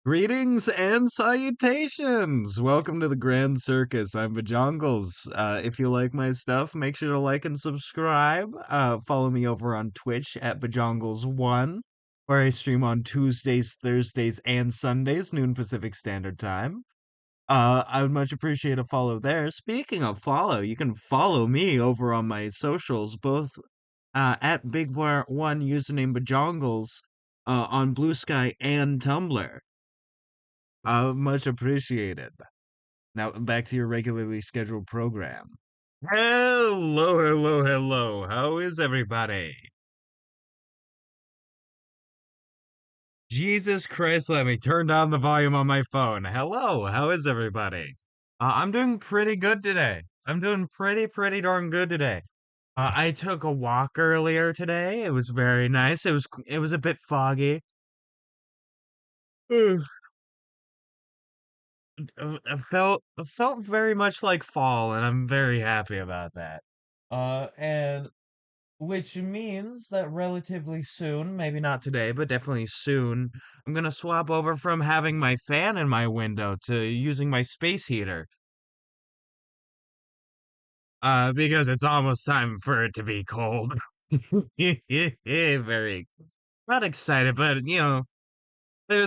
Greetings and salutations! Welcome to the Grand Circus. I'm Bajongles. If you like my stuff, make sure to like and subscribe. Follow me over on Twitch at Bajongles1, where I stream on Tuesdays, Thursdays, and Sundays, noon Pacific Standard Time. I would much appreciate a follow there. Speaking of follow, you can follow me over on my socials, both at Big1 username Bajongles on Bluesky and Tumblr. Much appreciated. Now back to your regularly scheduled program. Hello. How is everybody? Jesus Christ, let me turn down the volume on my phone. Hello, how is everybody? I'm doing pretty good today. I'm doing pretty darn good today. I took a walk earlier today. It was very nice. It was a bit foggy. It felt very much like fall, and I'm very happy about that. And which means that relatively soon, maybe not today, but definitely soon, I'm gonna swap over from having my fan in my window to using my space heater. Because it's almost time for it to be cold. Very not excited, but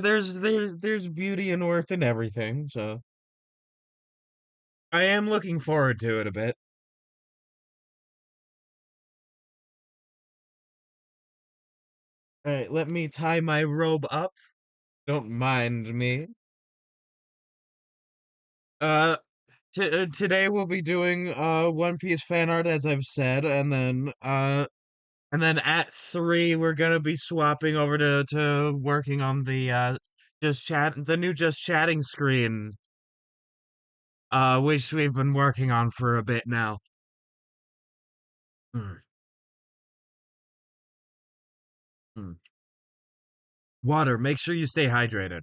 there's beauty and worth in everything, so I am looking forward to it a bit. Alright, let me tie my robe up. Don't mind me. Uh, Today we'll be doing One Piece fan art, as I've said, and then at 3 we're gonna be swapping over to working on the new just chatting screen, which we've been working on for a bit now. Hmm. Hmm. Water, make sure you stay hydrated.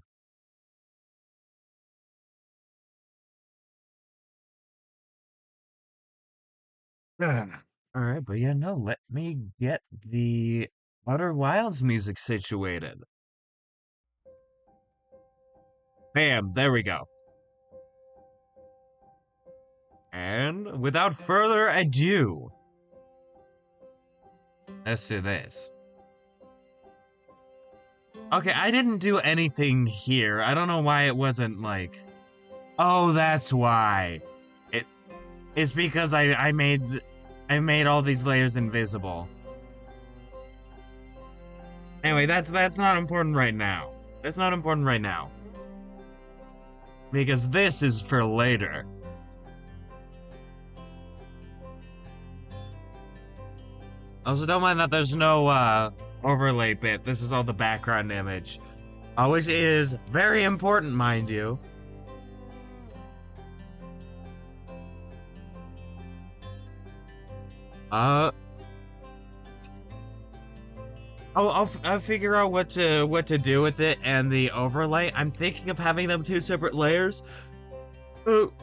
All right, but yeah, no, let me get the Outer Wilds music situated. Bam, there we go. And without further ado, let's do this. Okay, I didn't do anything here. I don't know why it wasn't like... Oh, that's why. It's because I made all these layers invisible. Anyway, that's not important right now. That's not important right now. Because this is for later. Also, don't mind that there's no overlay bit. This is all the background image. Which is very important, mind you. I'll figure out what to do with it and the overlay. I'm thinking of having them two separate layers. Because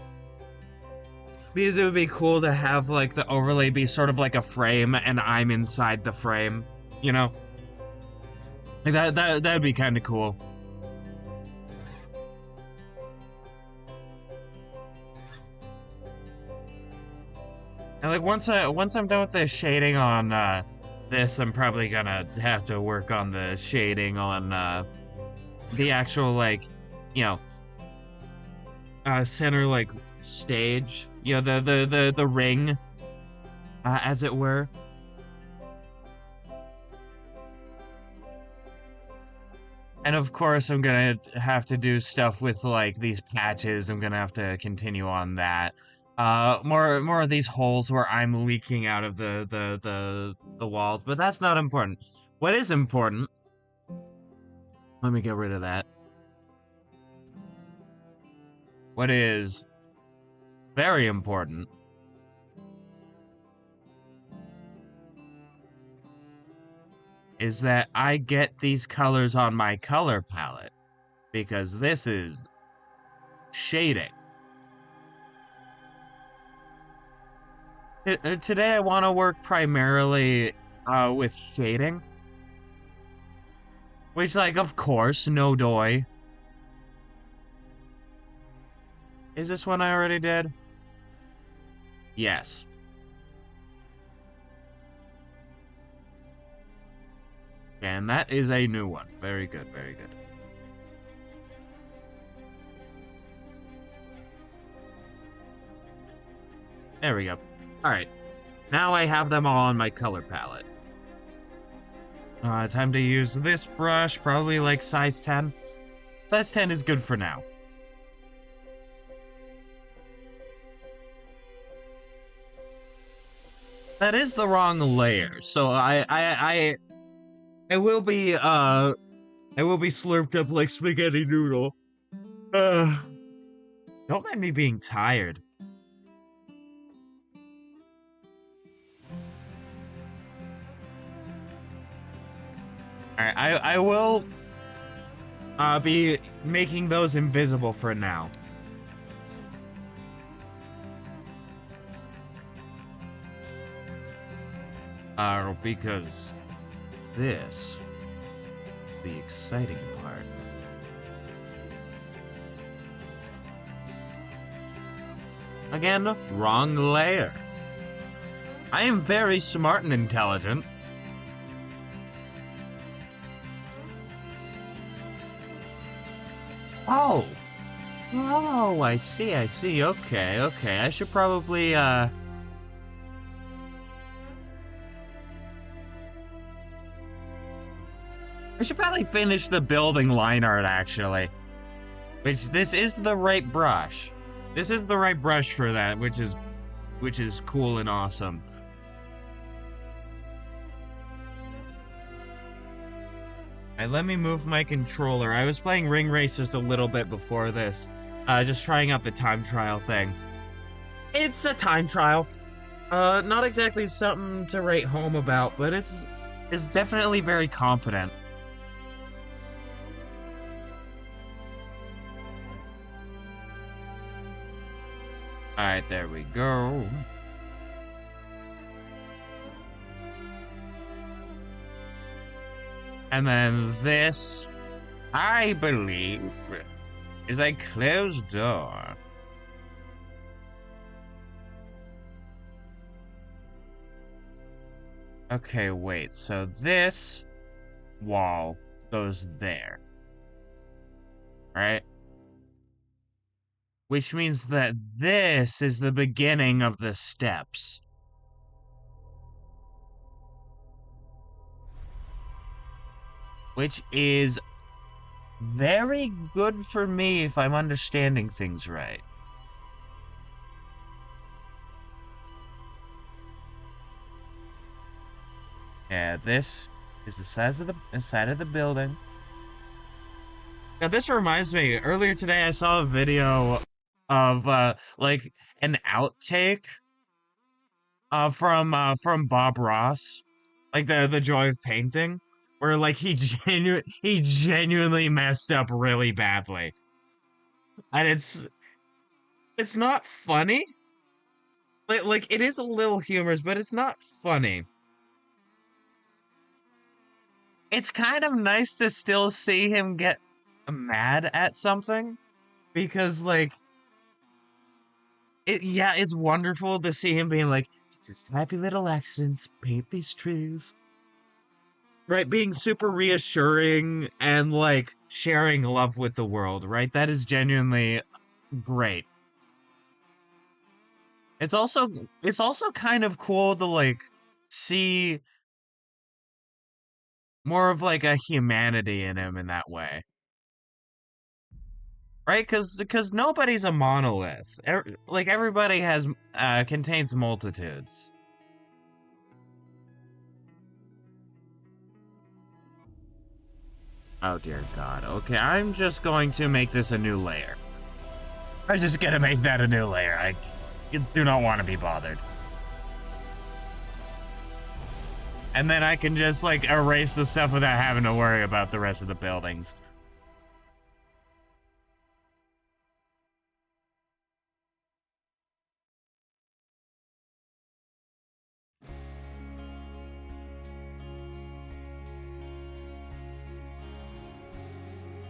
it would be cool to have like the overlay be sort of like a frame and I'm inside the frame, you know? Like that'd be kind of cool. And like once I'm done with the shading on this, I'm probably gonna have to work on the shading on the actual like, you know, center like stage, you know, the ring, as it were. And of course, I'm gonna have to do stuff with like these patches. I'm gonna have to continue on that. More of these holes where I'm leaking out of the walls, but that's not important. What is important? Let me get rid of that. What is very important is that I get these colors on my color palette, because this is shading. Today I want to work primarily with shading, which, like, of course, no doy. Is this one I already did? Yes. And that is a new one. Very good, very good. There we go. Alright. Now I have them all on my color palette. Time to use this brush, probably like size 10. Size 10 is good for now. That is the wrong layer, so I will be slurped up like spaghetti noodle. Don't mind me being tired. Alright, I will be making those invisible for now. Because this is the exciting part. Again, wrong layer. I am very smart and intelligent. Oh! Oh, I see. Okay. I should probably, I should probably finish the building line art, actually. This is the right brush. This is the right brush for that, which is cool and awesome. Alright, let me move my controller. I was playing Ring Racers a little bit before this. Just trying out the time trial thing. It's a time trial. Not exactly something to write home about, but it's definitely very competent. Alright, there we go. And then this, I believe, is a closed door. Okay, wait, so this wall goes there. Right? Which means that this is the beginning of the steps. Which is very good for me if I'm understanding things right. Yeah, this is the size of the side of the building. Now this reminds me, earlier today I saw a video of like an outtake from Bob Ross, like the Joy of Painting, where like he genuinely messed up really badly, and it's not funny. Like it is a little humorous, but it's not funny. It's kind of nice to still see him get mad at something, because like it's wonderful to see him being like, just happy little accidents, paint these trees. Right, being super reassuring and like sharing love with the world, right? That is genuinely great. It's also kind of cool to like see more of like a humanity in him in that way. Right? Cuz nobody's a monolith. Like everybody has contains multitudes. Oh dear God. Okay, I'm just going to make this a new layer. I'm just gonna make that a new layer. I do not want to be bothered. And then I can just like erase the stuff without having to worry about the rest of the buildings.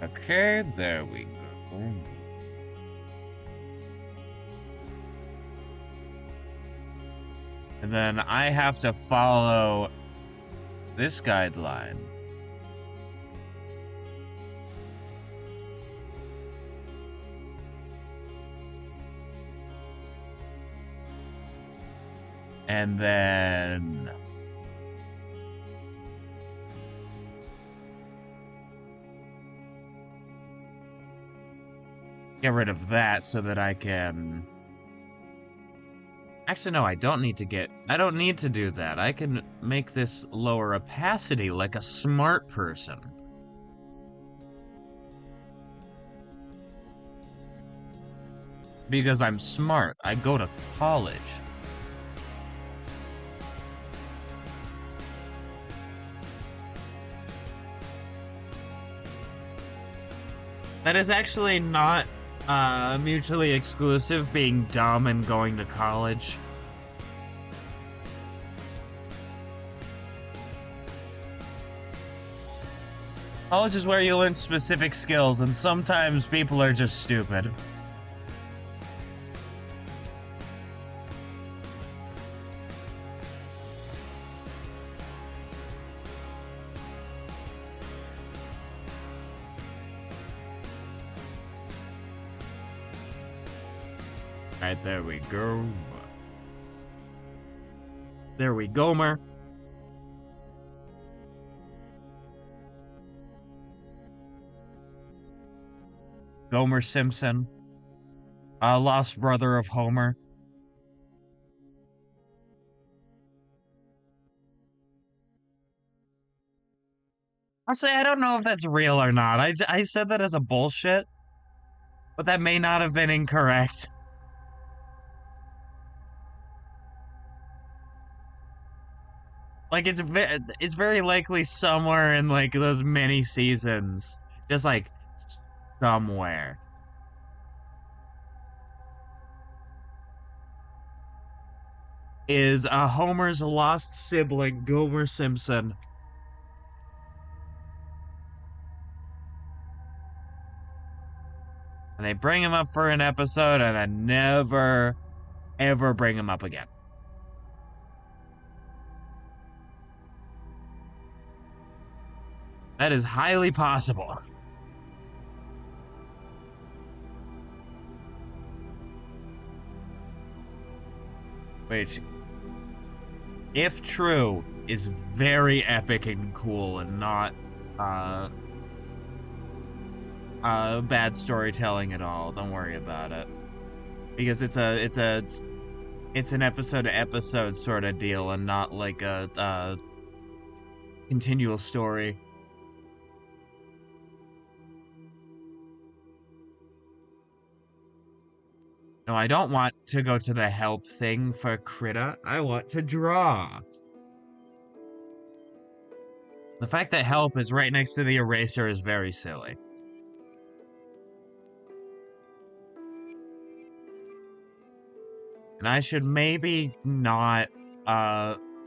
Okay, there we go. And then I have to follow this guideline. And then get rid of that so that I can... Actually, no, I don't need to do that. I can make this lower opacity like a smart person. Because I'm smart. I go to college. That is actually not mutually exclusive, being dumb and going to college. College is where you learn specific skills, and sometimes people are just stupid. Alright, there we go. There we gomer. Gomer Simpson. Lost brother of Homer. Actually, I don't know if that's real or not. I said that as a bullshit, but that may not have been incorrect. Like, it's very likely somewhere in, like, those many seasons. Just, like, somewhere. Is Homer's lost sibling, Gomer Simpson. And they bring him up for an episode and then never, ever bring him up again. That is highly possible. Which, if true, is very epic and cool and not bad storytelling at all. Don't worry about it. Because it's an episode to episode sort of deal and not like a continual story. No, I don't want to go to the help thing for Critta. I want to draw. The fact that help is right next to the eraser is very silly. And I should maybe not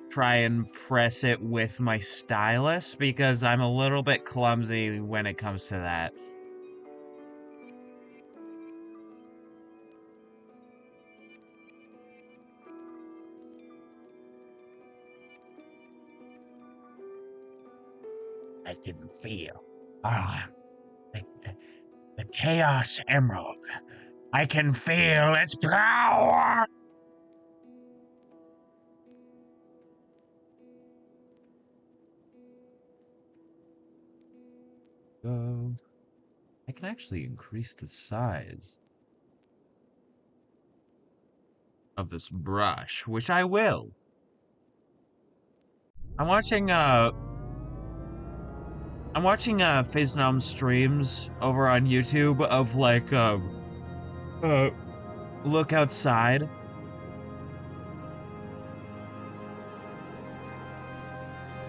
try and press it with my stylus because I'm a little bit clumsy when it comes to that. I can feel the, the Chaos Emerald. I can feel its power! I can actually increase the size of this brush, which I will. I'm watching Fiznum streams over on YouTube of like look outside.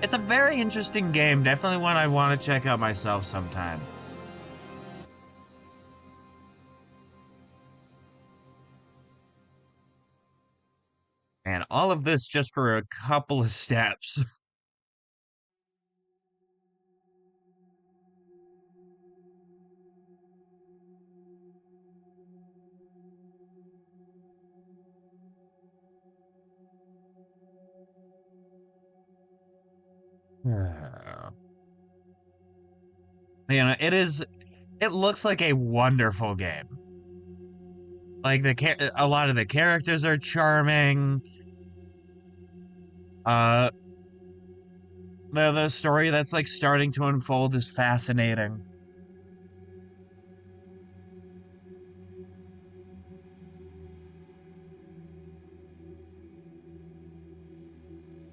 It's a very interesting game, definitely one I want to check out myself sometime. And all of this just for a couple of steps. You know, it looks like a wonderful game. Like a lot of the characters are charming. Uh, the story that's like starting to unfold is fascinating.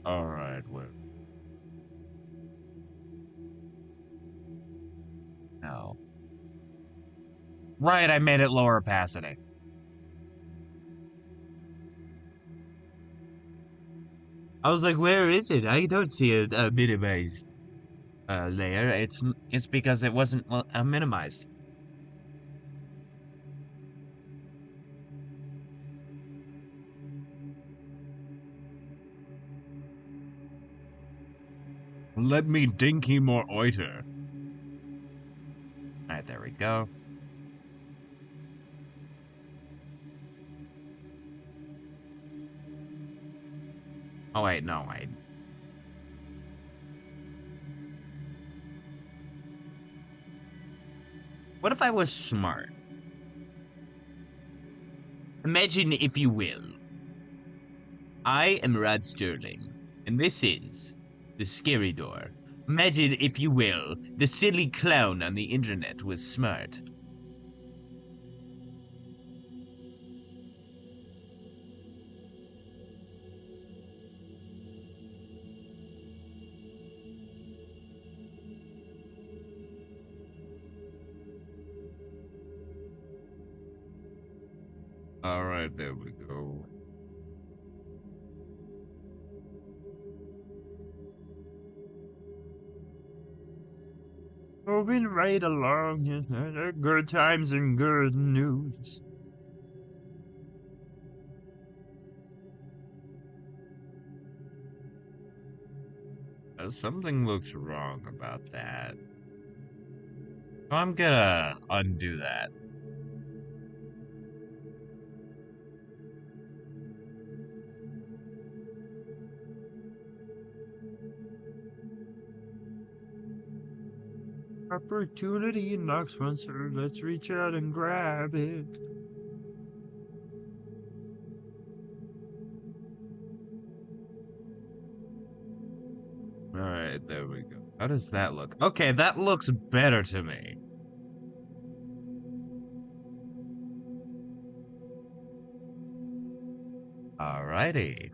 All right, well, no. Right, I made it lower opacity. I was like, where is it? I don't see a minimized layer. It's because it wasn't minimized. Let me dinky more oiter. All right, there we go. Oh wait, no, wait. What if I was smart? Imagine, if you will, I am Rod Sterling, and this is the Scary Door. Imagine, if you will, the silly clown on the internet was smart. All right, there we go. Moving right along, good times and good news. Something looks wrong about that. I'm gonna undo that. Opportunity knocks once, so let's reach out and grab it. Alright, there we go. How does that look? Okay, that looks better to me. Alrighty.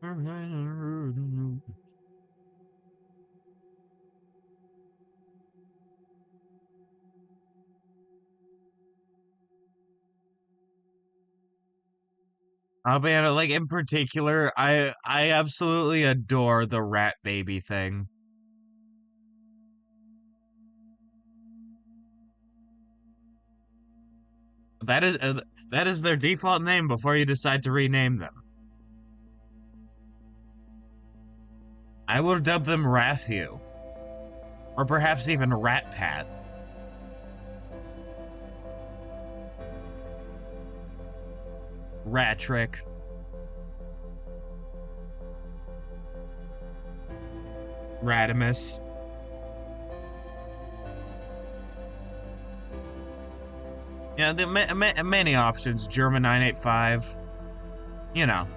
Oh man, like in particular, I absolutely adore the rat baby thing. That is that is their default name before you decide to rename them. I will dub them Rathu. Or perhaps even Rat Pat. Rat Trick. Radimus. Yeah, the many options. German 985. You know.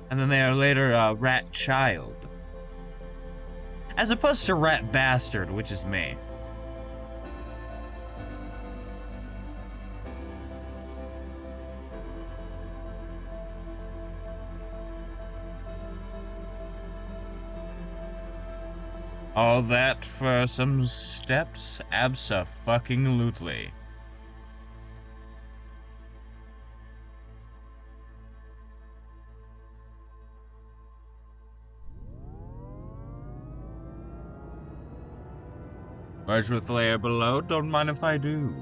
And then they are later Rat Child. As opposed to Rat Bastard, which is me. All that for some steps? Abso-fucking-lutely. Merge with layer below? Don't mind if I do.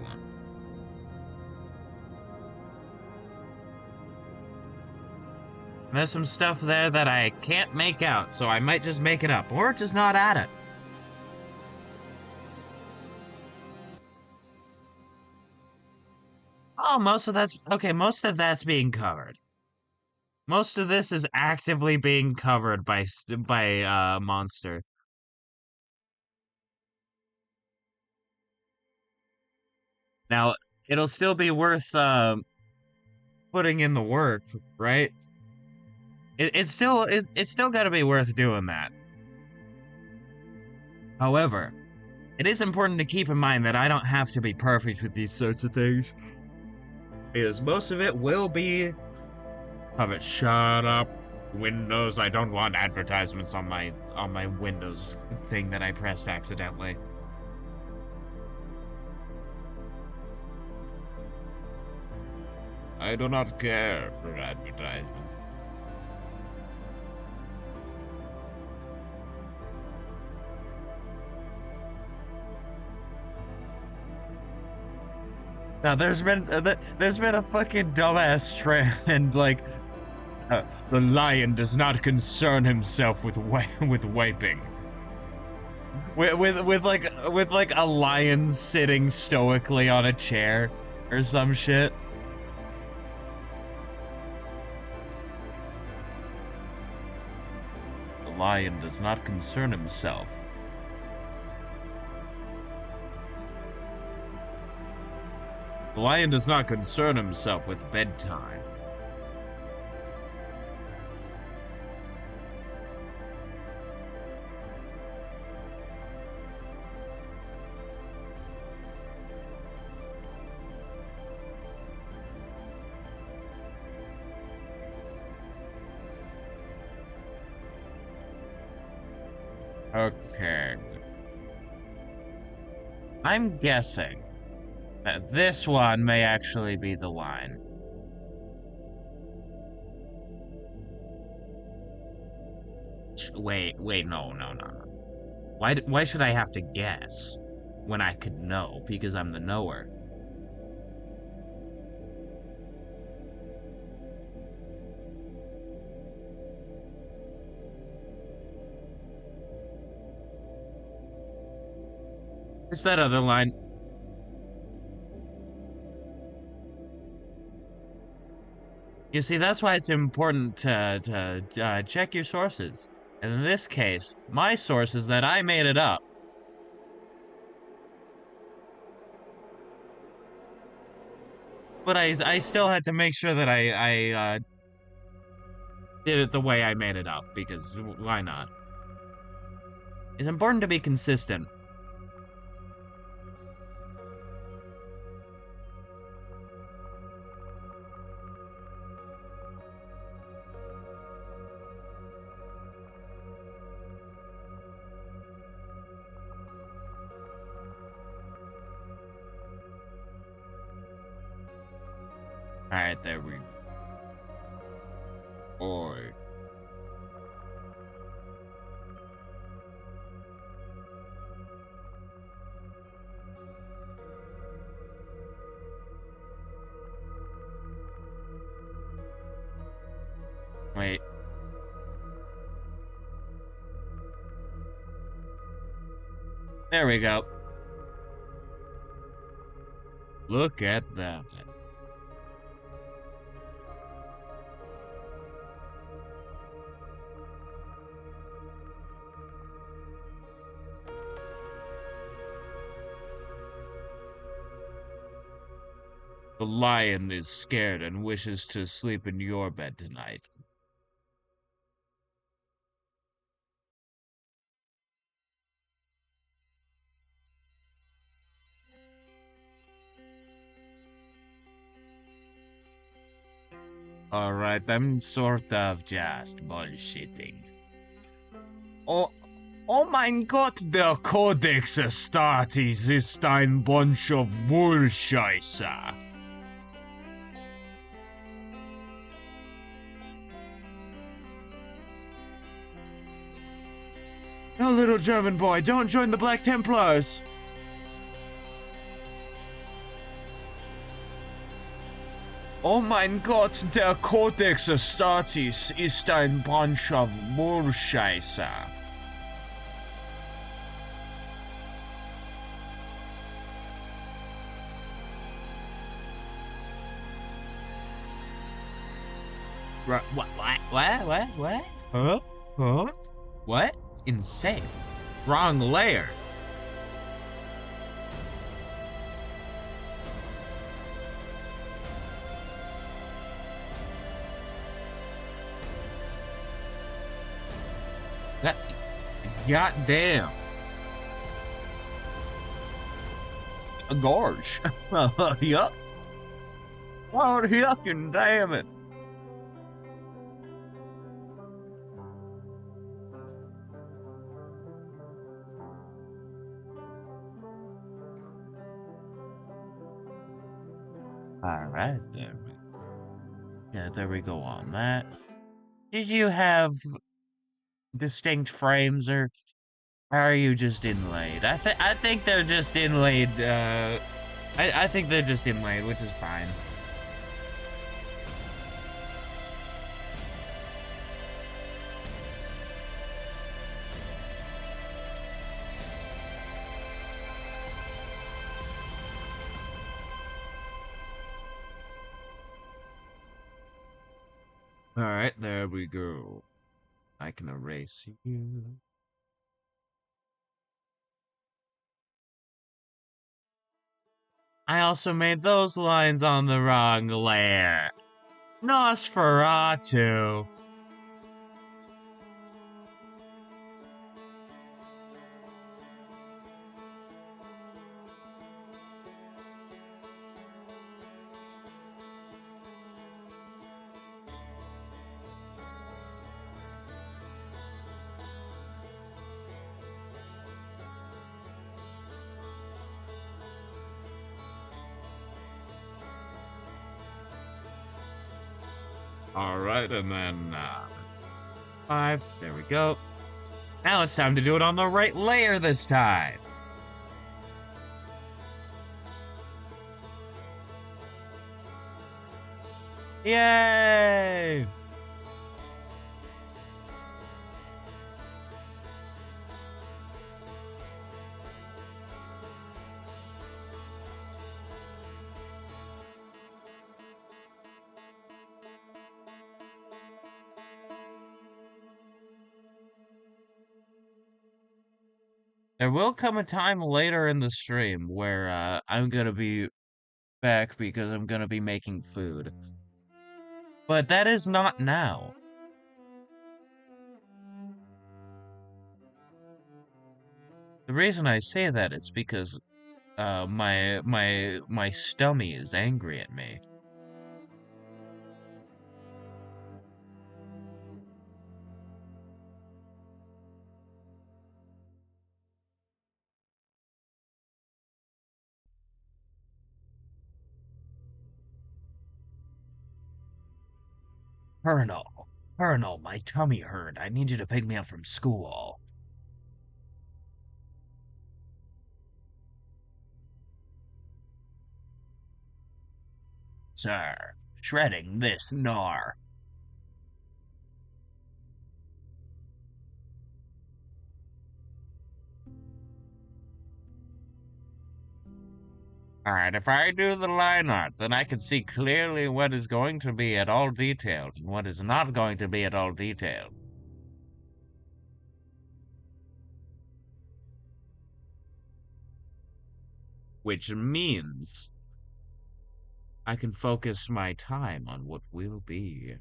There's some stuff there that I can't make out, so I might just make it up, or just not add it. Oh, most of that's being covered. Most of this is actively being covered by Monster. Now, it'll still be worth putting in the work, right? It's still got to be worth doing that. However, it is important to keep in mind that I don't have to be perfect with these sorts of things, because most of it will be of it. Shut up, Windows! I don't want advertisements on my Windows thing that I pressed accidentally. I do not care for advertisement. Now there's been a fucking dumbass trend like the lion does not concern himself with wiping. With like a lion sitting stoically on a chair or some shit. The lion does not concern himself. The lion does not concern himself with bedtime. Okay. I'm guessing that this one may actually be the line. Wait, no. Why should I have to guess when I could know, because I'm the knower? It's that other line. You see, that's why it's important to check your sources. And in this case, my source is that I made it up. But I still had to make sure that I did it the way I made it up, because why not? It's important to be consistent. Alright, there we go. Oi. Wait. There we go. Look at that. The lion is scared and wishes to sleep in your bed tonight. Alright, I'm sort of just bullshitting. Oh mein Gott, der Codex Astartes ist ein bunch of Bullscheiße. No, little German boy, don't join the Black Templars! Oh mein Gott, der Codex Statis ist ein bunch of Bullscheiße. What? Huh? What? Insane. Wrong layer. That, goddamn. A gorge. Yuck. Oh, yucking damn it. Alright, there we go on that. Did you have distinct frames, or are you just inlaid? I think they're just inlaid. I think they're just inlaid, which is fine. All right, there we go. I can erase you. I also made those lines on the wrong layer. Nosferatu. All right, and then 5. There we go. Now it's time to do it on the right layer this time. Yay! There will come a time later in the stream where I'm gonna be back because I'm gonna be making food. But that is not now. The reason I say that is because my stummy is angry at me. Colonel, my tummy hurt. I need you to pick me up from school. Sir, shredding this gnar. Alright, if I do the line art, then I can see clearly what is going to be at all detailed and what is not going to be at all detailed. Which means I can focus my time on what will be.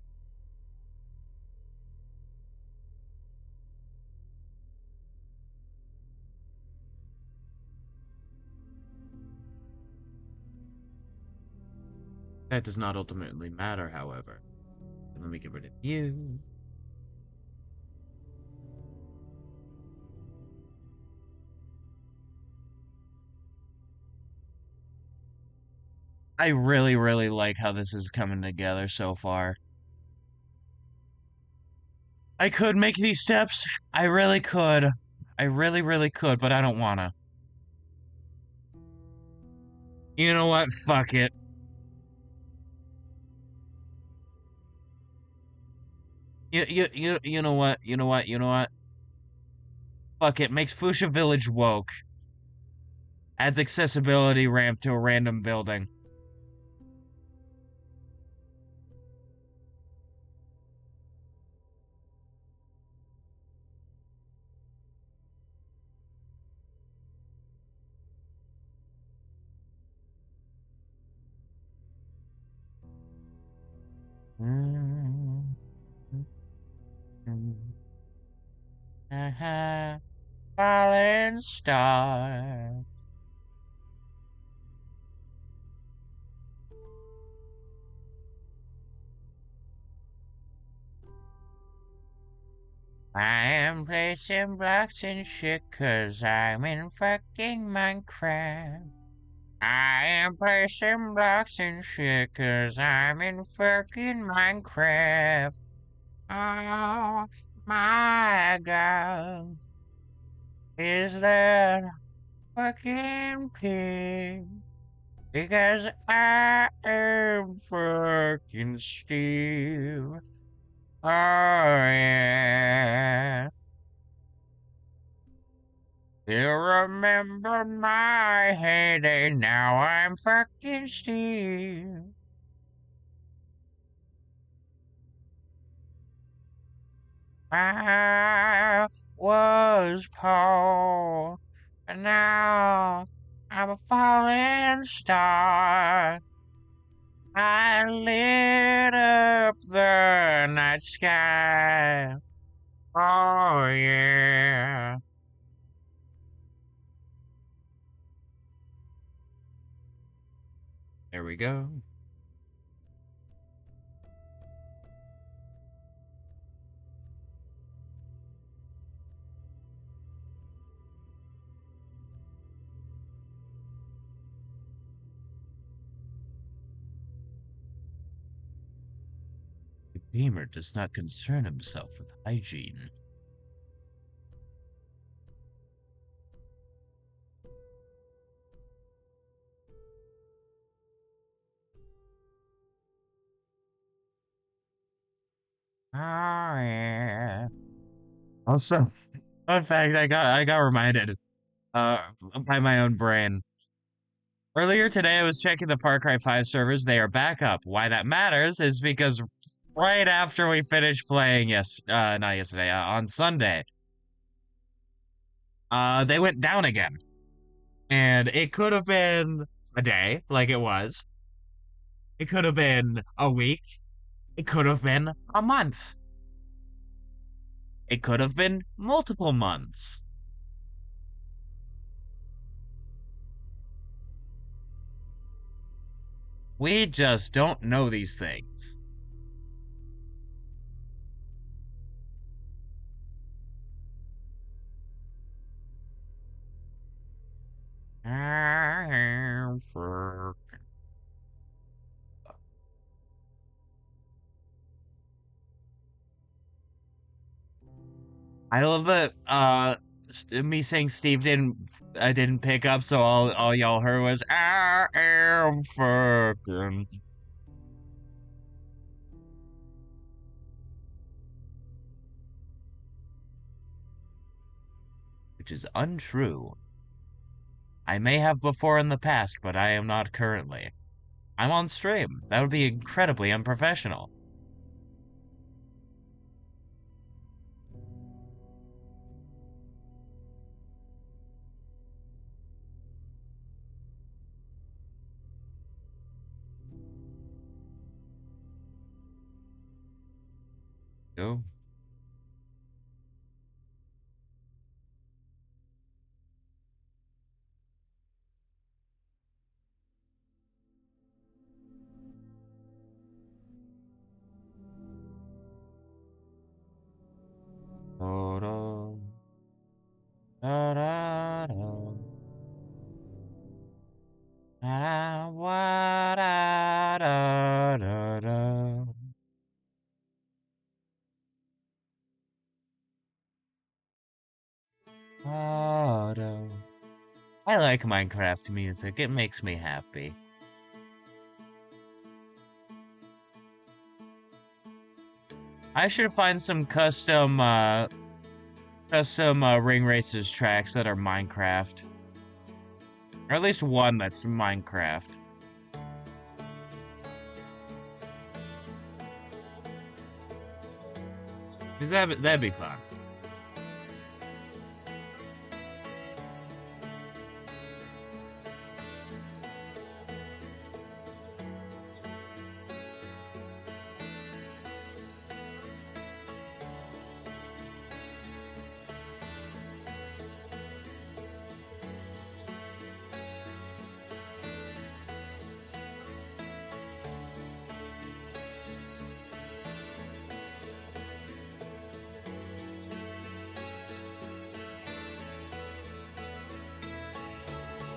That does not ultimately matter, however. Let me get rid of you. I really, really like how this is coming together so far. I could make these steps. I really could. I really, really could, but I don't wanna. You know what? Fuck it. You know what? You know what? Fuck it. Makes Fuchsia Village woke. Adds accessibility ramp to a random building. Falling star. I am placing blocks and shit 'cause I'm in fucking Minecraft. I am placing blocks and shit 'cause I'm in fucking Minecraft. Oh my god. Is that fucking pig? Because I am fucking Steve. Oh yeah. You remember my heyday, now I'm fucking Steve. I was Paul, and now I'm a falling star. I lit up the night sky. Oh yeah. There we go. The gamer does not concern himself with hygiene. Oh yeah. Also, fun fact, I got reminded uh by my own brain. Earlier today I was checking the Far Cry 5 servers. They are back up. Why that matters is because right after we finished playing not yesterday, on Sunday, they went down again. And it could have been a day, like it was. It could have been a week. It could have been a month. It could have been multiple months. We just don't know these things. I love that me saying Steve didn't pick up, so all y'all heard was I am fucking, which is untrue. I may have before in the past, but I am not currently. I'm on stream. That would be incredibly unprofessional. Go. Da-da, da-da-da, da-da-wa-da-da-da-da. Da-da. I like Minecraft music. It makes me happy. I should find some custom ring races tracks that are Minecraft. Or at least one that's Minecraft. Because that'd be fun.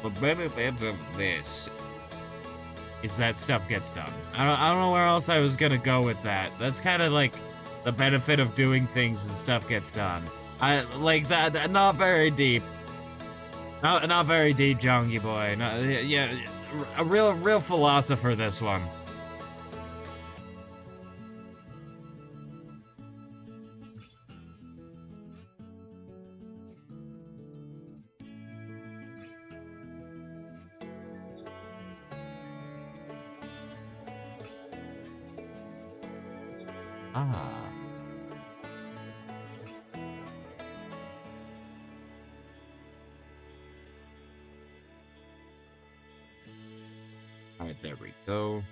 The benefit of this is that stuff gets done. I don't know where else I was gonna go with that. That's kind of like the benefit of doing things and stuff gets done. I like that. Not very deep. Not very deep, Jongy boy. No, yeah, a real philosopher. This one. Ah. All right, there we go.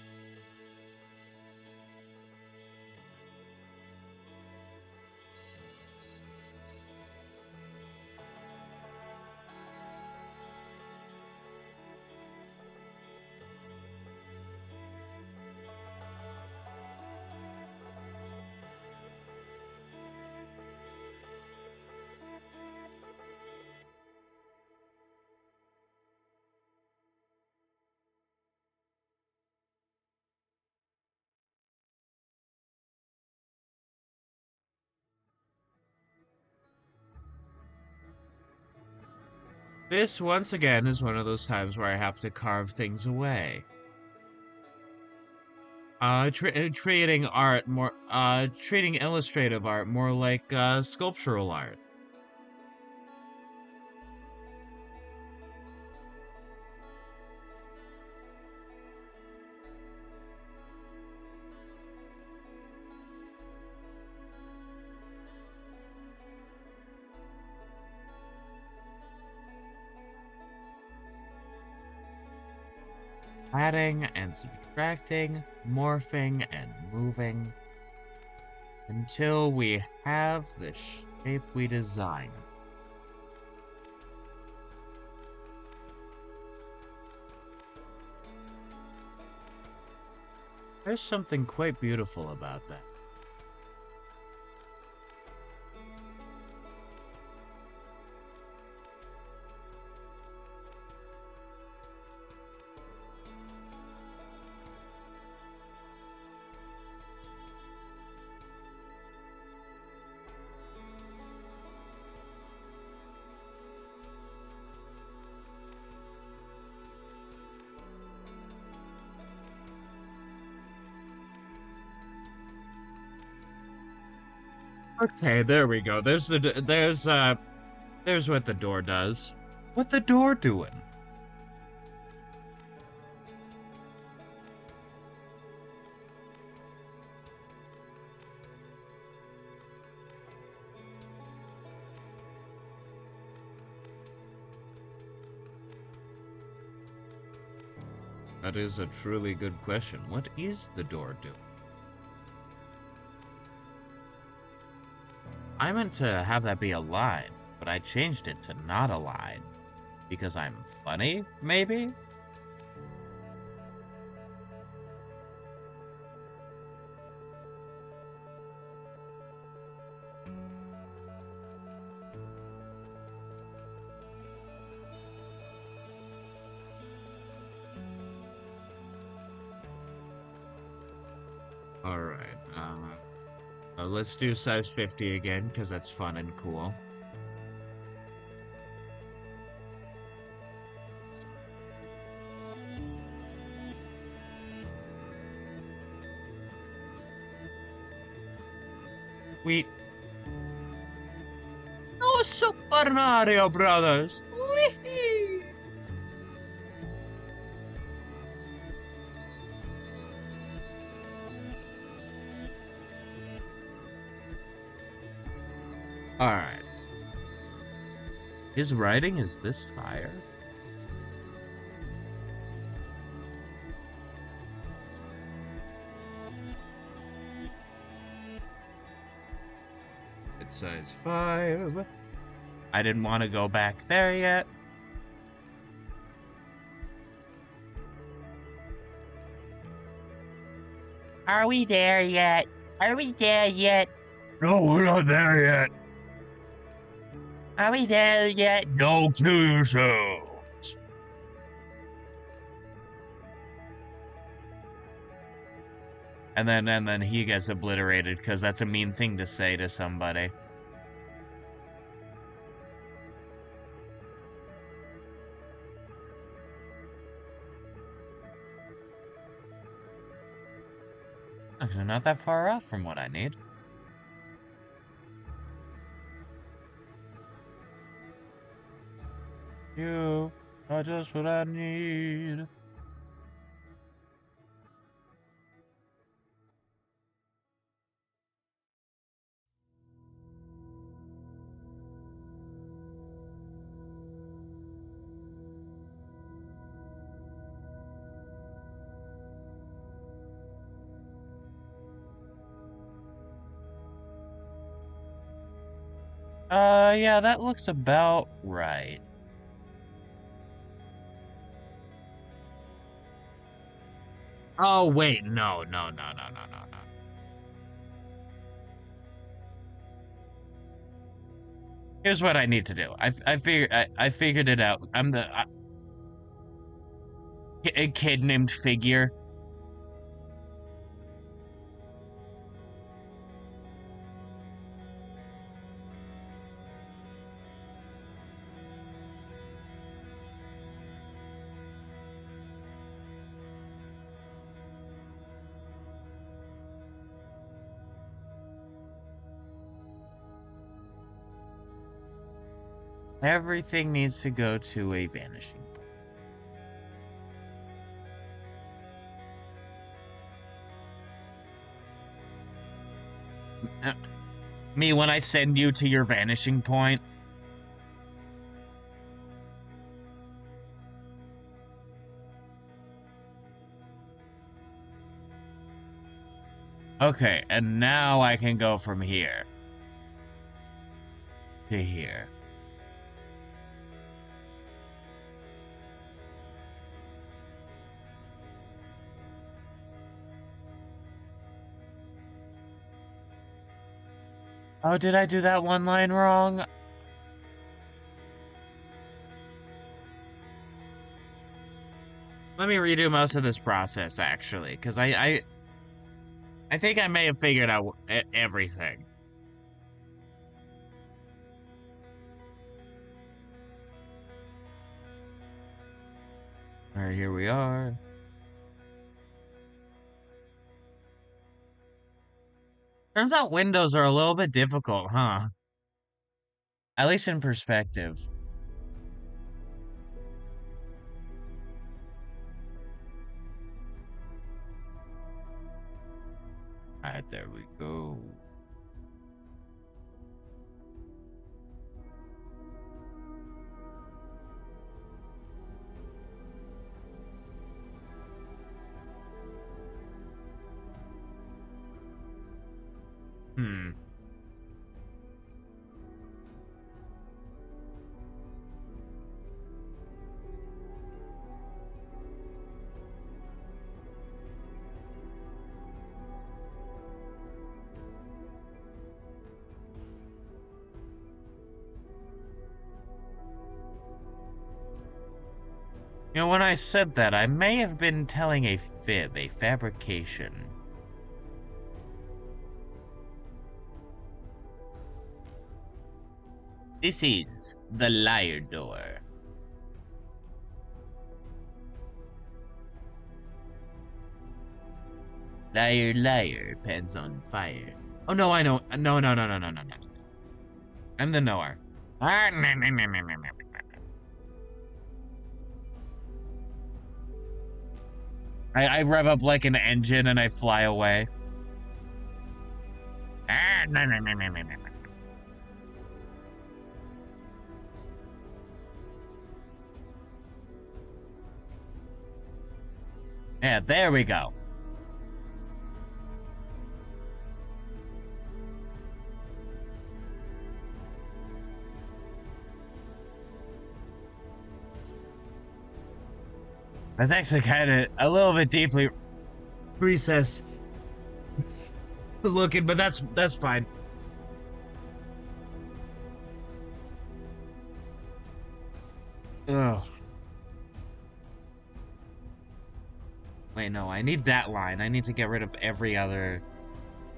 This, once again, is one of those times where I have to carve things away. Treating art more, treating illustrative art more like, sculptural art. Adding and subtracting, morphing and moving, until we have the shape we design. There's something quite beautiful about that. Okay, there we go. There's what the door does. What the door doing? That is a truly good question. What is the door doing? I meant to have that be a line, but I changed it to not a line. Because I'm funny, maybe? Alright, let's do size 50 again, because that's fun and cool. We... No Super Mario Brothers! Whee! Alright. His writing is this fire? It says 5. I didn't want to go back there yet. Are we there yet? Are we there yet? No, we're not there yet. Are we there yet? No, kill yourselves. And then he gets obliterated because that's a mean thing to say to somebody. Actually, not that far off from what I need. You are just what I need. Yeah, that looks about right. Oh, wait, no. Here's what I need to do. I figured it out. I'm a kid named Figure. Everything needs to go to a vanishing point. Me, when I send you to your vanishing point. Okay, and now I can go from here to here. Oh, did I do that one line wrong? Let me redo most of this process, actually, because I think I may have figured out everything. Alright, here we are. Turns out windows are a little bit difficult, huh? At least in perspective. Alright, there we go. Hmm. You know, when I said that, I may have been telling a fib, a fabrication. This is the liar door. Liar, liar, pants on fire. Oh, no, I know. No, no, no, no, no, no, no. I'm the knower. Ah, no, no, no, no, no, no. I rev up like an engine and I fly away. Ah, no, no, no, no, no, no. Yeah, there we go. That's actually kind of a little bit deeply recessed looking, but that's fine. Ugh. Wait, no, I need that line. I need to get rid of every other,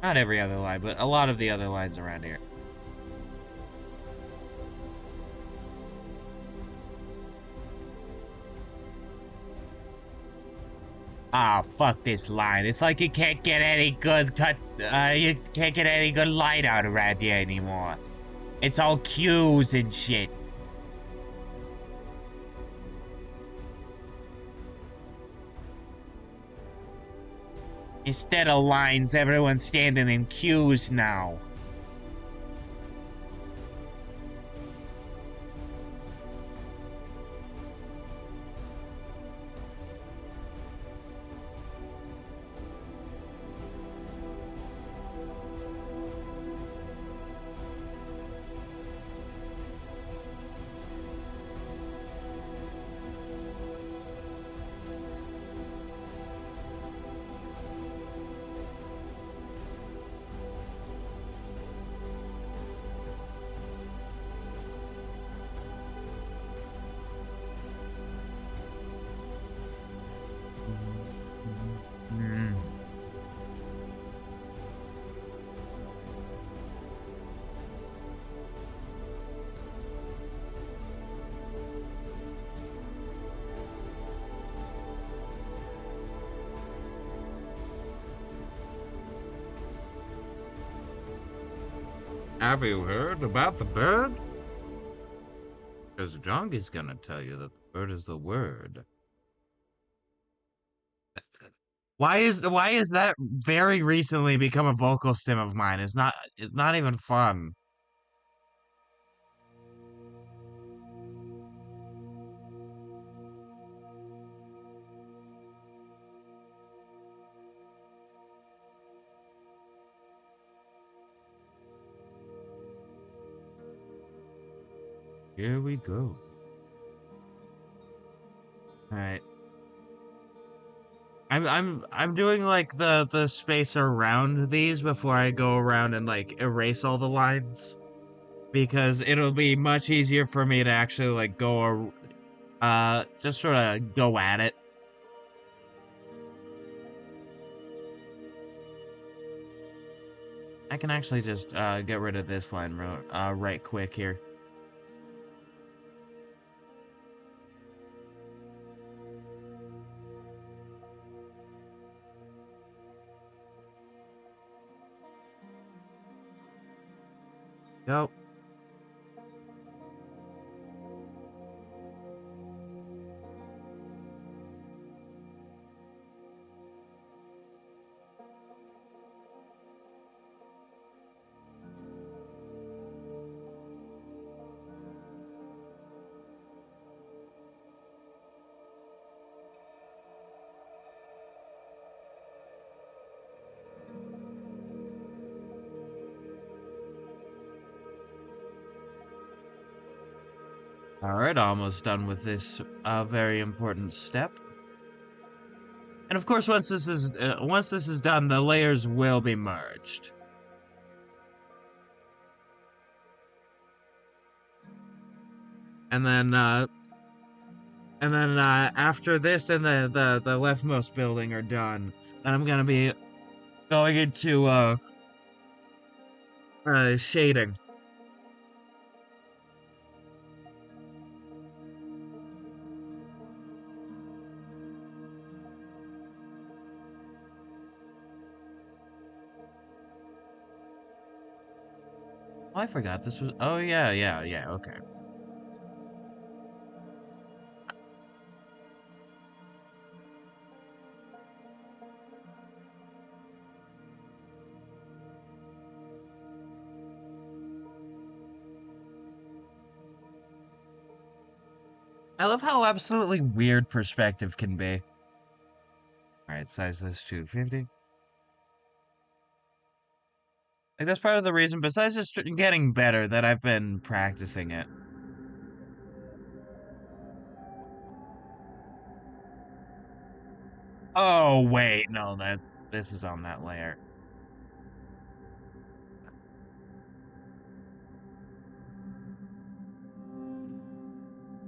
not every other line, but a lot of the other lines around here. Ah, fuck this line. It's like you can't get any good you can't get any good light out around here anymore. It's all cues and shit. Instead of lines, everyone's standing in queues now. Mm. Have you heard about the bird? Because Jong is gonna tell you that the bird is the word. Why is that very recently become a vocal stim of mine? It's not even fun. Here we go. All right. I'm doing like the space around these before I go around and like erase all the lines because it'll be much easier for me to actually like go just sort of go at it. I can actually just get rid of this line right quick here. Go. All right, almost done with this very important step. And of course, once this is done, the layers will be merged. And then after this and the leftmost building are done, then I'm gonna be going into shading. Oh, I forgot this was... Oh, yeah, okay. I love how absolutely weird perspective can be. Alright, size this to 50. Like, that's part of the reason, besides just getting better, that I've been practicing it. Oh, wait, no, this is on that layer.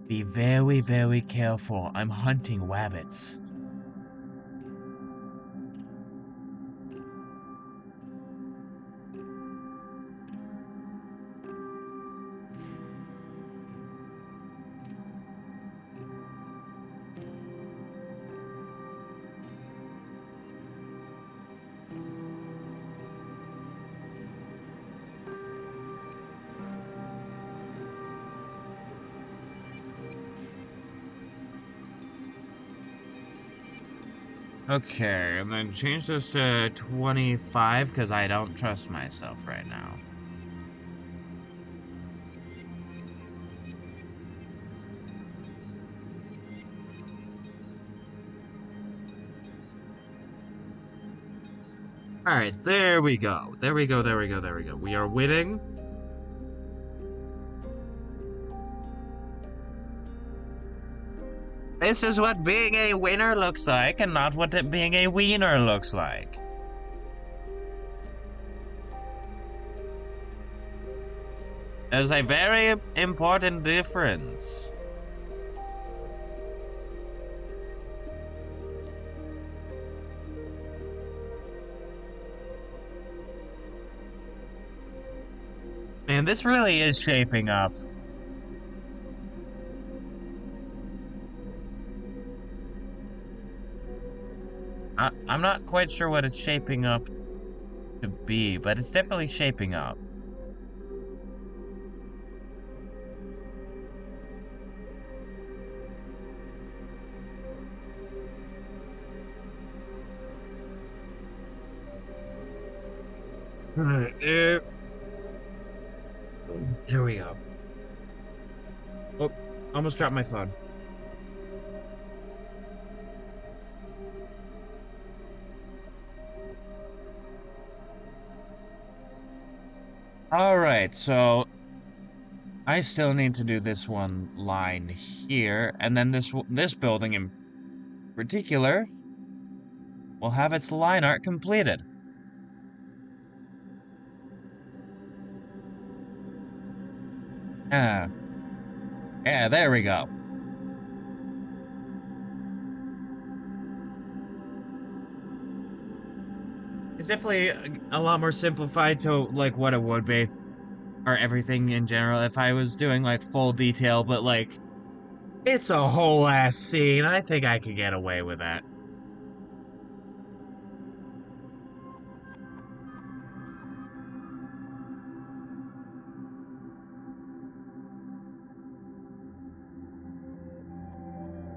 Be very, very careful. I'm hunting rabbits. Okay, and then change this to 25 because I don't trust myself right now. Alright, there we go. There we go, there we go, there we go. We are winning. This is what being a winner looks like, and not what being a wiener looks like. There's a very important difference. Man, this really is shaping up. I'm not quite sure what it's shaping up to be, but it's definitely shaping up. Alright, here we go. Oh, almost dropped my phone. Alright, so I still need to do this one line here, and then this building in particular will have its line art completed. Yeah, there we go. It's definitely a lot more simplified to like what it would be, or everything in general if I was doing like full detail, but like it's a whole ass scene. I think I could get away with that.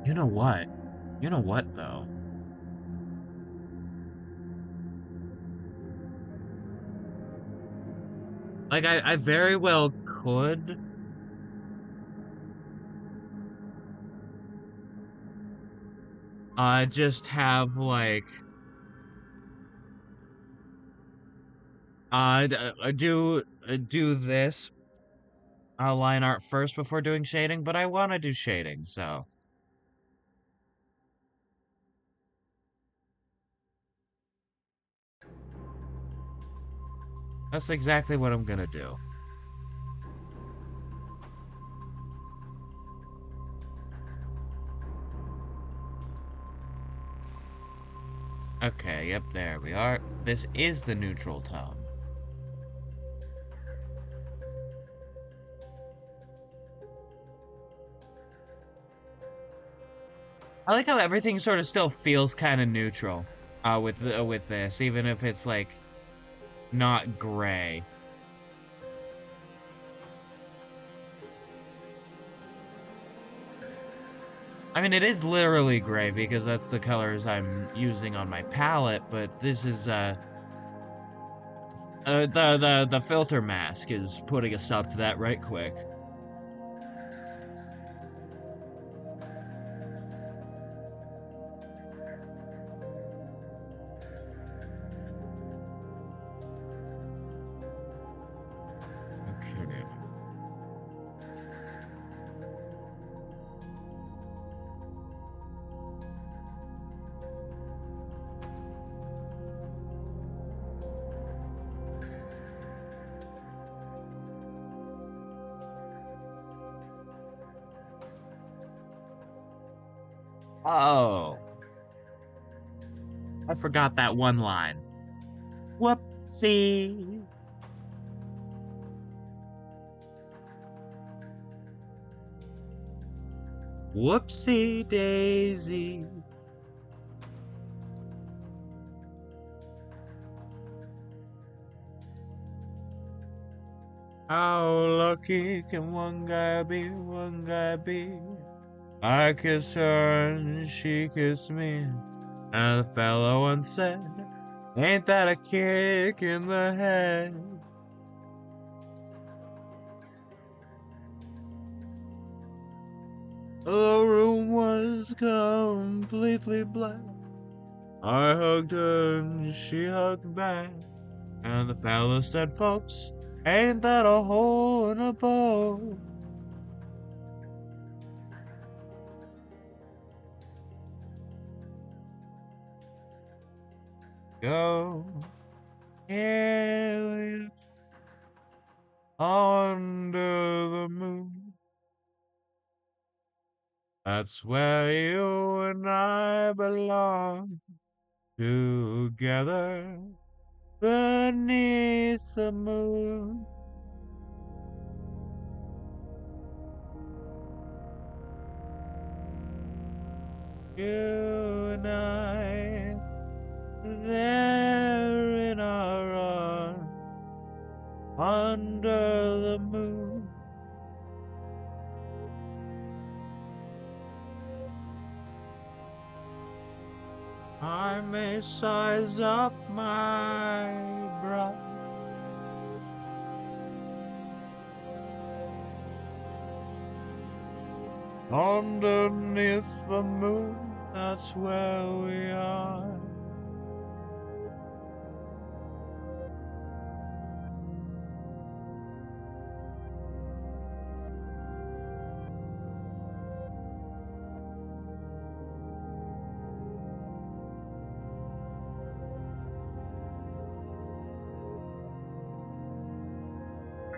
You know what? You know what though? Like I very well could just have like do this line art first before doing shading, but I want to do shading, so that's exactly what I'm gonna do. Okay, yep, there we are. This is the neutral tone. I like how everything sort of still feels kind of neutral, with this, even if it's like not gray. I mean, it is literally gray because that's the colors I'm using on my palette, but this is the filter mask is putting a stop to that right quick. Okay. Oh, I forgot that one line. Whoopsie. Whoopsie daisy. How lucky can one guy be, one guy be? I kissed her and she kissed me. And the fellow once said, ain't that a kick in the head? The room was completely black. I hugged her and she hugged back. And the fellow said, folks, ain't that a hole in a boat? Go, yeah, under the moon. That's where you and I belong, together beneath the moon. You and I, there in our arms, under the moon. I may size up my brow, underneath the moon, that's where we are.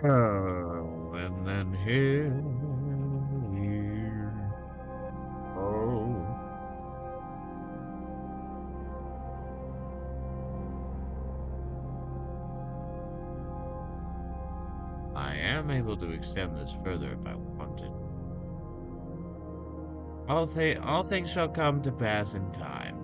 Oh, and then here, oh, I am able to extend this further if I wanted. All things shall come to pass in time.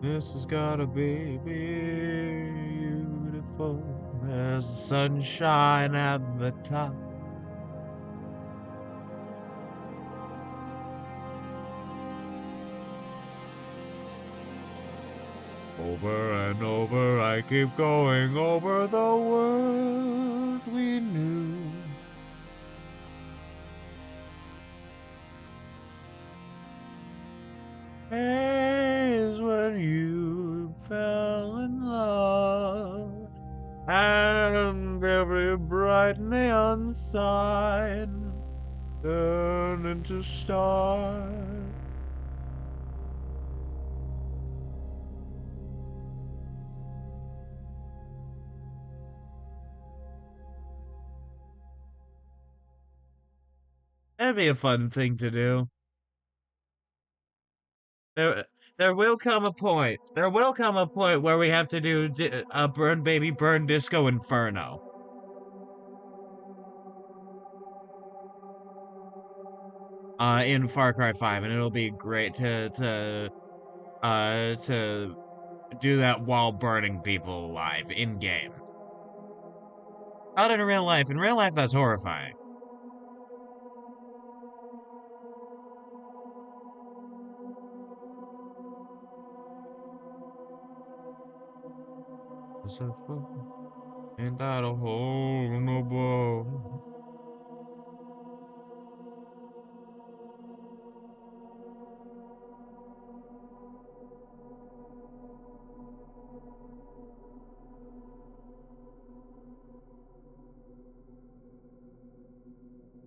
This has gotta be beautiful. There's sunshine at the top. Over and over, I keep going over the world we knew. Days when you fell in love, and every bright neon sign turned into stars. That'd be a fun thing to do. There, there will come a point. There will come a point where we have to do a Burn Baby Burn Disco Inferno. In Far Cry 5, and it'll be great to do that while burning people alive in-game. Not in real life. In real life, that's horrifying. Ain't that a hole in the bow?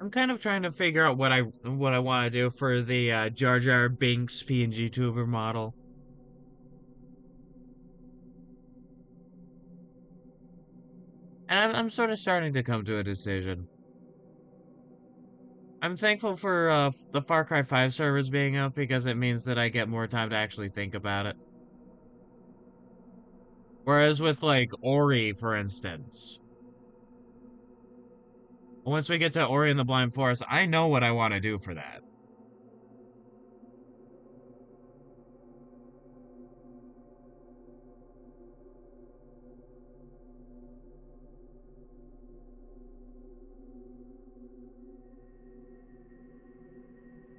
I'm kind of trying to figure out what I want to do for the Jar Jar Binks PNG tuber model. And I'm sort of starting to come to a decision. I'm thankful for the Far Cry 5 servers being up because it means that I get more time to actually think about it. Whereas with, like, Ori, for instance, once we get to Ori and the Blind Forest, I know what I want to do for that.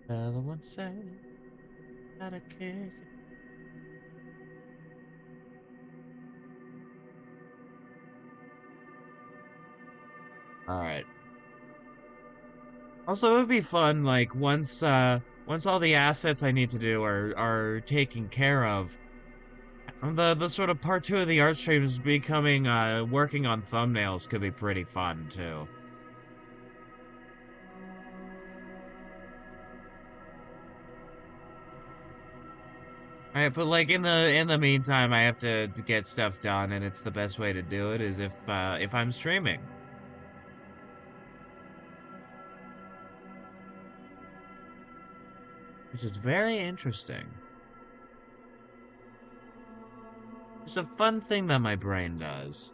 The other one said that I kick. Alright. Also, it would be fun, like, once all the assets I need to do are taken care of, the sort of part 2 of the art streams becoming, working on thumbnails could be pretty fun, too. Alright, but, like, in the meantime, I have to get stuff done, and it's the best way to do it is if I'm streaming. Which is very interesting. It's a fun thing that my brain does.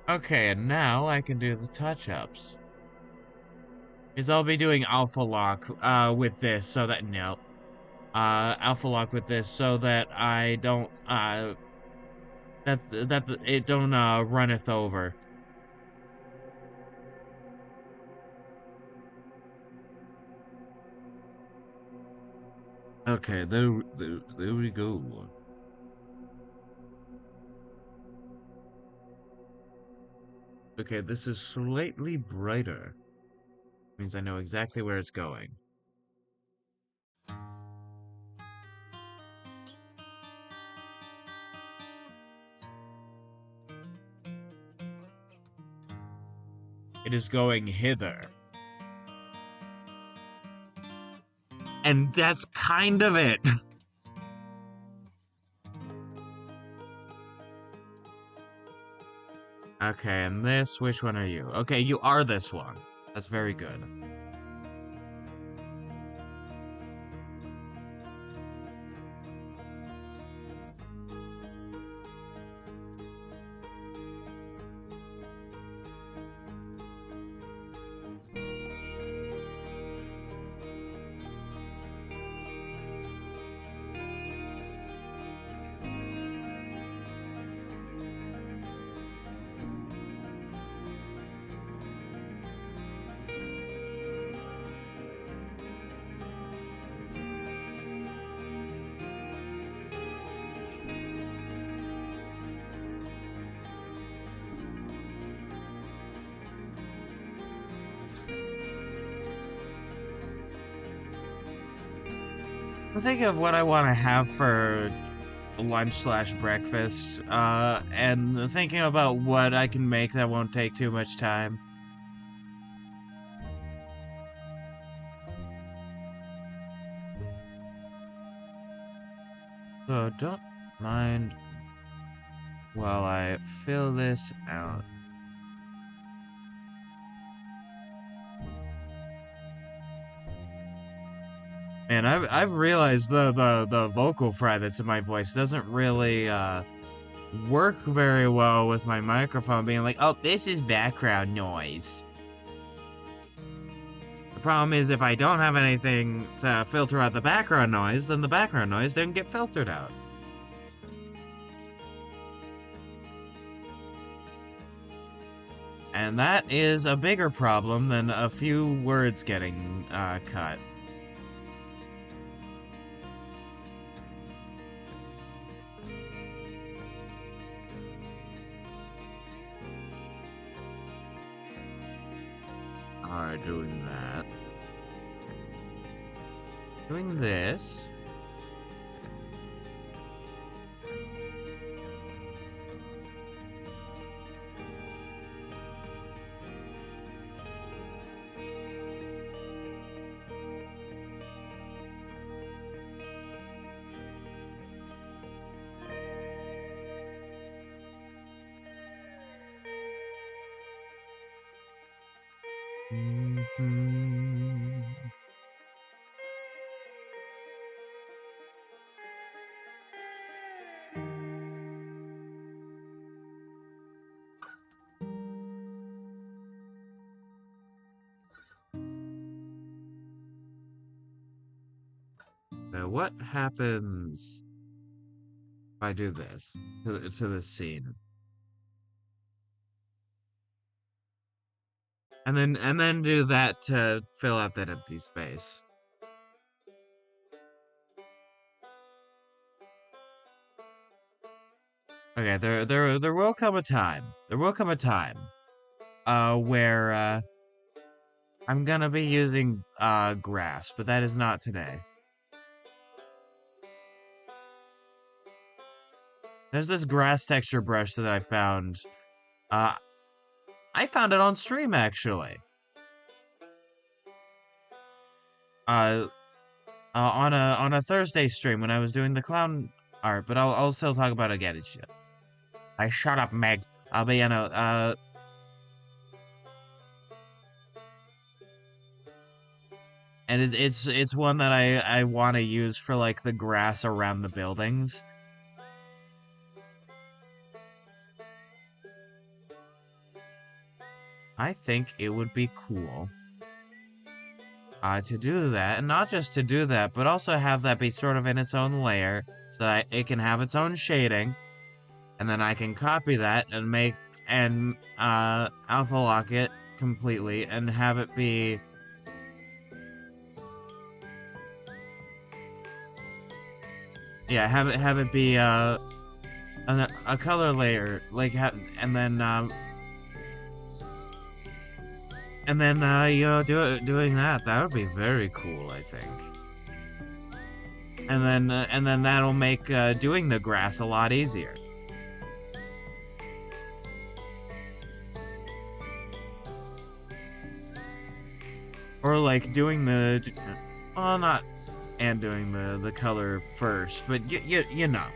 Okay, and now I can do the touch-ups. Is I'll be doing alpha lock with this so that no. Alpha lock with this so that I don't that it don't runneth over. Okay, there we go. Okay, this is slightly brighter. Means I know exactly where it's going. It is going hither. And that's kind of it. Okay, and this, which one are you? Okay, you are this one. That's very good. I'm thinking of what I want to have for lunch/breakfast, and thinking about what I can make that won't take too much time. So don't mind while I fill this out. And I've realized the vocal fry that's in my voice doesn't really work very well with my microphone being like, oh, this is background noise. The problem is if I don't have anything to filter out the background noise, then the background noise didn't get filtered out. And that is a bigger problem than a few words getting cut. Alright, doing that. Doing this. Now, what happens if I do this to this scene? And then do that to fill out that empty space. Okay, there will come a time. There will come a time where I'm gonna be using grass, but that is not today. There's this grass texture brush that I found. I found it on stream actually. On a Thursday stream when I was doing the clown art, but I'll still talk about it again and shit. I shut up, Meg. But you know, and it's one that I want to use for like the grass around the buildings. I think it would be cool to do that, and not just to do that, but also have that be sort of in its own layer, so that it can have its own shading, and then I can copy that and make and alpha lock it completely and have it be have it be a color layer like and then you know doing that would be very cool, I think. And then that'll make doing the grass a lot easier. Or like doing the well, not and doing the color first, but you know.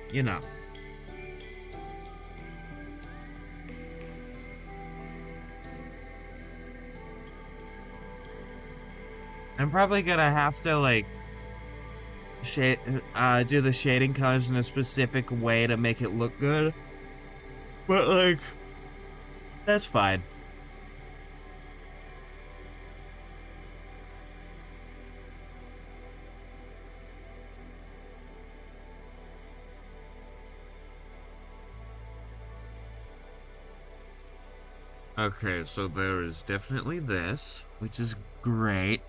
I'm probably gonna have to like shade do the shading colors in a specific way to make it look good. But like that's fine. Okay, so there is definitely this, which is great.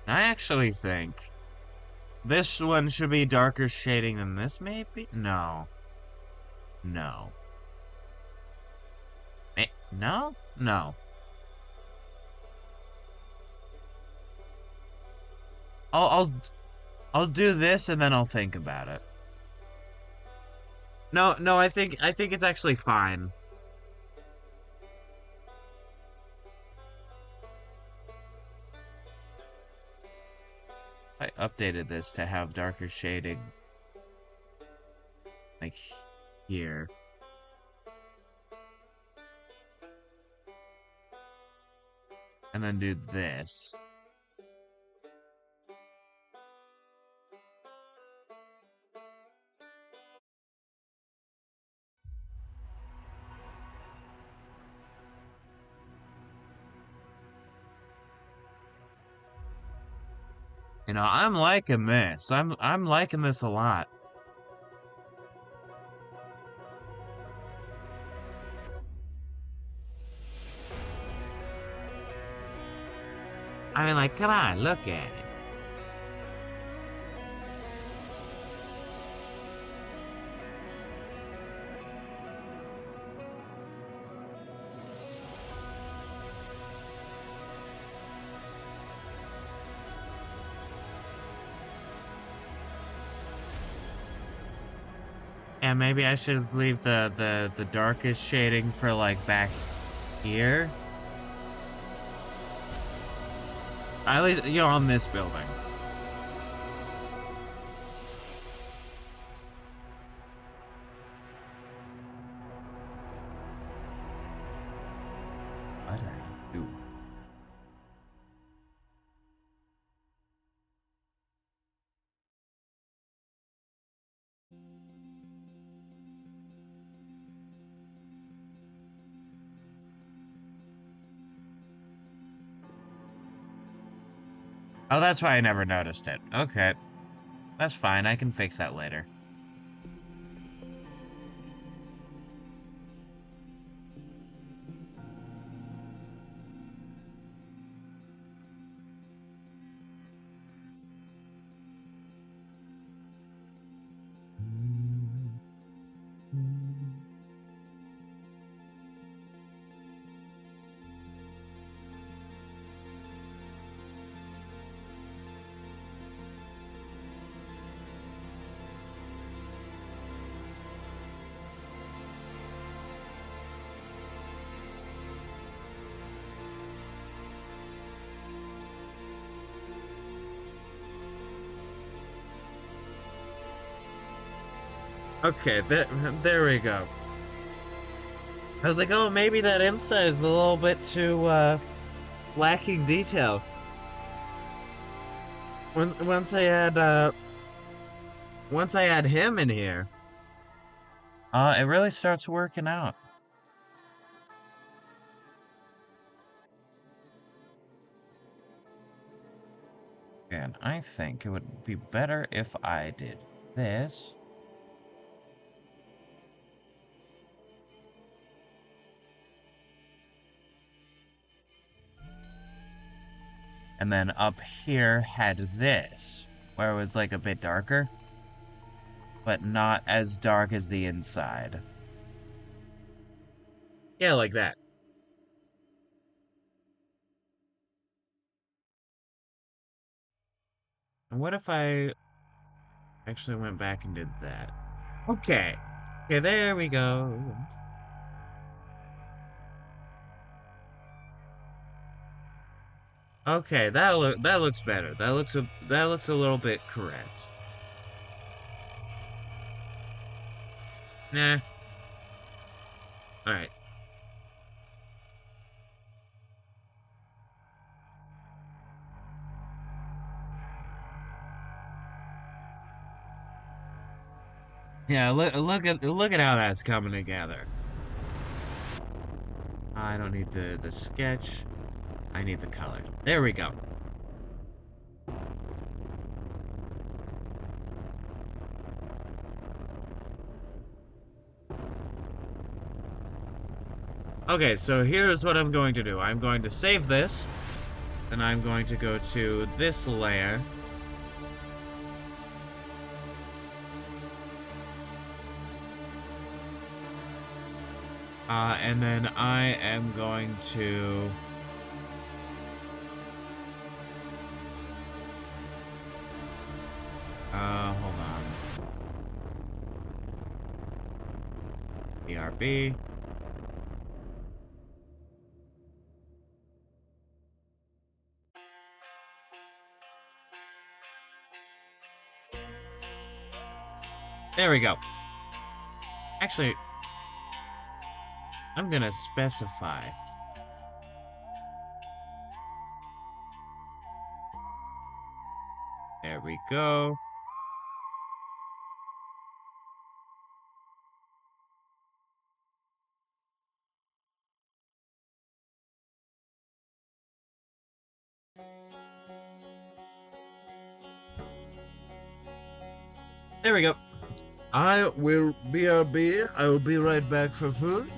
I actually think this one should be darker shading than this, maybe? No. No. No? No. I'll, I'll, I'll do this and then I'll think about it. No, I think it's actually fine. I updated this to have darker shading. Like here. And then do this. You know, I'm liking this. I'm liking this a lot. I mean, like, come on, look at it. And maybe I should leave the darkest shading for, like, back here. At least, you know, on this building. What are you doing? Oh, that's why I never noticed it. Okay. That's fine. I can fix that later. Okay, there we go. I was like, oh, maybe that inside is a little bit too, lacking detail. Once I add him in here, it really starts working out. And I think it would be better if I did this. And then up here had this, where it was like a bit darker, but not as dark as the inside. Yeah, like that. And what if I actually went back and did that? Okay. Okay, there we go. Okay, that looks better. That looks a little bit correct. Nah. All right. Yeah, look at how that's coming together. I don't need the sketch. I need the color. There we go. Okay, so here's what I'm going to do. I'm going to save this, then I'm going to go to this layer. And then I am going to... hold on. BRB. There we go. Actually, I'm gonna specify. There we go. There we go. I will BRB. I will be right back for food.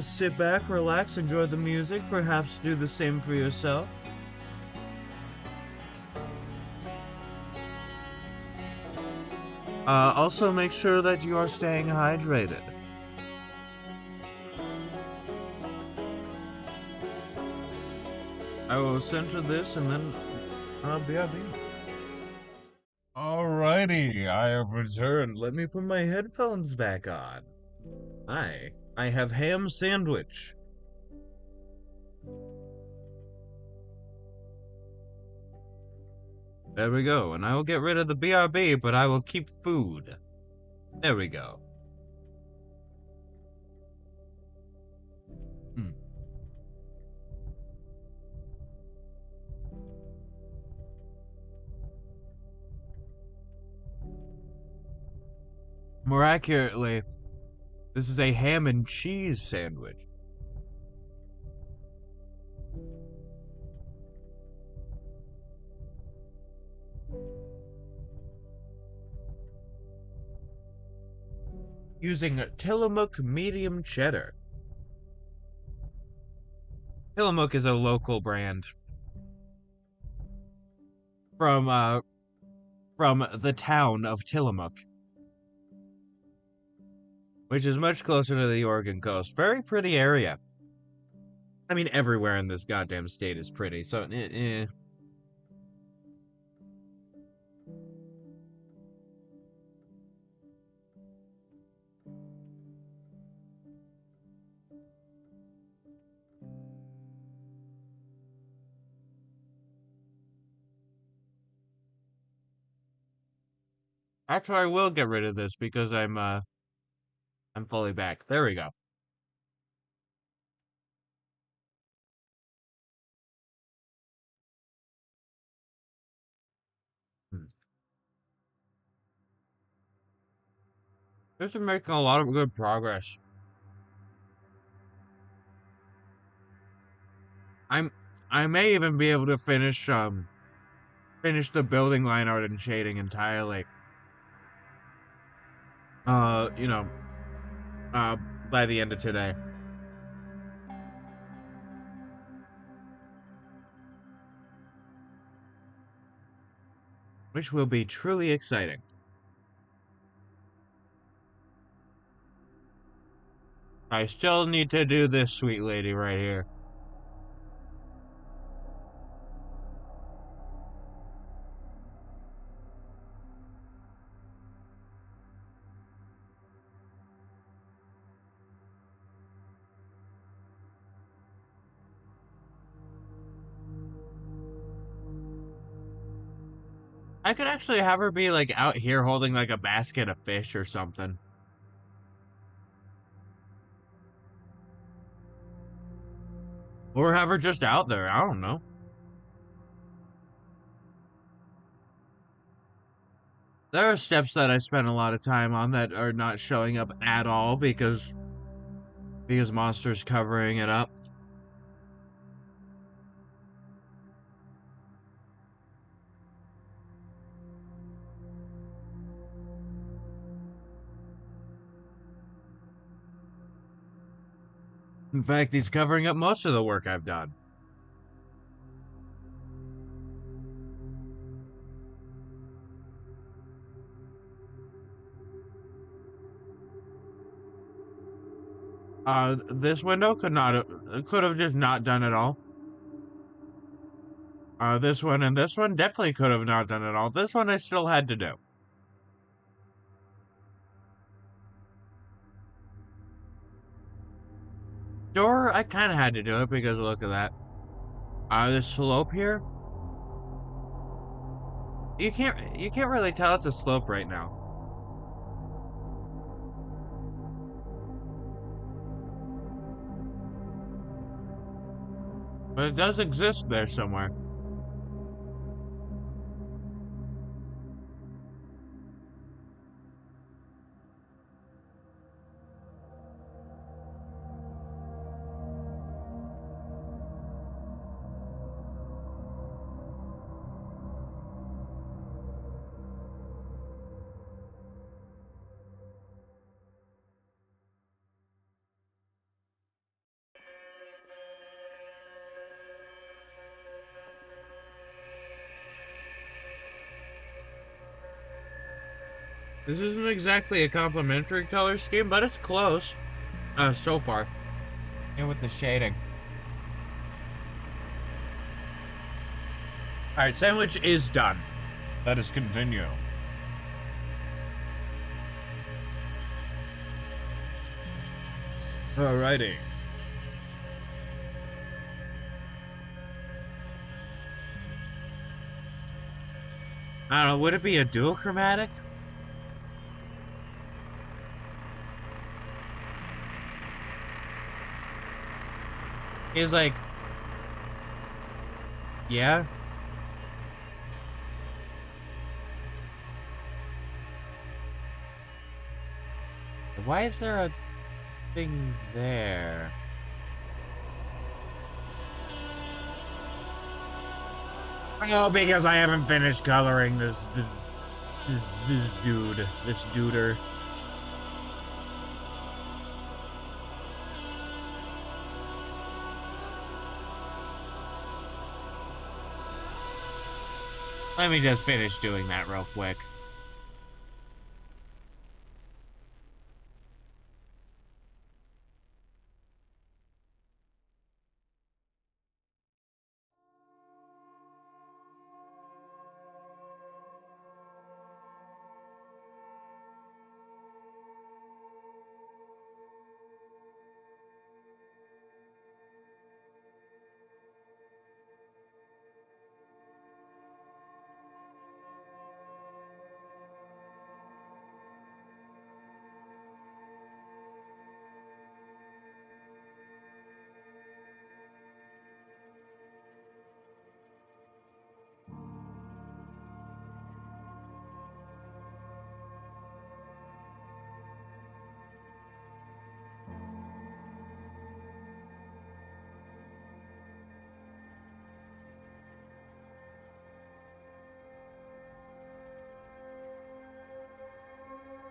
Sit back, relax, enjoy the music. Perhaps do the same for yourself. Also make sure that you are staying hydrated. I will center this and then BRB. Alrighty, I have returned. Let me put my headphones back on. Hi, I have ham sandwich. There we go, and I will get rid of the BRB, but I will keep food. There we go. Hmm. More accurately, this is a ham and cheese sandwich. Using Tillamook medium cheddar. Tillamook is a local brand from the town of Tillamook, which is much closer to the Oregon coast. Very pretty area. I mean, everywhere in this goddamn state is pretty, so Actually, I will get rid of this because I'm fully back. There we go. Hmm. This is making a lot of good progress. I'm I may even be able to finish the building line art and shading entirely. You know, uh by the end of today. Which will be truly exciting. I still need to do this sweet lady right here. I could actually have her be like out here holding like a basket of fish or something. Or have her just out there. I don't know. There are steps that I spend a lot of time on that are not showing up at all because Monster's covering it up. In fact, he's covering up most of the work I've done. This window could have just not done it all. This one and this one definitely could have not done it all. This one I still had to do. Door, I kind of had to do it because look at that. The slope here. You can't really tell it's a slope right now. But it does exist there somewhere. This isn't exactly a complimentary color scheme, but it's close. So far. And with the shading. Alright, sandwich is done. Let us continue. Alrighty. I don't know, would it be a duochromatic? He's like, yeah. Why is there a thing there? Oh, because I haven't finished coloring this dude, this duder. Let me just finish doing that real quick.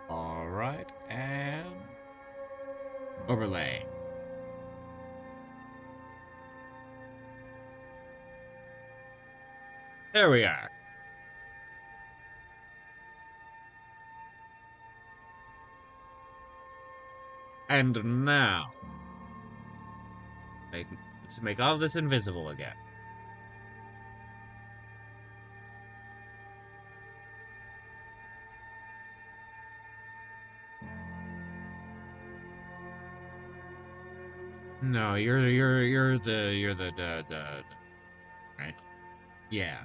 All right, and overlay. There we are. And now, make, to make all this invisible again. No, you're the right? Yeah.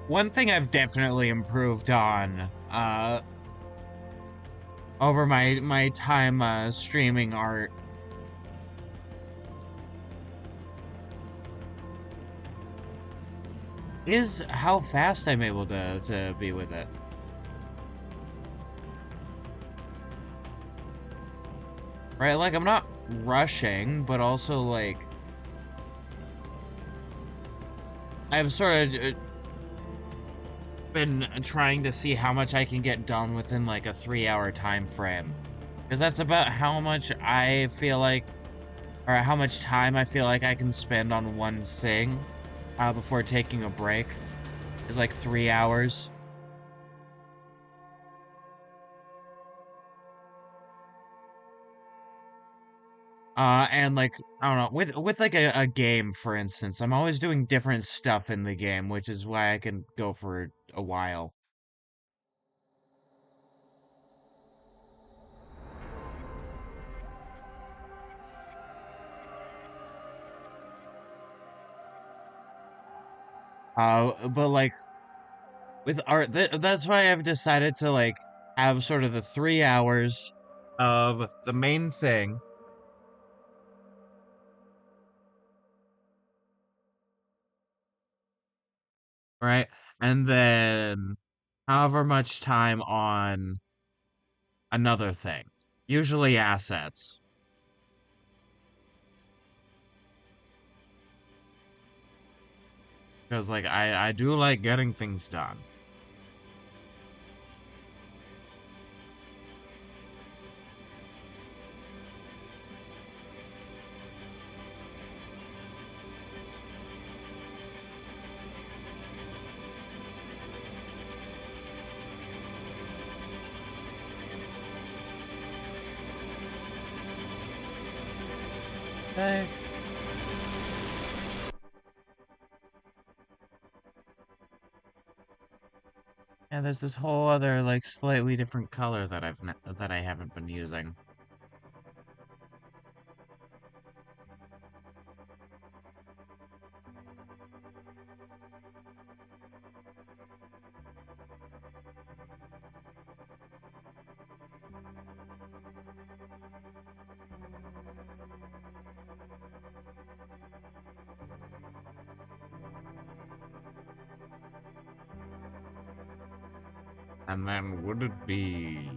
One thing I've definitely improved on over my time streaming art is how fast I'm able to be with it. Right? Like I'm not rushing, but also like I've sort of been trying to see how much I can get done within like a 3 hour time frame. Because that's about how much I feel like, or how much time I feel like I can spend on one thing before taking a break. Is like 3 hours. And like I don't know, with like a game, for instance, I'm always doing different stuff in the game, which is why I can go for a while. But like with art, that's why I've decided to like have sort of the 3 hours of the main thing, right? And then however much time on another thing. Usually assets. Because, like, I do like getting things done. Okay. And there's this whole other, like, slightly different color that that I haven't been using. And then would it be...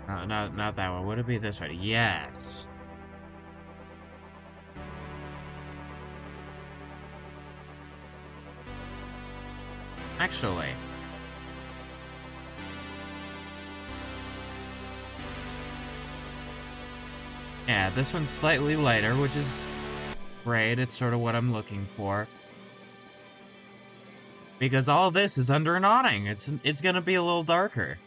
not that one. Would it be this one? Yes. Actually. Yeah, this one's slightly lighter, which is great. It's sort of what I'm looking for. Because all this is under an awning. It's gonna be a little darker.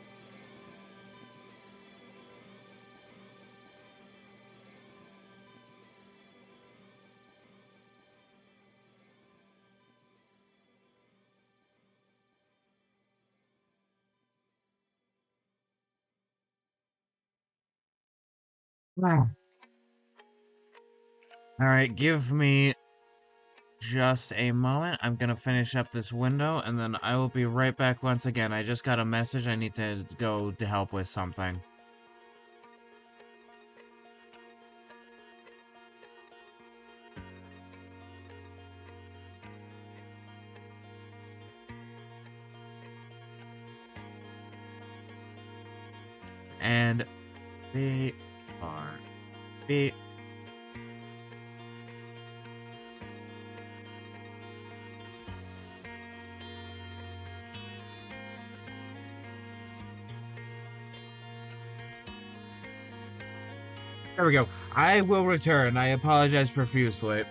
Wow. Alright, give me just a moment. I'm gonna finish up this window, and then I will be right back once again. I just got a message. I need to go to help with something. And B R B. There we go. I will return. I apologize profusely.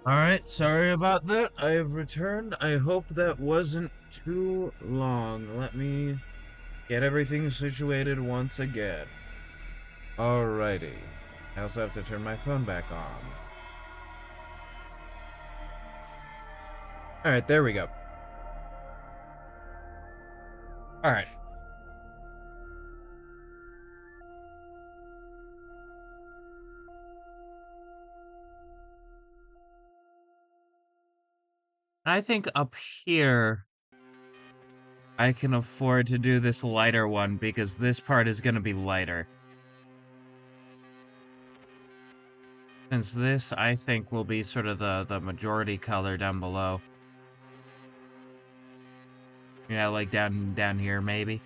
Alright, sorry about that. I have returned. I hope that wasn't too long. Let me get everything situated once again. Alrighty. I also have to turn my phone back on. Alright, there we go. Alright. I think up here I can afford to do this lighter one because this part is going to be lighter. Since this, I think, will be sort of the majority color down below. Yeah, like down here, maybe.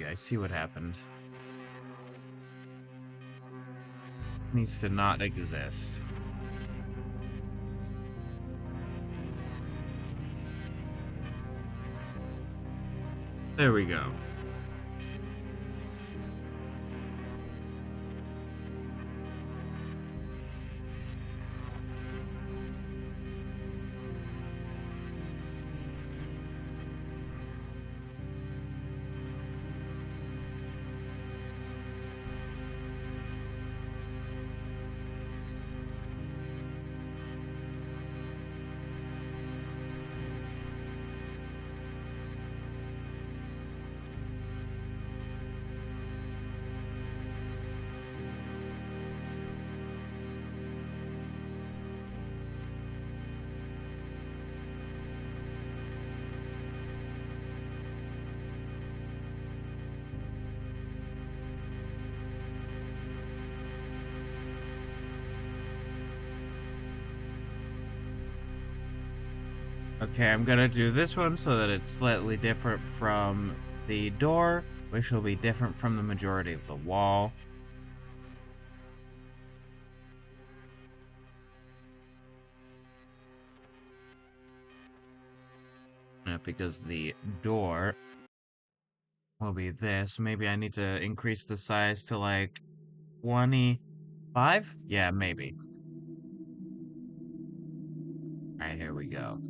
I see what happened. Needs to not exist. There we go. Okay, I'm gonna do this one so that it's slightly different from the door, which will be different from the majority of the wall. Because the door will be this. Maybe I need to increase the size to like 25? Yeah, maybe. Alright, here we go.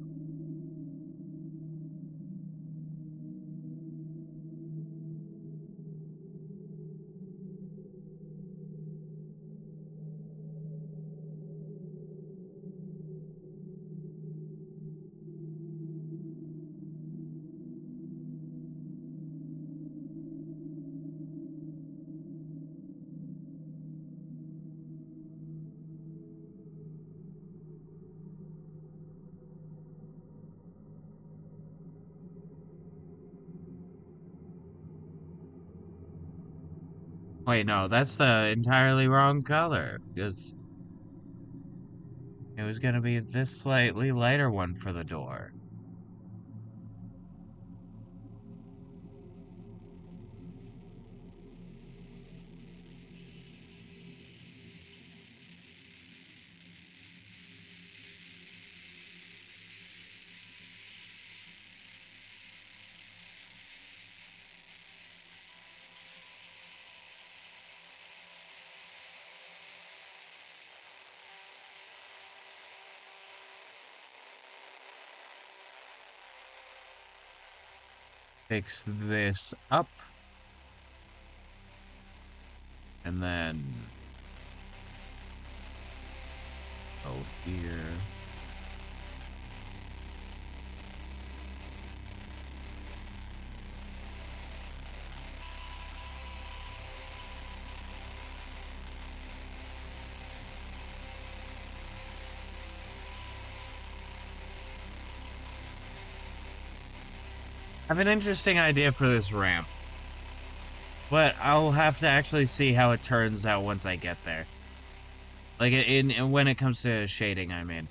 Wait, no, that's the entirely wrong color. Because it was gonna be this slightly lighter one for the door. Fix this up. And then go here. I have an interesting idea for this ramp. But I'll have to actually see how it turns out once I get there. Like, when it comes to shading, I mean.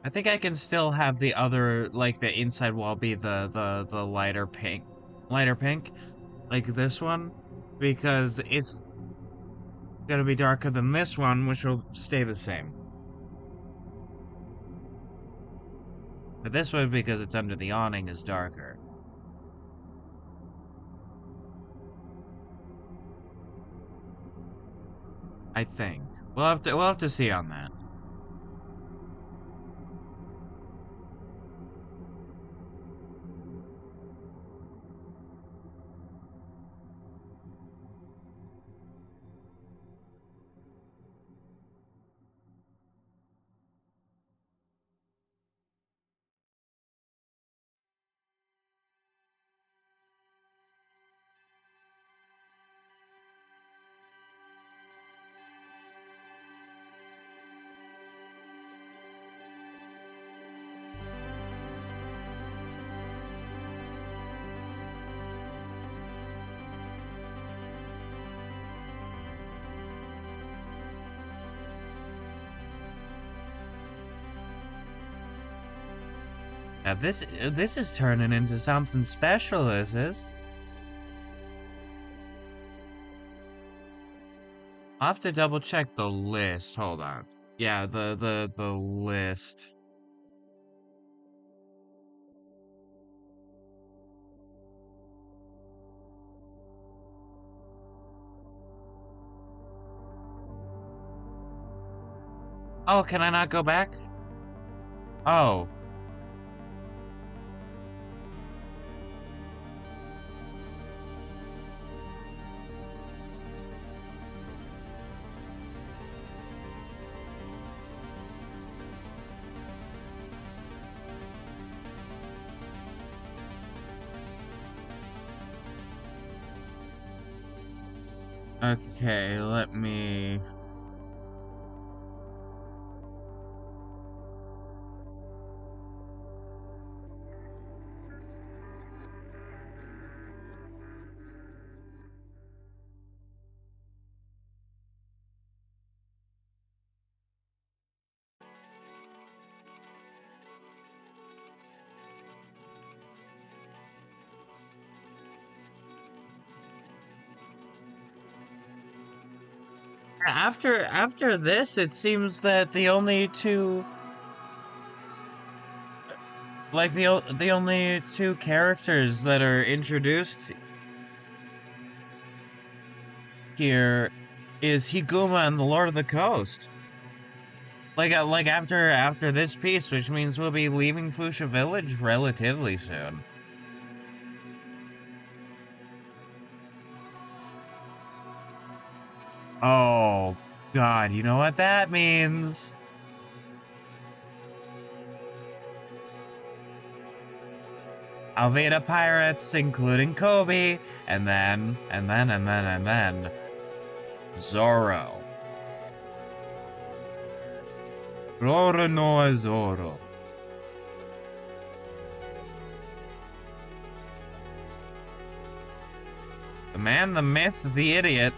I think I can still have the other, like the inside wall be the lighter pink, like this one, because it's gonna be darker than this one, which will stay the same. But this one, because it's under the awning, is darker. I think we'll have to see on that. Now this is turning into something special. This is. I'll have to double check the list. Hold on. Yeah, the list. Oh, can I not go back? Oh. Okay, let me... After this, it seems that the only two... Like, the only two characters that are introduced here is Higuma and the Lord of the Coast. Like after this piece, which means we'll be leaving Fuchsia Village relatively soon. Oh, God, you know what that means? Alveda pirates, including Kobe, and then Zoro. Roro no Zoro. The man, the myth, the idiot.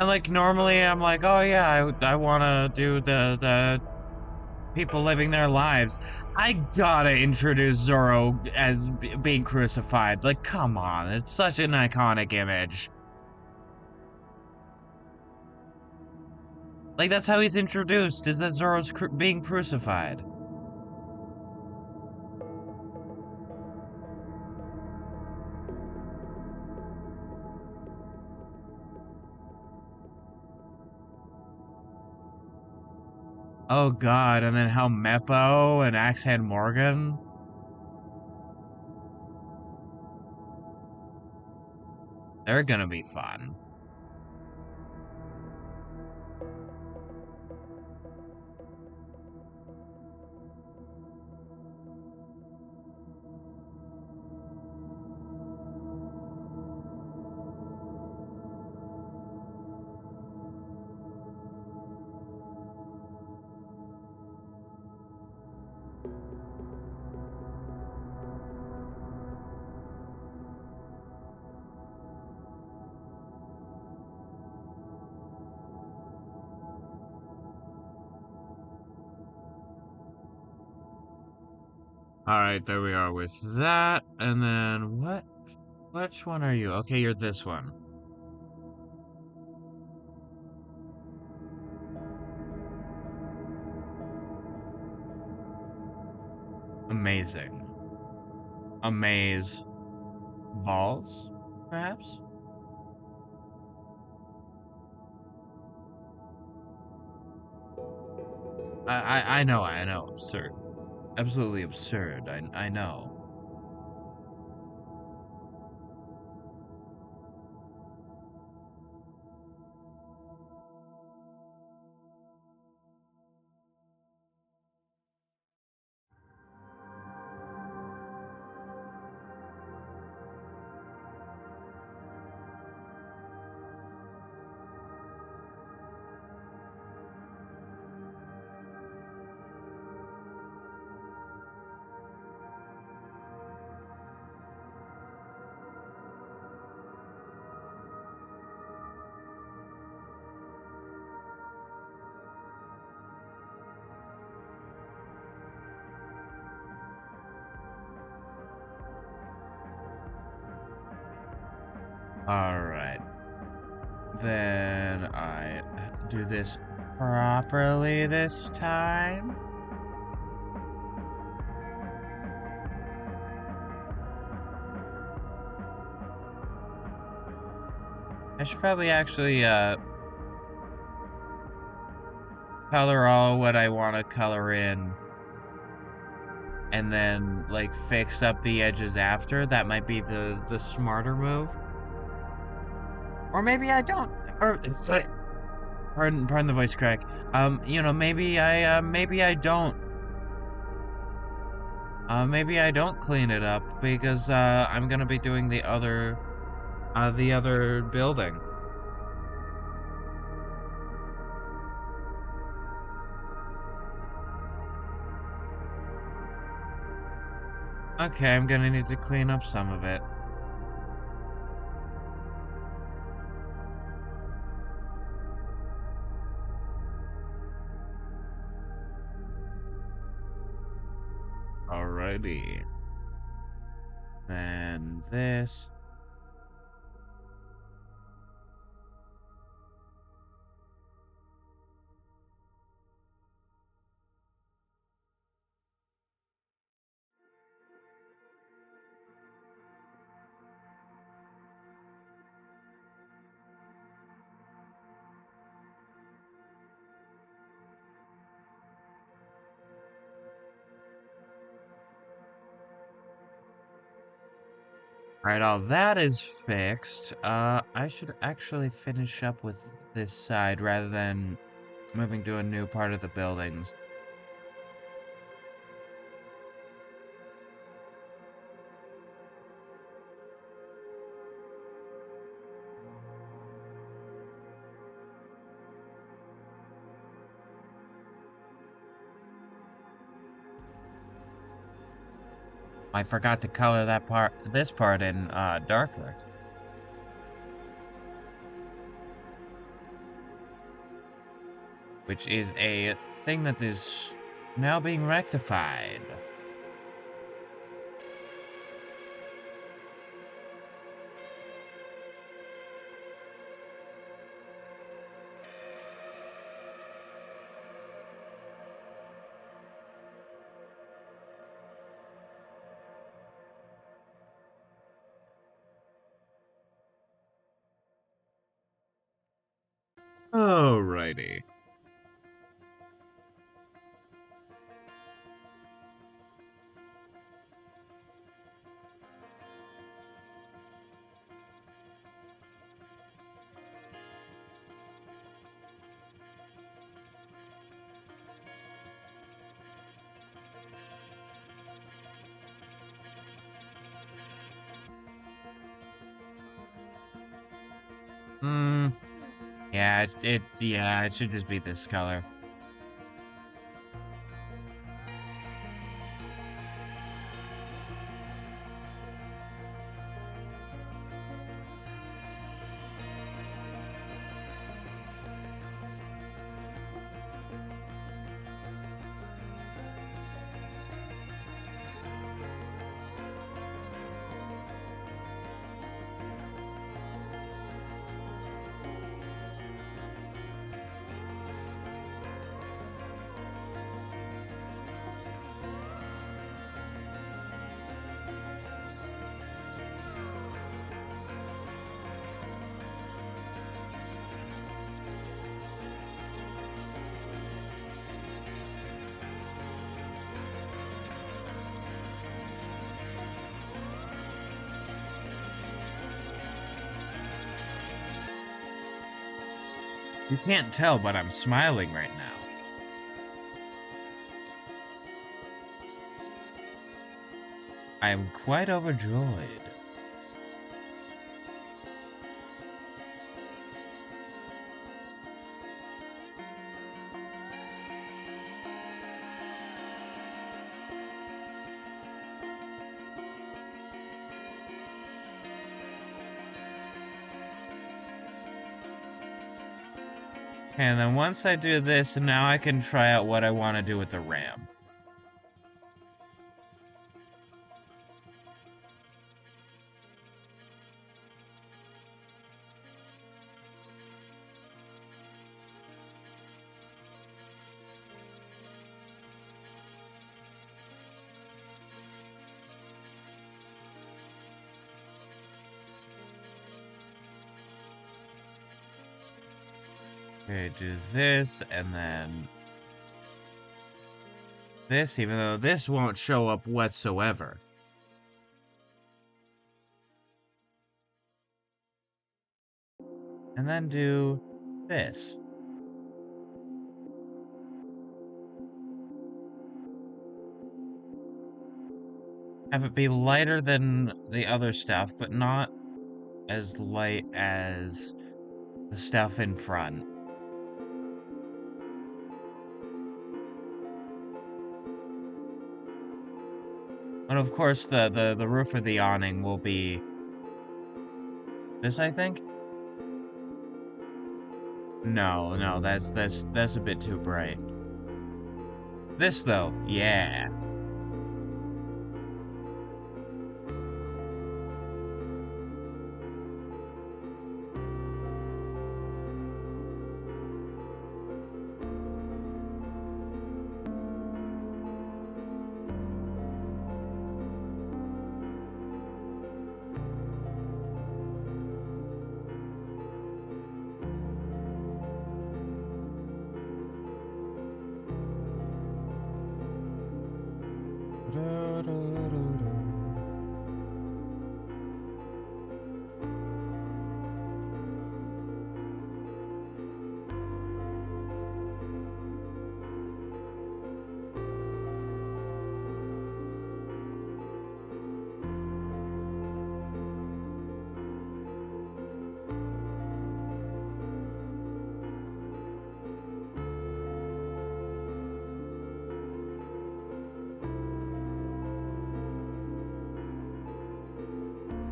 And like normally I'm like, oh yeah, I want to do the people living their lives. I gotta introduce Zoro as being crucified. Like, come on, it's such an iconic image. Like, that's how he's introduced, is that Zoro's being crucified. Oh god, and then how Meppo and Axehand Morgan. They're gonna be fun. Alright, there we are with that. And then what? Which one are you? Okay, you're this one. Amazing. Amaze balls, perhaps? I know, absurd. Absolutely absurd, I know. Alright. Then I do this properly this time. I should probably actually color all what I want to color in and then like fix up the edges after. That might be the smarter move. Or maybe I don't. Or it's like pardon the voice crack. You know, maybe I don't. Maybe I don't clean it up because I'm gonna be doing the other building. Okay, I'm gonna need to clean up some of it. Alrighty. Then this. Alright, all that is fixed. I should actually finish up with this side rather than moving to a new part of the buildings. I forgot to color this part in darker. Which is a thing that is now being rectified. Alrighty. Yeah, yeah, it should just be this color. You can't tell, but I'm smiling right now. I am quite overjoyed. And then once I do this, now I can try out what I want to do with the RAM. Okay, do this, and then this, even though this won't show up whatsoever. And then do this. Have it be lighter than the other stuff, but not as light as the stuff in front. And of course, the roof of the awning will be this, I think? No, that's a bit too bright. This, though, yeah.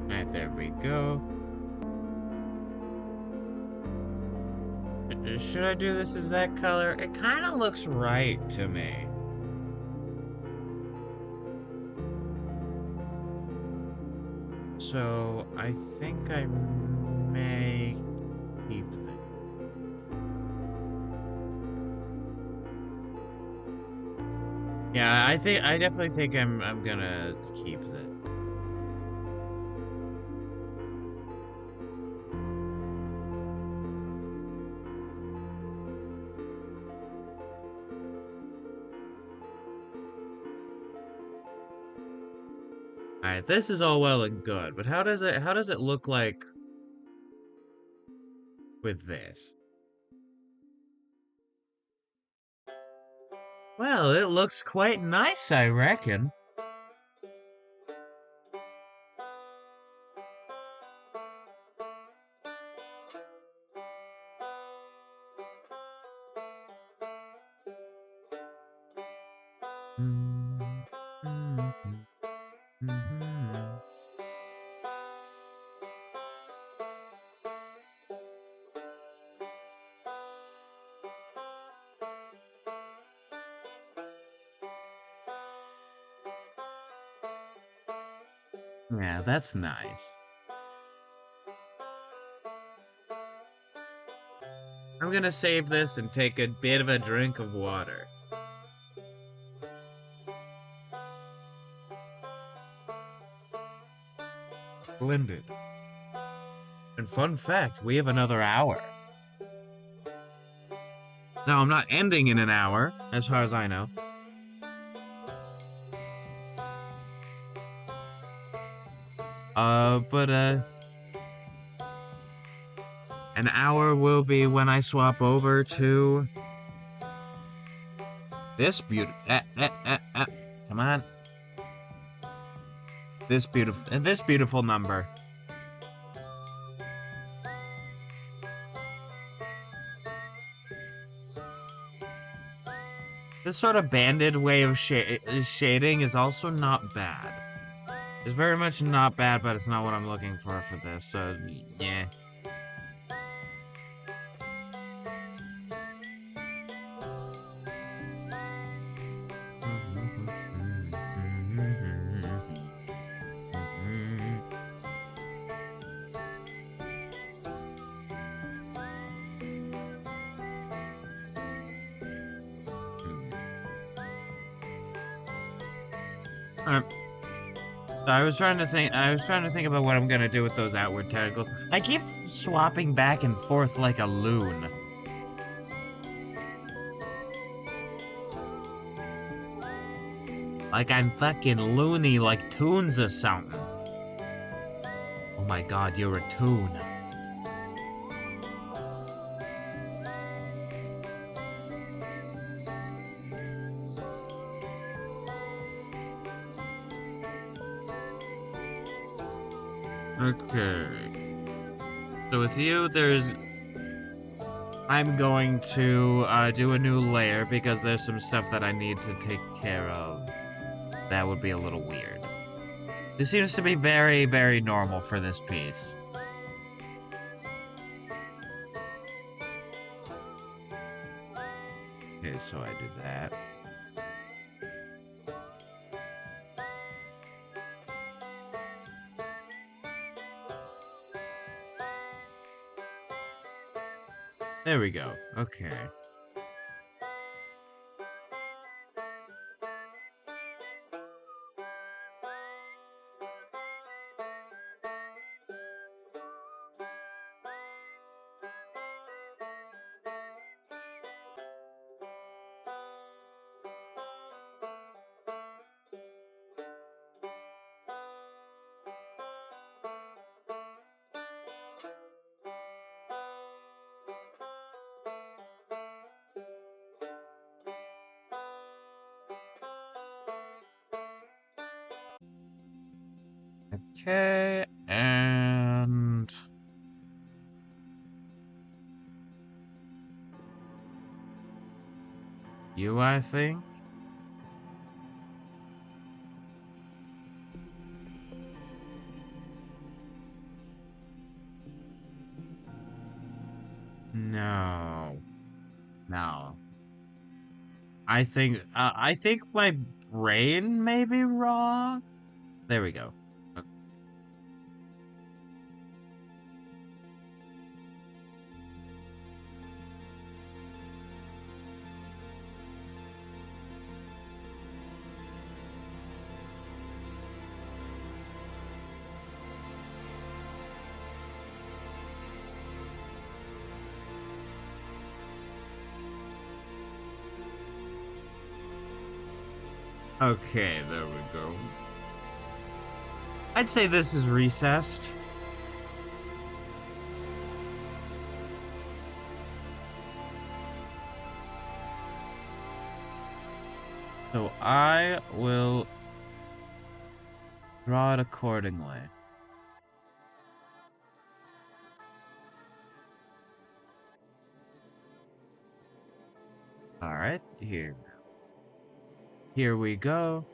Alright, there we go. Should I do this as that color? It kind of looks right to me. So, I think I may keep this. Yeah, I definitely think I'm gonna keep this. Alright, this is all well and good, but how does it look like with this? Well, it looks quite nice, I reckon. Yeah, that's nice. I'm gonna save this and take a bit of a drink of water. Splendid. And fun fact, we have another hour. Now, I'm not ending in an hour, as far as I know. But an hour will be when I swap over to this come on. This beautiful number. This sort of banded way of shading is also not bad. It's very much not bad, but it's not what I'm looking for this, so yeah. So I was trying to think about what I'm gonna do with those outward tentacles. I keep swapping back and forth like a loon. Like I'm fucking loony like Toons or something. Oh my god, you're a Toon. Okay. So with you, I'm going to do a new layer because there's some stuff that I need to take care of. That would be a little weird. This seems to be very, very normal for this piece. Okay, so I do that. There we go. Okay. Okay, and you, I think. No, no. I think my brain may be wrong. There we go. Okay, there we go. I'd say this is recessed. So I will draw it accordingly. All right, here. Here we go.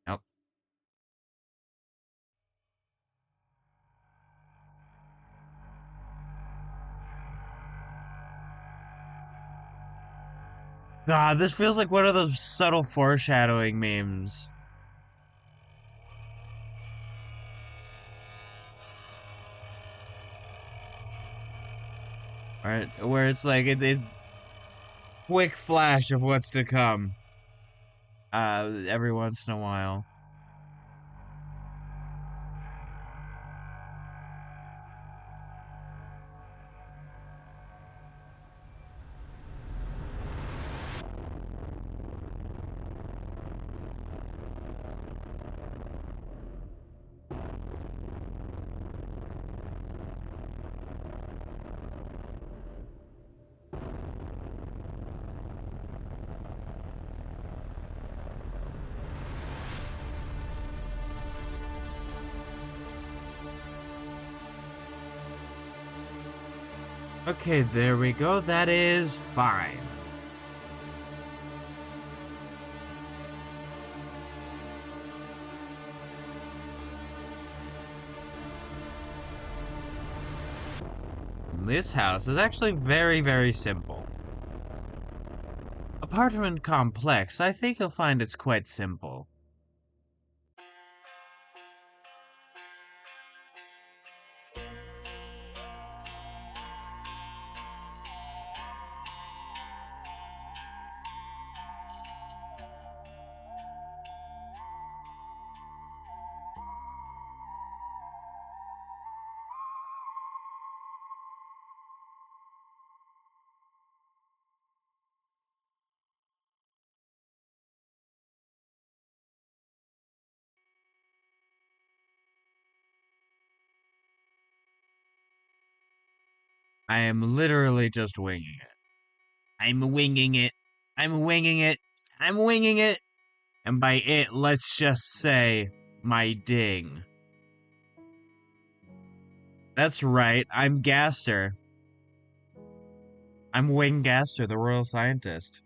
Nope. God, this feels like one of those subtle foreshadowing memes. Right? Where it's like, it's quick flash of what's to come. Every once in a while. Okay, there we go. That is fine. This house is actually very, very simple. Apartment complex. I think you'll find it's quite simple. I am literally just winging it. I'm winging it. I'm winging it. I'm winging it. And by it, let's just say my ding. That's right, I'm Gaster. I'm Wing Gaster, the royal scientist.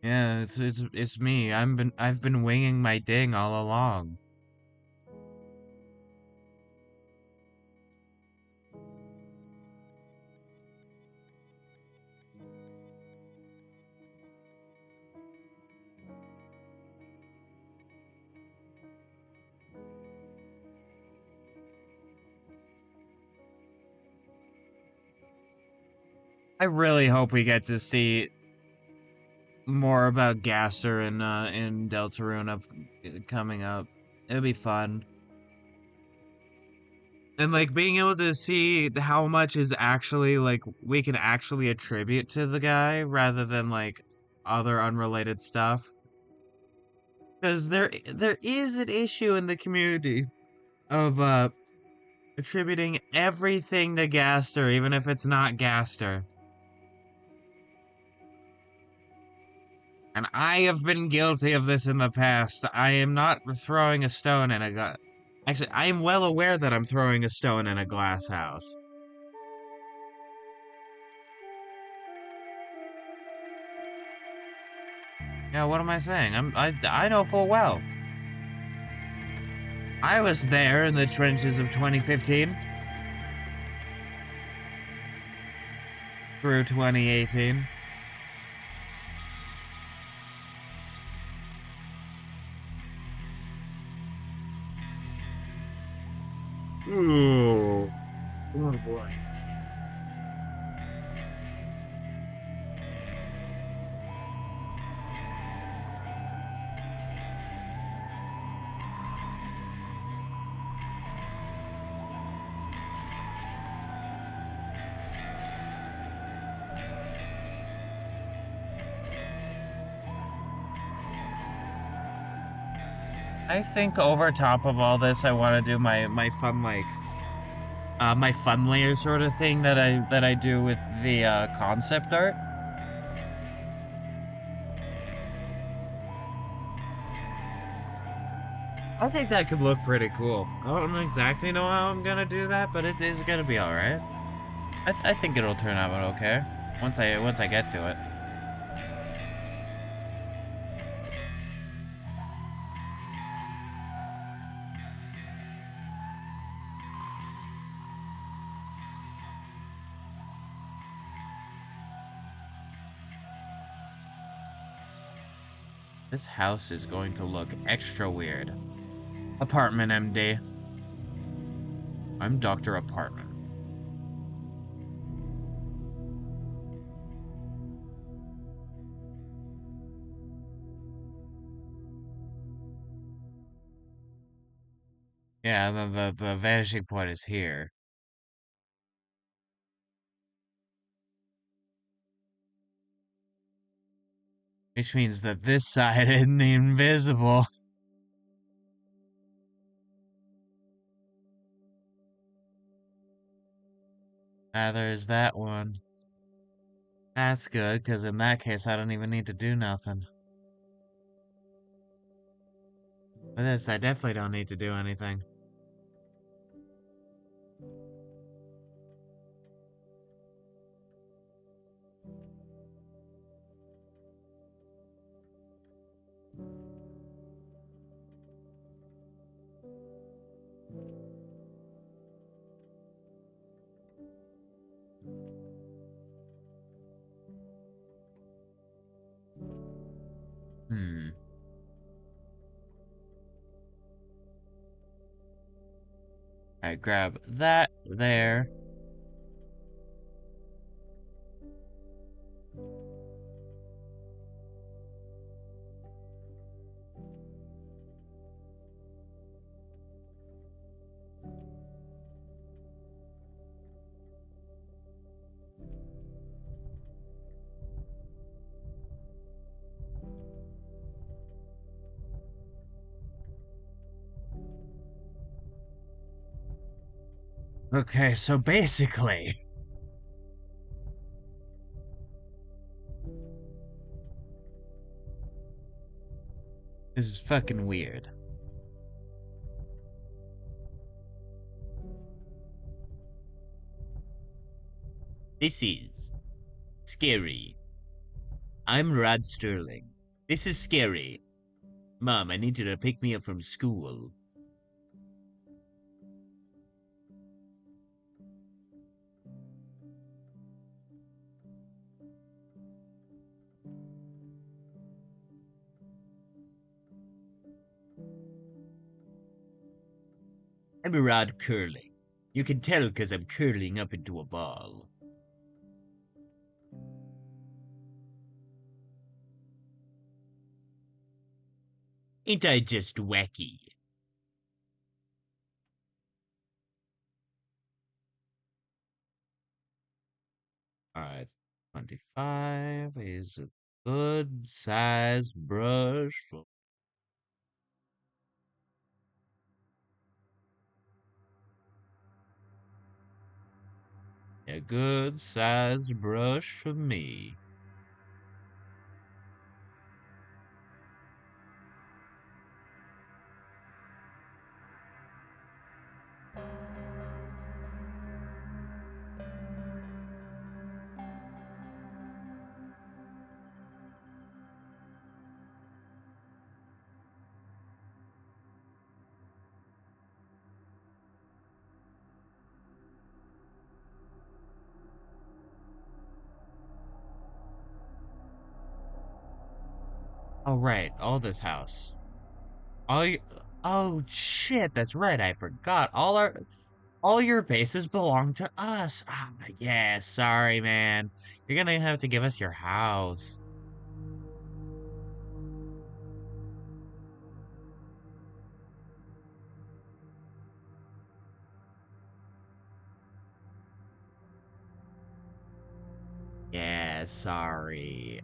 Yeah, it's me. I've been winging my ding all along. I really hope we get to see more about Gaster in Deltarune coming up. It'll be fun. And like being able to see how much is actually like we can actually attribute to the guy rather than like other unrelated stuff. Because there is an issue in the community of attributing everything to Gaster, even if it's not Gaster. And I have been guilty of this in the past. I am not throwing a stone in a glass. Actually, I am well aware that I'm throwing a stone in a glass house. Yeah, what am I saying? I know full well. I was there in the trenches of 2015 through 2018. Ooh. Oh boy. I think over top of all this, I want to do my fun my fun layer sort of thing that I do with the concept art. I think that could look pretty cool. I don't exactly know how I'm gonna do that, but it is gonna be all right. I think it'll turn out okay once I get to it. This house is going to look extra weird. Apartment MD. I'm Dr. Apartment. Yeah, the vanishing point is here. Which means that this side isn't invisible. Neither is that one. That's good, because in that case I don't even need to do nothing. With this, I definitely don't need to do anything. Hmm. I grab that there. Okay, so basically, this is fucking weird. This is scary. I'm Rod Sterling. This is scary. Mom, I need you to pick me up from school. I'm Rod curling. You can tell 'cause I'm curling up into a ball. Ain't I just wacky? Alright, 25 is a good size brush for a good sized brush for me. Oh right, all this house. All y Oh shit, that's right, I forgot. All your bases belong to us. Ah, yeah, sorry, man. You're gonna have to give us your house. Yeah, sorry.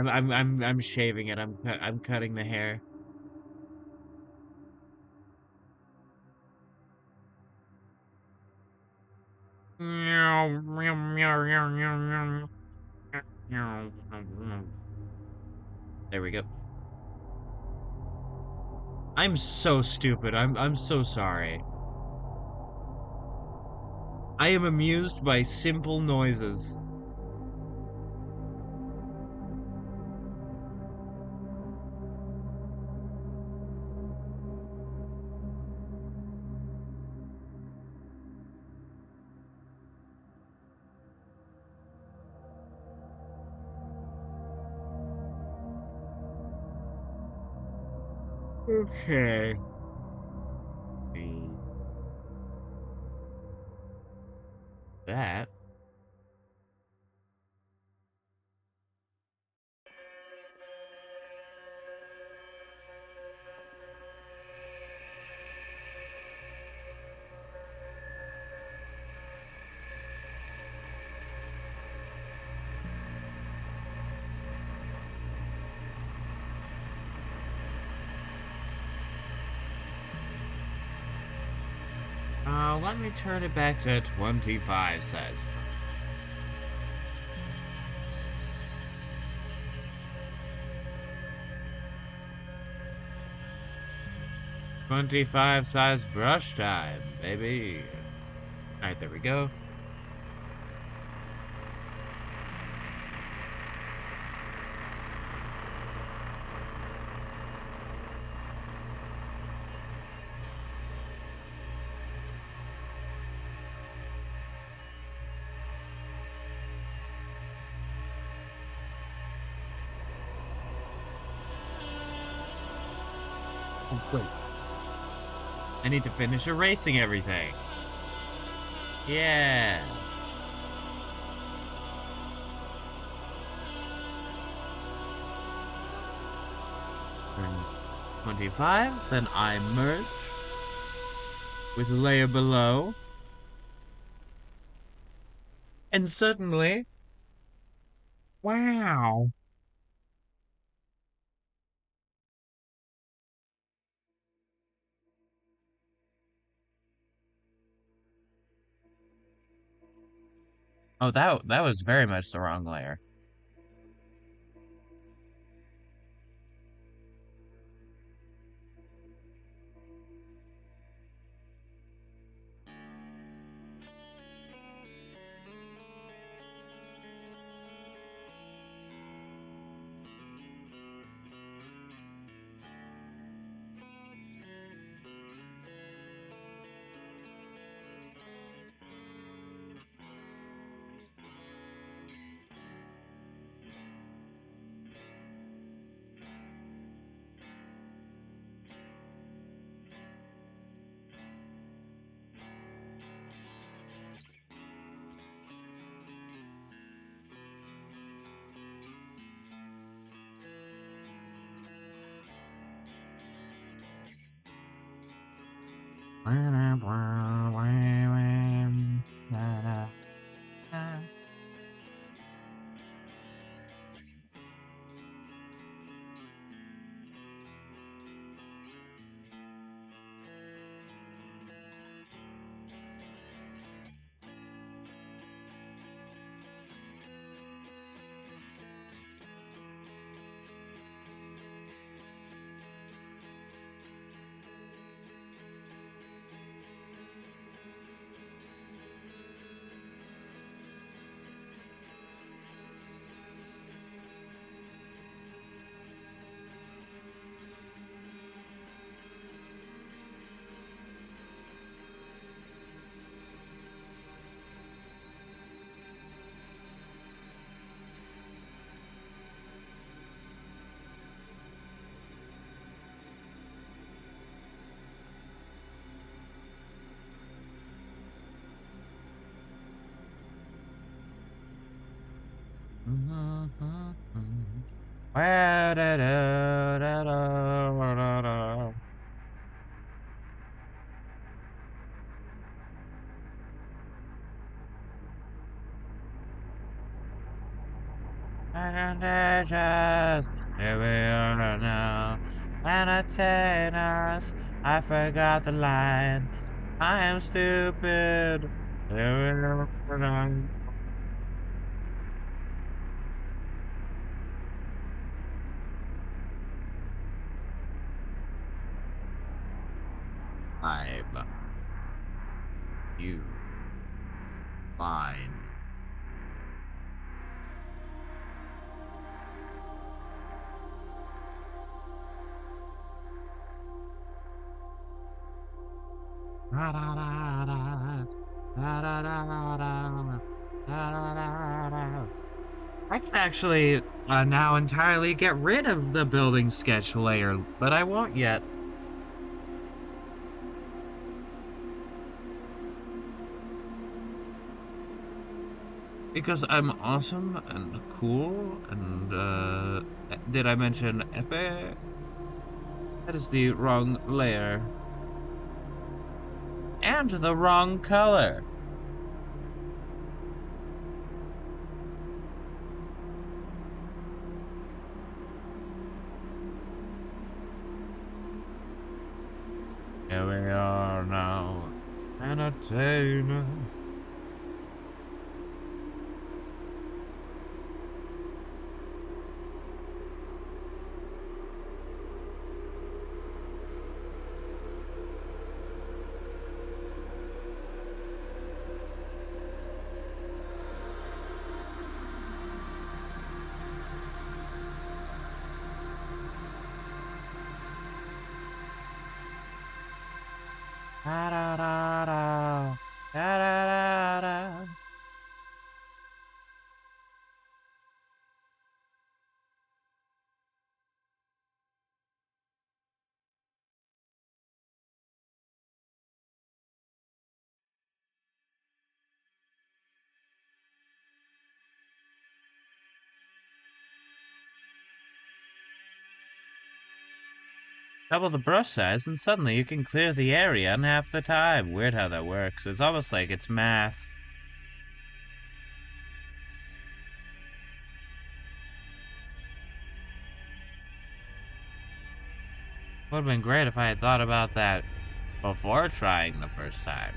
I'm shaving it. I'm cutting the hair. There we go. I'm so stupid. I'm so sorry. I am amused by simple noises. Okay. That. Let me turn it back to 25 size. 25 size brush time, baby. Alright, there we go. Oh, wait. I need to finish erasing everything. Yeah. Turn 25, then I merge with the layer below. And suddenly, wow. Oh, that was very much the wrong layer. contagious. Here we are now. Entertainers. I forgot the line. I am stupid. Here we are now. I'm you. Fine. I can actually now entirely get rid of the building sketch layer, but I won't yet. Because I'm awesome and cool and, did I mention epic? That is the wrong layer. And the wrong color. Here we are now, entertainers. Da da da da. Da da da da. Double the brush size, and suddenly you can clear the area in half the time. Weird how that works. It's almost like it's math. Would have been great if I had thought about that before trying the first time.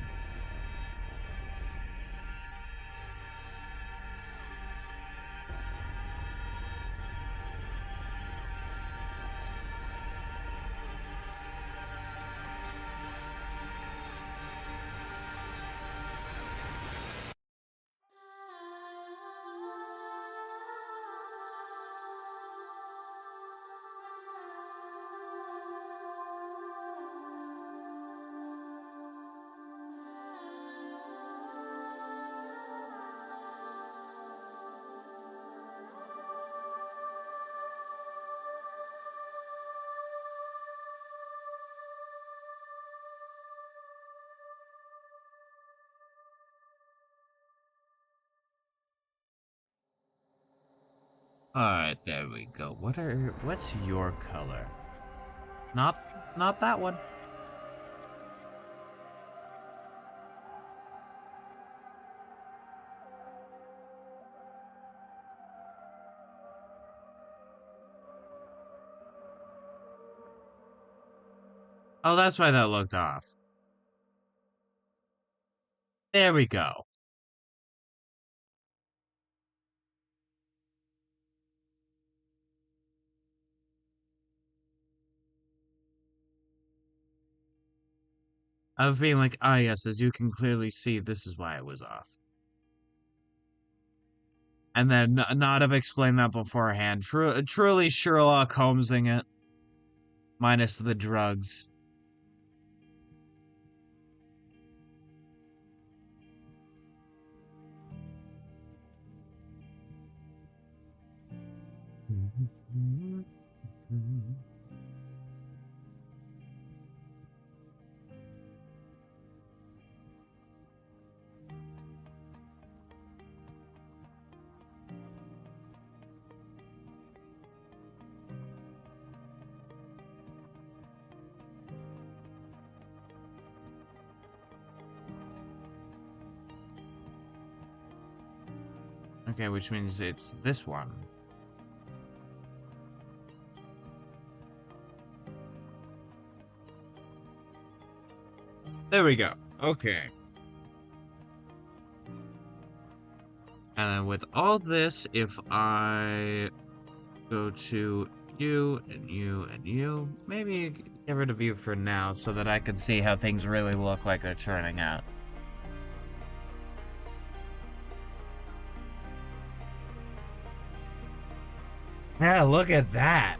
Alright, there we go. What's your color? Not that one. Oh, that's why that looked off. There we go. Of being like, ah, yes, as you can clearly see, this is why it was off. And then not have explained that beforehand. Truly Sherlock Holmesing it. Minus the drugs. Okay, which means it's this one. There we go. Okay. And then with all this, if I go to you and you and you, maybe get rid of you for now so that I can see how things really look like they're turning out. Yeah, look at that.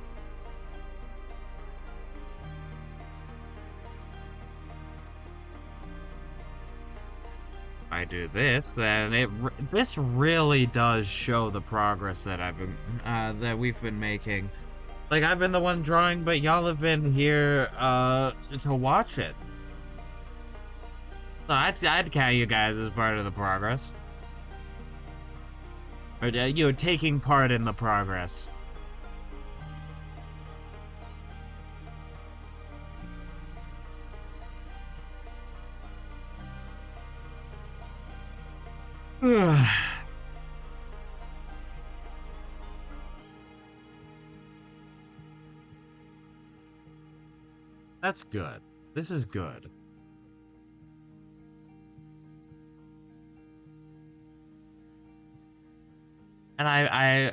I do this, then this really does show the progress that that we've been making. Like, I've been the one drawing, but y'all have been here to watch it. So I'd count you guys as part of the progress. Or you know, taking part in the progress. That's good. This is good. And I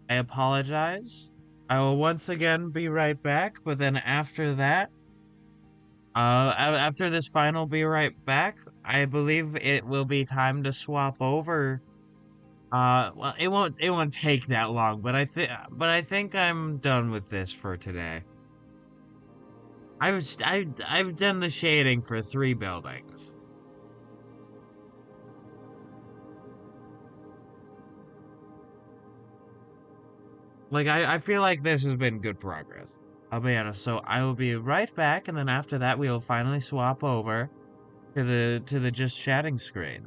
apologize. I will once again be right back, but then after that, after this final be right back, I believe it will be time to swap over. Well, it won't take that long, but I think I'm done with this for today. I've done the shading for 3 buildings. Like, I feel like this has been good progress. I'll be honest, so I will be right back, and then after that we will finally swap over to the just chatting screen.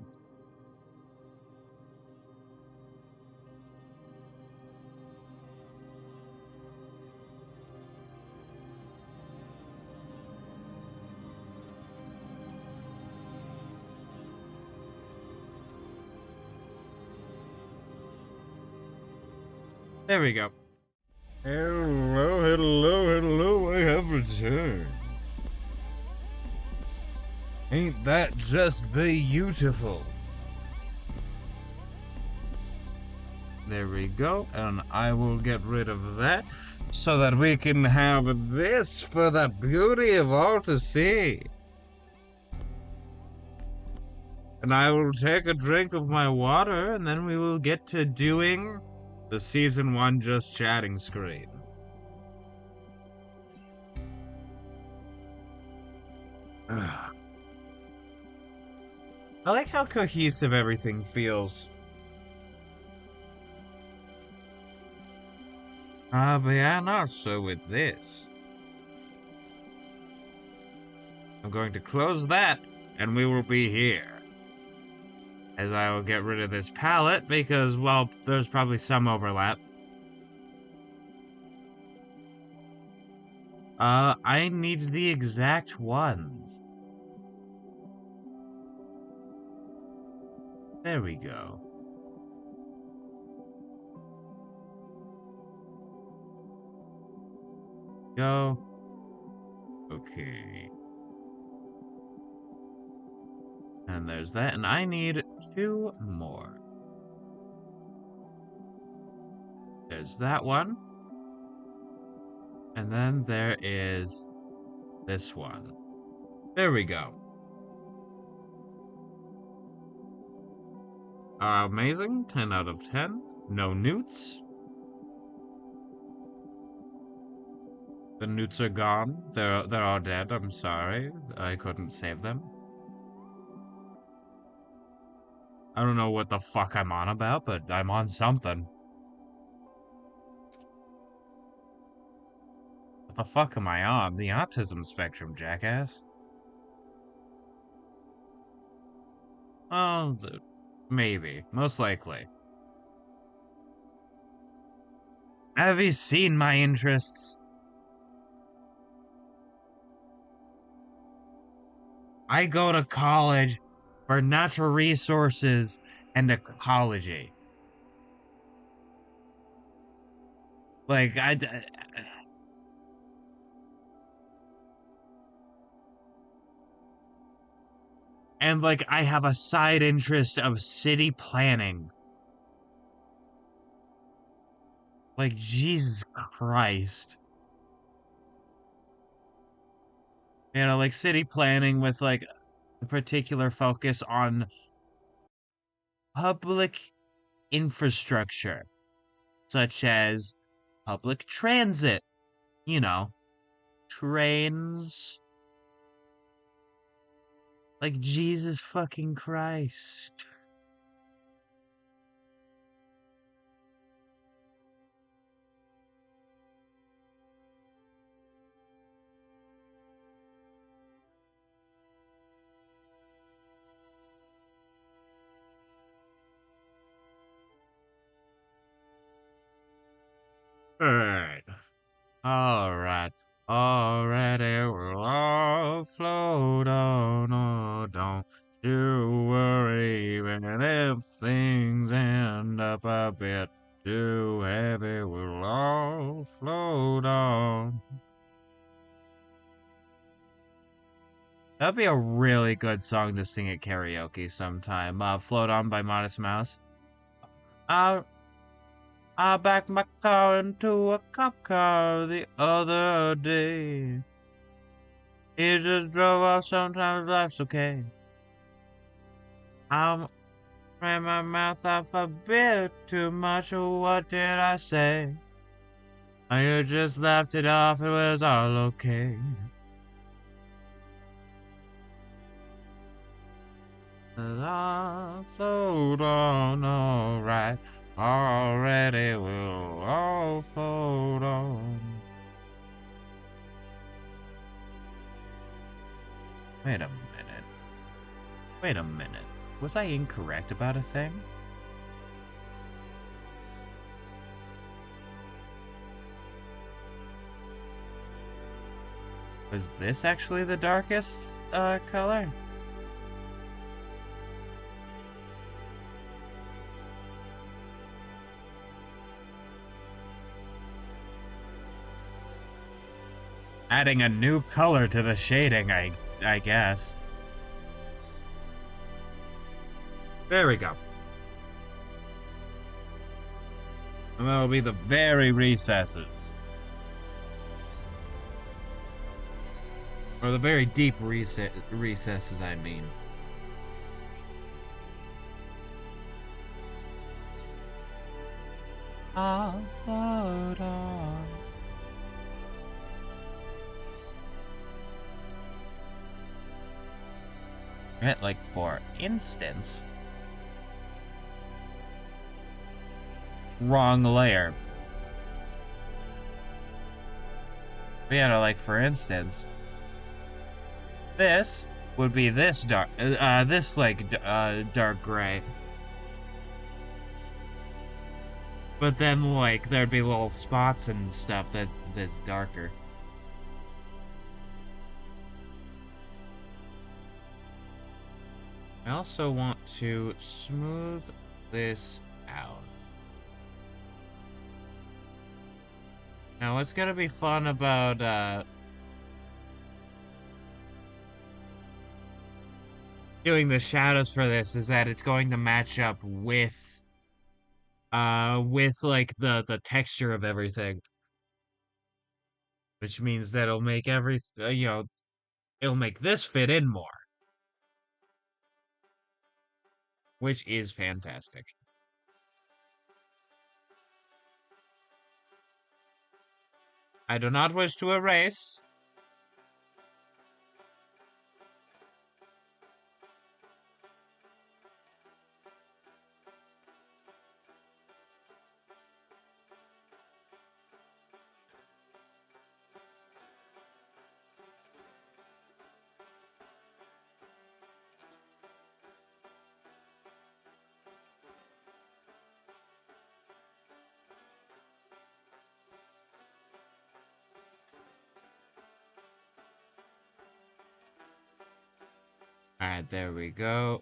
There we go. Hello, hello, hello, I have returned. Ain't that just beautiful? There we go, and I will get rid of that so that we can have this for the beauty of all to see. And I will take a drink of my water, and then we will get to doing the Season 1 Just Chatting screen. I like how cohesive everything feels. But yeah, not so with this. I'm going to close that, and we will be here. As I will get rid of this palette, because, well, there's probably some overlap. I need the exact ones. There we go. Go. Okay. And there's that, and I need 2 more. There's that one. And then there is this one. There we go. Amazing. 10 out of 10. No newts. The newts are gone. They're all dead. I'm sorry. I couldn't save them. I don't know what the fuck I'm on about, but I'm on something. What the fuck am I on? The autism spectrum, jackass. Oh, maybe. Most likely. Have you seen my interests? I go to college for natural resources and ecology. Like, And like I have a side interest of city planning. Like Jesus Christ. You know, like city planning with like a particular focus on public infrastructure, such as public transit, you know, trains. Like Jesus fucking Christ. Alright. Alright. Already we'll all float on. Oh, don't you worry, even if things end up a bit too heavy, we'll all float on. That'd be a really good song to sing at karaoke sometime. Float On by Modest Mouse. I I backed my car into a cop car the other day. He just drove off, sometimes life's okay. I ran my mouth off a bit too much, what did I say? You just laughed it off, it was all okay. I'll float on, alright. Already we'll all float on. Wait a minute. Wait a minute. Was I incorrect about a thing? Was this actually the darkest color? Adding a new color to the shading, I guess. There we go. And that'll be the very recesses. Or the very deep recesses, I mean. I'll float on. Like, for instance... Wrong layer. But yeah, no, like, for instance... This would be this dark, dark gray. But then, like, there'd be little spots and stuff that's darker. I also want to smooth this out. Now, what's gonna be fun about, doing the shadows for this is that it's going to match up with like the texture of everything, which means that it'll make it'll make this fit in more, which is fantastic. I do not wish to erase. Alright, there we go.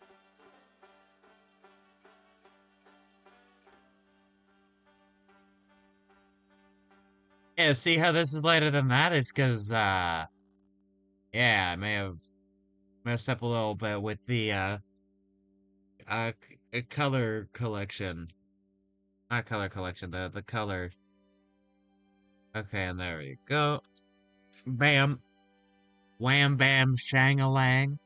Yeah, see how this is lighter than that? It's because, yeah, I may have messed up a little bit with the color collection. Not color collection, the color. Okay, and there we go. Bam. Wham bam shang-a-lang.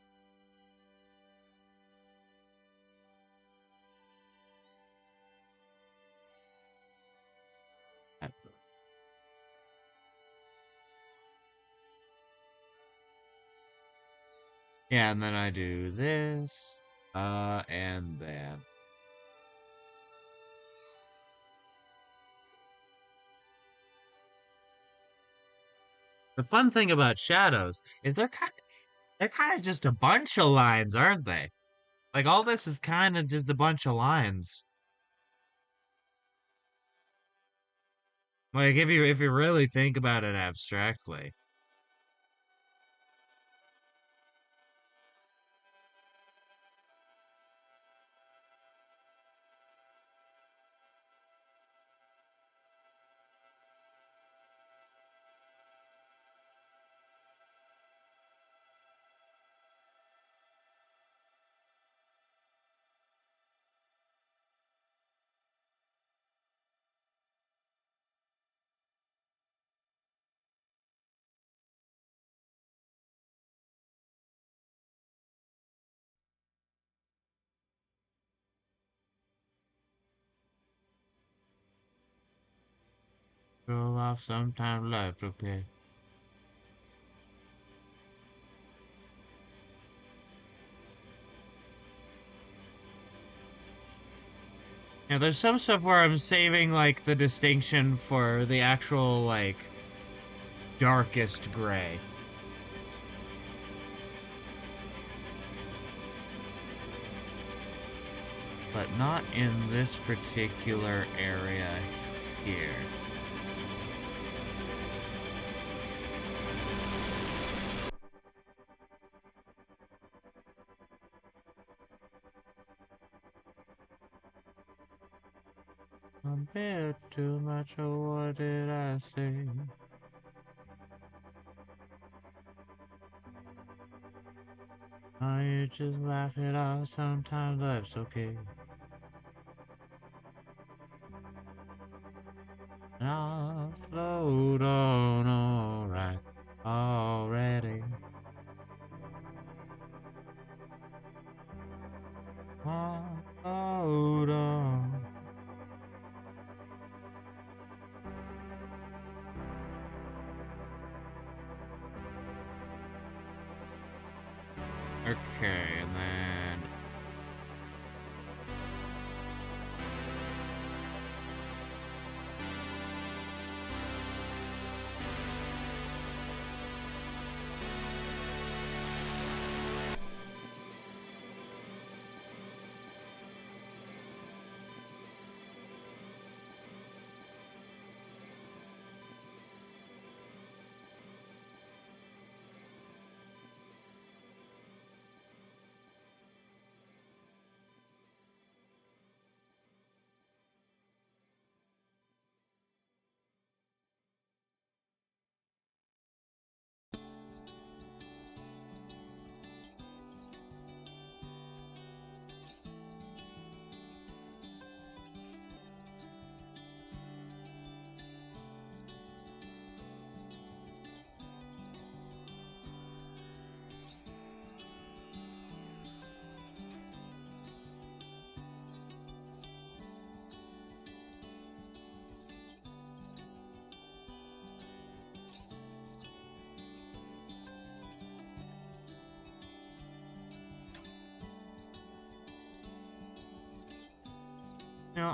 Yeah, and then I do this. And then. The fun thing about shadows is they're kind of just a bunch of lines, aren't they? Like all this is kind of just a bunch of lines. Like if you really think about it abstractly. Go off sometime left, okay? Yeah, there's some stuff where I'm saving like the distinction for the actual like darkest gray. But not in this particular area here. A bit too much, or what did I say? Oh, you just laugh it off, sometimes life's okay. And I'll float on alright already. I'll float on. Okay, and then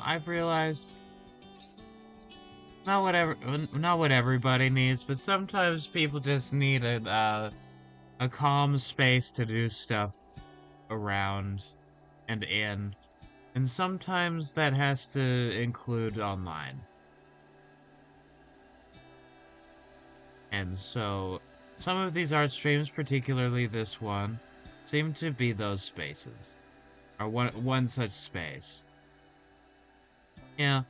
I've realized not what everybody needs, but sometimes people just need a calm space to do stuff around and in, and sometimes that has to include online. And so, some of these art streams, particularly this one, seem to be those spaces, or one such space. Yeah,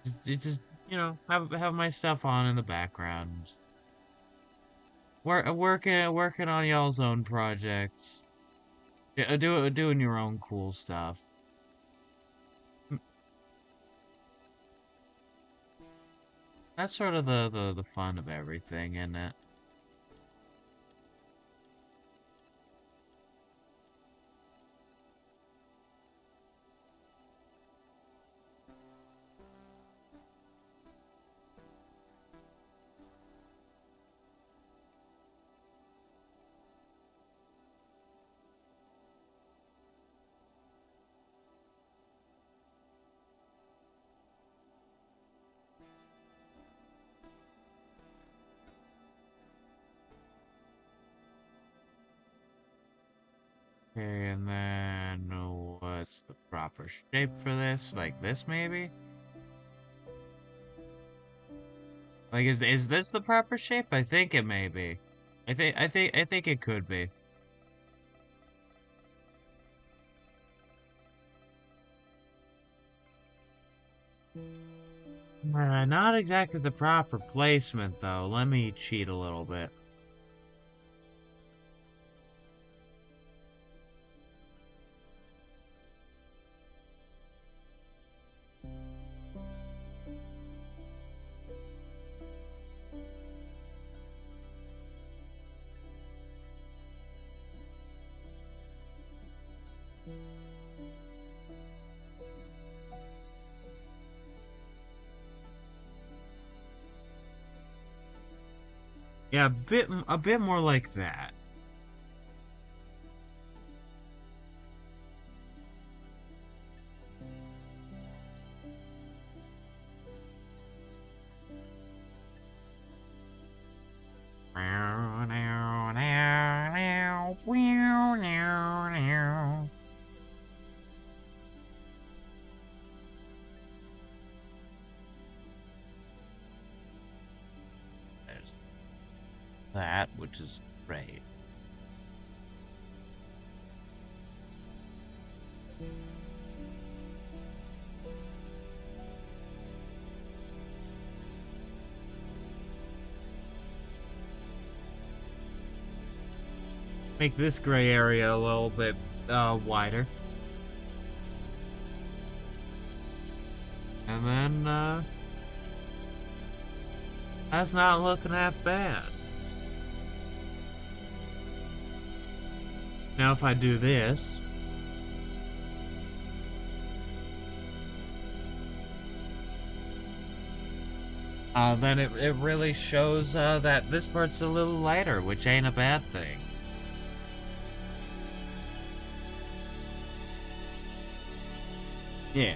just have my stuff on in the background. Working on y'all's own projects. Yeah, doing your own cool stuff. That's sort of the fun of everything, isn't it? Okay, and then what's the proper shape for this? Like this, maybe? Like, is this the proper shape? I think it may be. I think it could be. Not exactly the proper placement, though. Let me cheat a little bit. Yeah, a bit more like that. There's that, which is great. Make this gray area a little bit wider. And then that's not looking half bad. Now if I do this, then it really shows that this part's a little lighter, which ain't a bad thing. Yeah.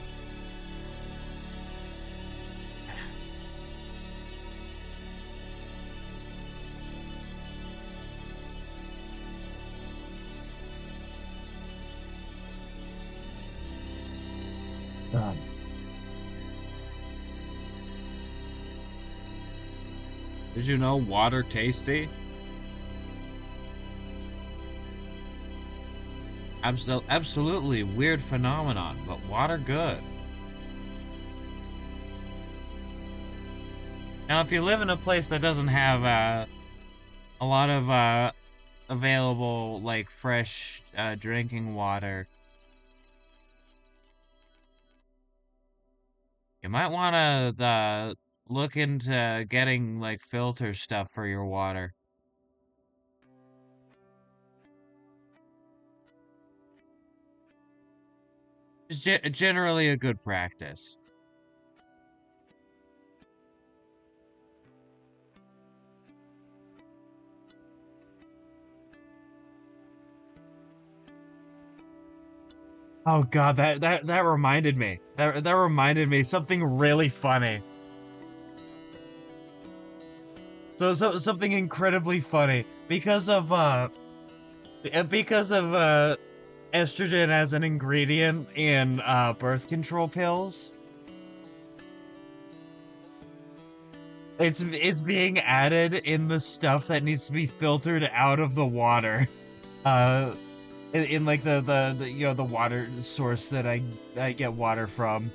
Did you know water tasty? Absolutely weird phenomenon, but water good. Now, if you live in a place that doesn't have a lot of available, like, fresh drinking water, you might want to look into getting, like, filter stuff for your water. It's generally a good practice. Oh god, that reminded me. That reminded me something really funny. So something incredibly funny because of estrogen as an ingredient in birth control pills. It's being added in the stuff that needs to be filtered out of the water. Uh in like the you know the water source that I get water from.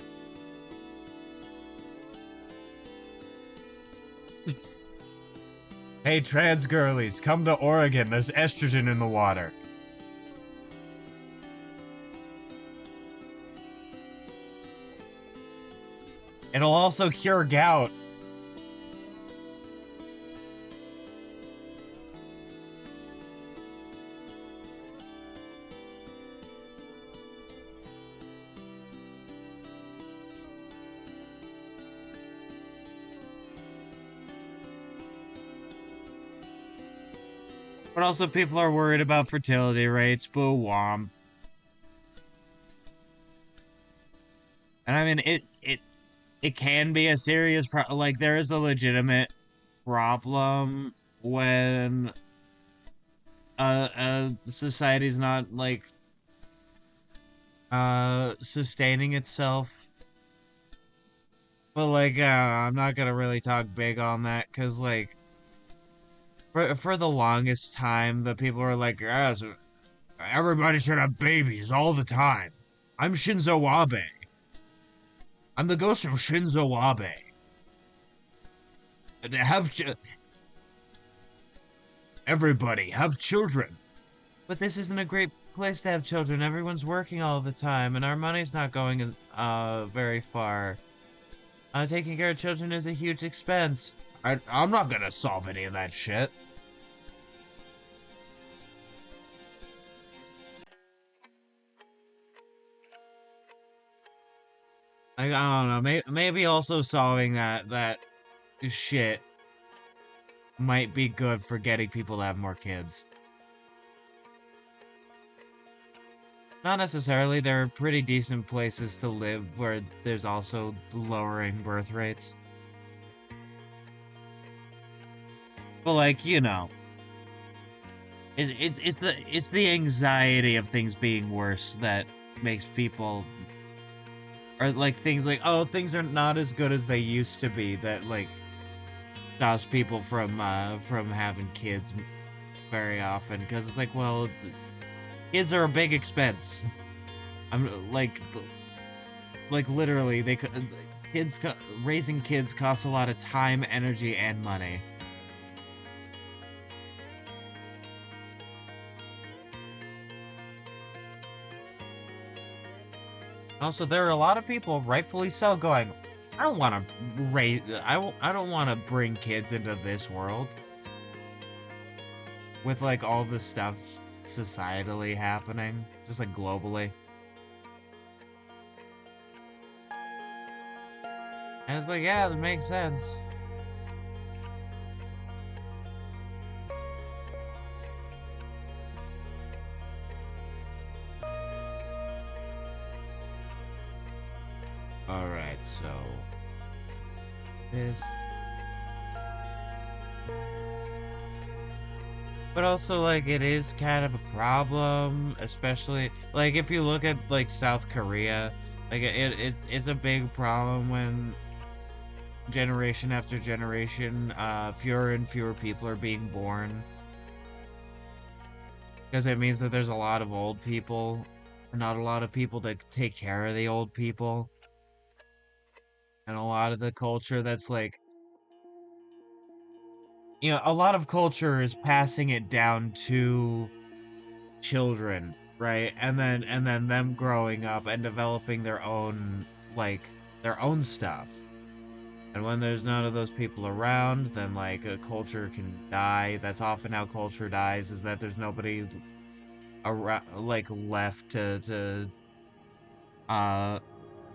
Hey, trans girlies, come to Oregon. There's estrogen in the water. It'll also cure gout. But also people are worried about fertility rates. Boo womp. And I mean, it can be a serious like there is a legitimate problem when society's not like sustaining itself. But like I'm not gonna really talk big on that because like for the longest time the people are like, so everybody should have babies all the time. I'm Shinzo Abe. I'm the ghost of Shinzo Abe. Have everybody have children. But this isn't a great place to have children. Everyone's working all the time, and our money's not going very far. Taking care of children is a huge expense. I'm not gonna solve any of that shit. I don't know. Maybe also solving that shit might be good for getting people to have more kids. Not necessarily. There are pretty decent places to live where there's also lowering birth rates. But like, you know, it's the anxiety of things being worse that makes people or like things like, oh, things are not as good as they used to be, that like stops people from having kids very often, because it's like, well, kids are a big expense. I'm like literally kids raising kids costs a lot of time, energy, and money. Also, there are a lot of people, rightfully so, going, I don't want to I don't want to bring kids into this world with like all this stuff societally happening, just like globally. And it's like, yeah, that makes sense. All right, so this, but also like it is kind of a problem, especially like if you look at like South Korea, like it's a big problem when generation after generation, fewer and fewer people are being born, because it means that there's a lot of old people, not a lot of people that take care of the old people, and a lot of the culture that's like, you know, a lot of culture is passing it down to children, right? And then them growing up and developing their own like their own stuff. And when there's none of those people around, then like a culture can die. That's often how culture dies, is that there's nobody around like left to uh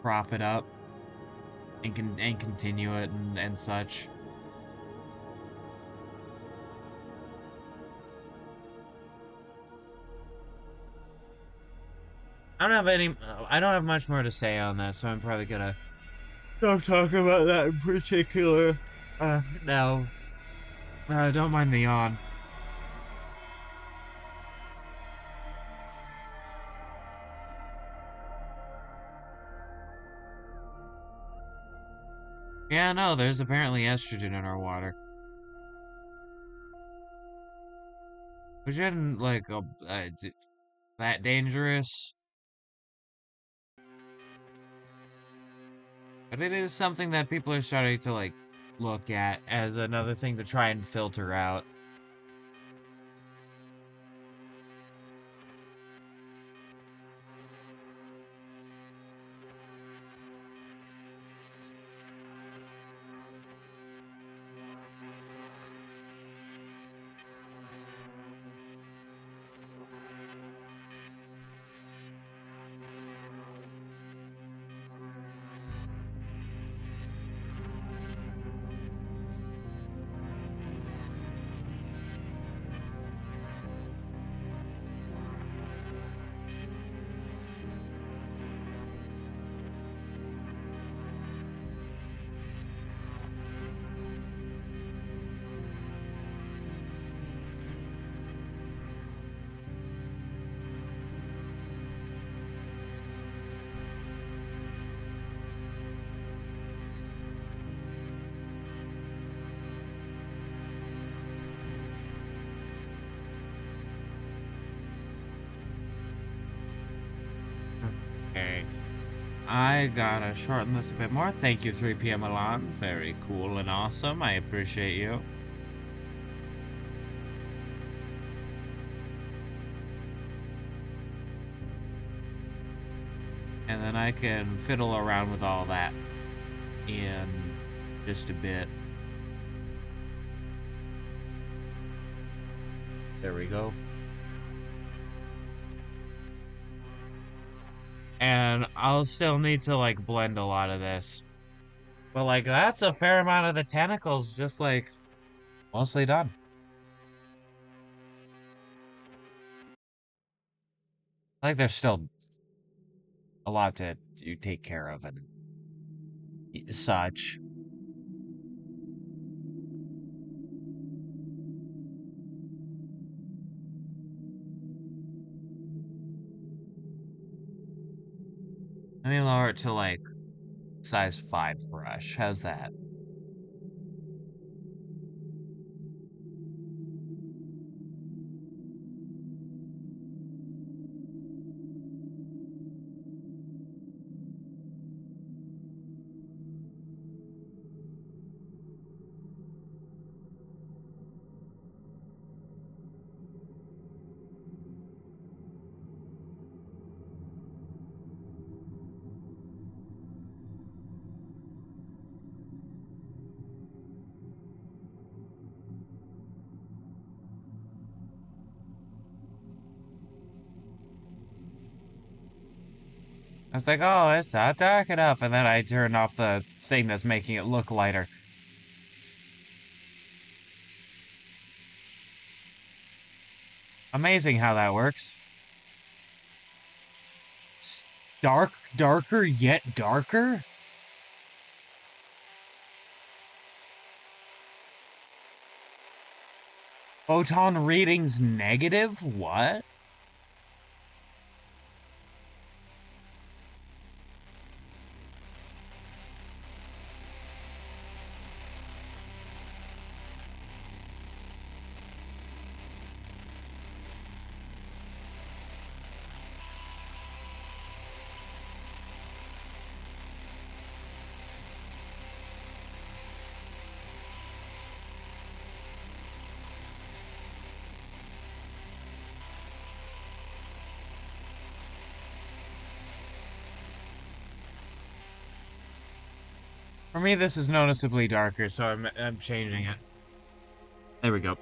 prop it up and continue it and such. I don't have much more to say on that, so I'm probably gonna stop talking about that in particular. Now, don't mind the yawn. Yeah, no, there's apparently estrogen in our water. Which isn't like that dangerous, but it is something that people are starting to like look at as another thing to try and filter out. Okay. I gotta shorten this a bit more. Thank you, 3 p.m. Milan. Very cool and awesome. I appreciate you. And then I can fiddle around with all that in just a bit. There we go. And I'll still need to like blend a lot of this. But like that's a fair amount of the tentacles just like mostly done. Like there's still a lot to take care of and such. Let me lower it to like size 5 brush. How's that? I was like, oh, it's not dark enough. And then I turned off the thing that's making it look lighter. Amazing how that works. Dark, darker, yet darker? Photon readings negative? What? For me, this is noticeably darker, so I'm changing it. There we go.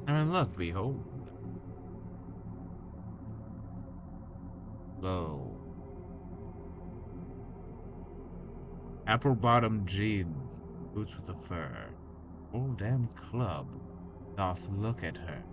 I mean, look, behold. Apple bottom jeans, boots with the fur, whole damn club doth look at her.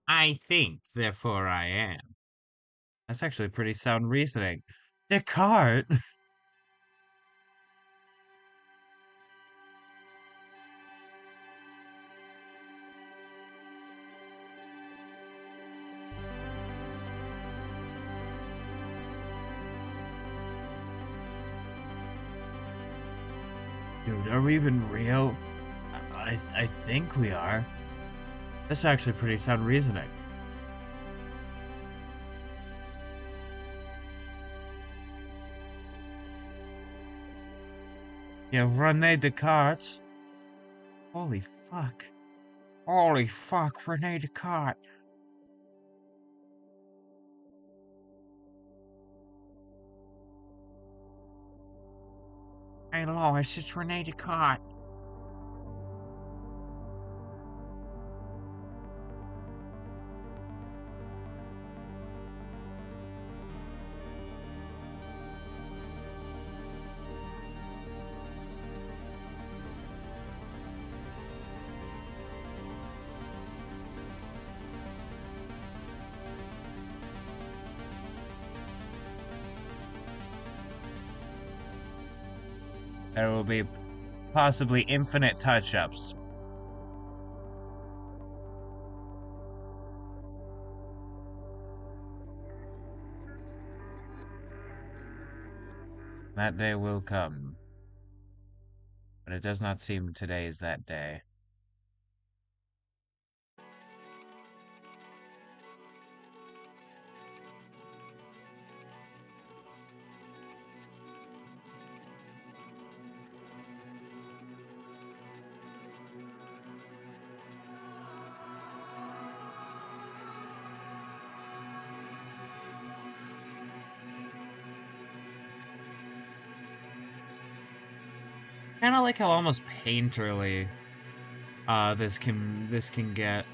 I think, therefore I am. That's actually pretty sound reasoning. Descartes! Dude, are we even real? I think we are. That's actually pretty sound reasoning. Yeah, Rene Descartes. Holy fuck. Holy fuck, Rene Descartes. Hey Lois, it's Rene Descartes. There will be possibly infinite touch-ups. That day will come, but it does not seem today is that day. Kind of like how almost painterly this can get.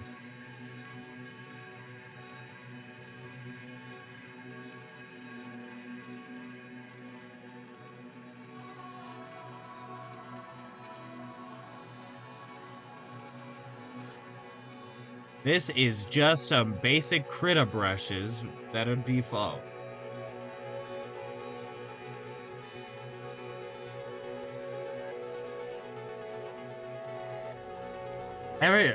This is just some basic Krita brushes that are default. Every,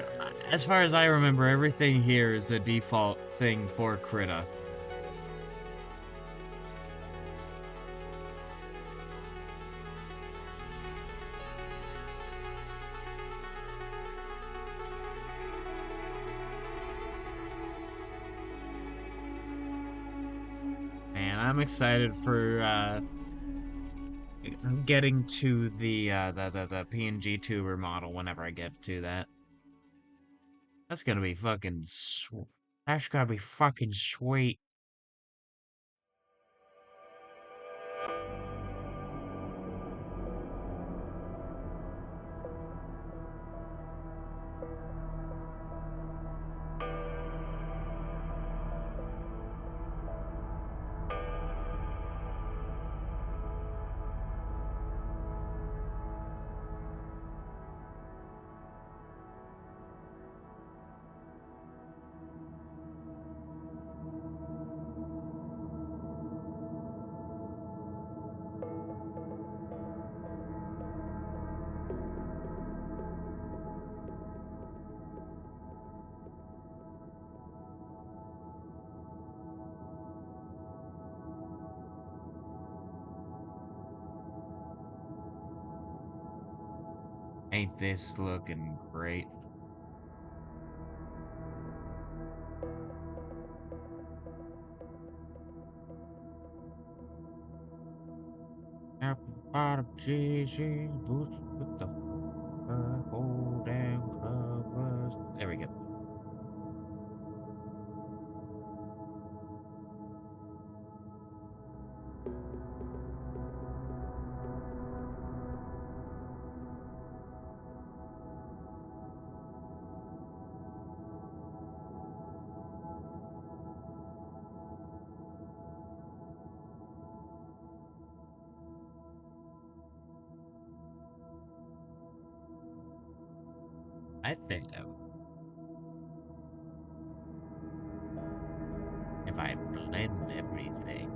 as far as I remember, everything here is a default thing for Krita. And I'm excited for getting to the PNG tuber model whenever I get to that. That's gonna be fucking that's gonna be fucking sweet. Ain't this looking great? Apple bottom GG boots with the whole damn club was. There we go. I think if I blend everything.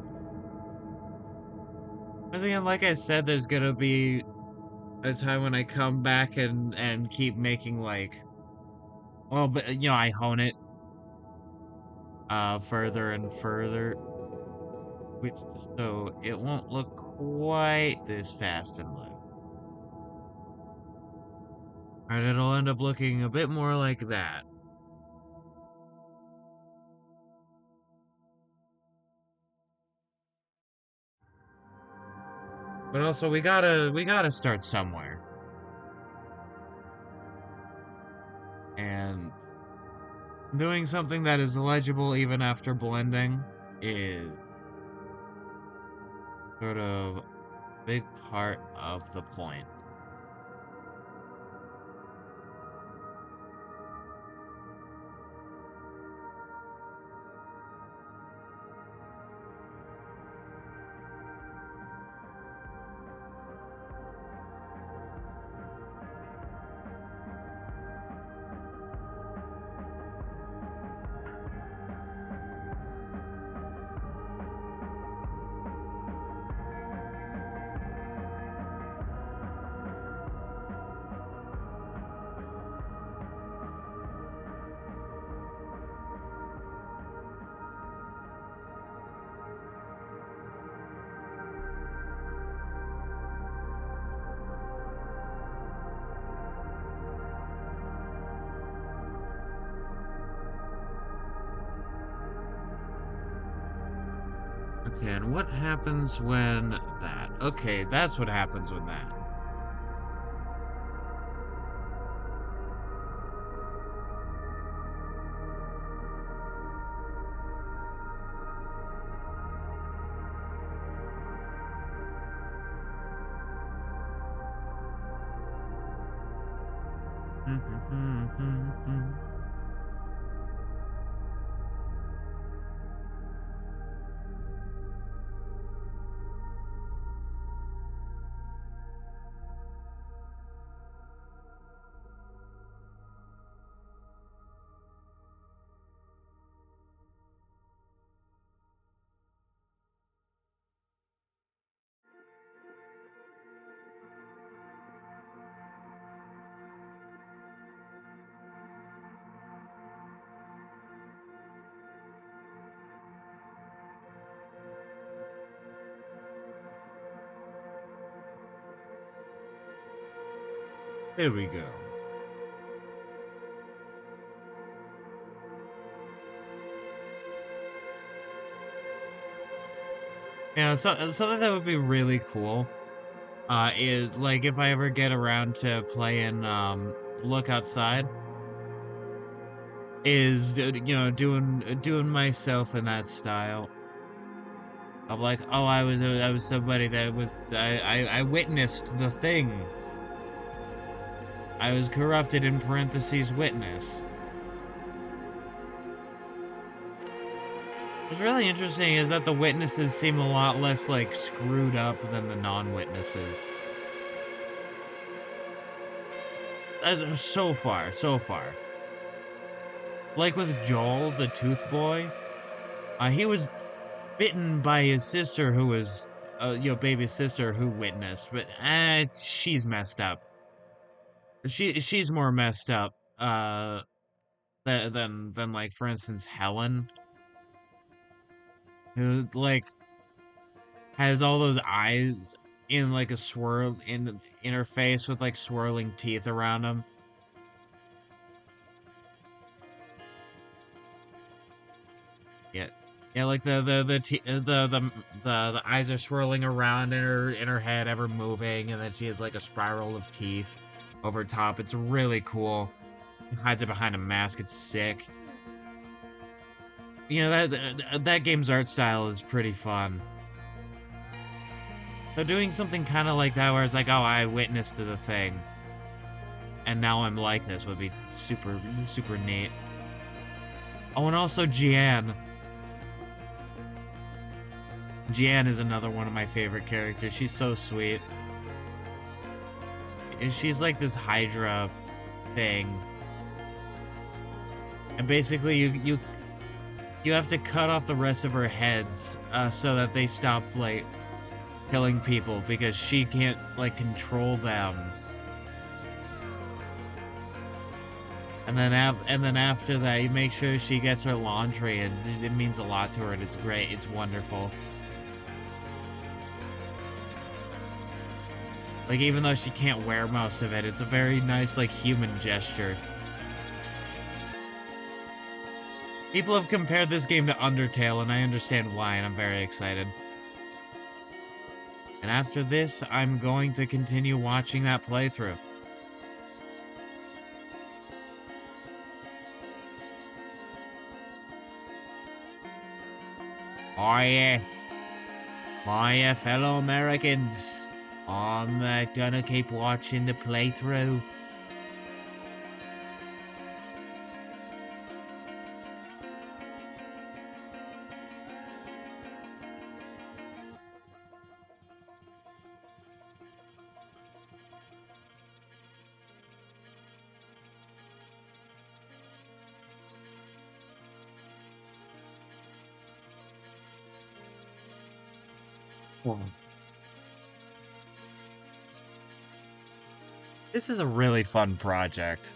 Because again, like I said, there's gonna be a time when I come back and keep making like, well, but you know, I hone it further and further, which so it won't look quite this fast and low. And it'll end up looking a bit more like that. But also we gotta start somewhere. And doing something that is legible even after blending is sort of a big part of the point. Okay, and what happens when that? Okay, that's what happens when that. There we go. Yeah, so something that would be really cool, is like if I ever get around to playing Look Outside, is you know doing myself in that style of like, oh, I was somebody that was I witnessed the thing. I was corrupted in parentheses witness. What's really interesting is that the witnesses seem a lot less like screwed up than the non-witnesses. So far, so far. Like with Joel, the tooth boy, he was bitten by his sister who was, you know, baby sister who witnessed, but she's messed up. She's more messed up, than like, for instance, Helen, who like has all those eyes in like a swirl in her face with like swirling teeth around them. Yeah, yeah, like the eyes are swirling around in her head, ever moving, and then she has like a spiral of teeth over top. It's really cool. Hides it behind a mask. It's sick. You know that game's art style is pretty fun. So doing something kind of like that, where it's like, oh, I witnessed the thing, and now I'm like this, would be super super neat. Oh, and also Jian. Jian is another one of my favorite characters. She's so sweet. And she's like this Hydra thing And basically you have to cut off the rest of her heads so that they stop like killing people because she can't like control them. And then after that, you make sure she gets her laundry, and it means a lot to her, and it's great. It's wonderful. Like, even though she can't wear most of it, it's a very nice, like, human gesture. People have compared this game to Undertale, and I understand why, and I'm very excited. And after this, I'm going to continue watching that playthrough. Oh yeah. My fellow Americans, I'm gonna keep watching the playthrough. This is a really fun project.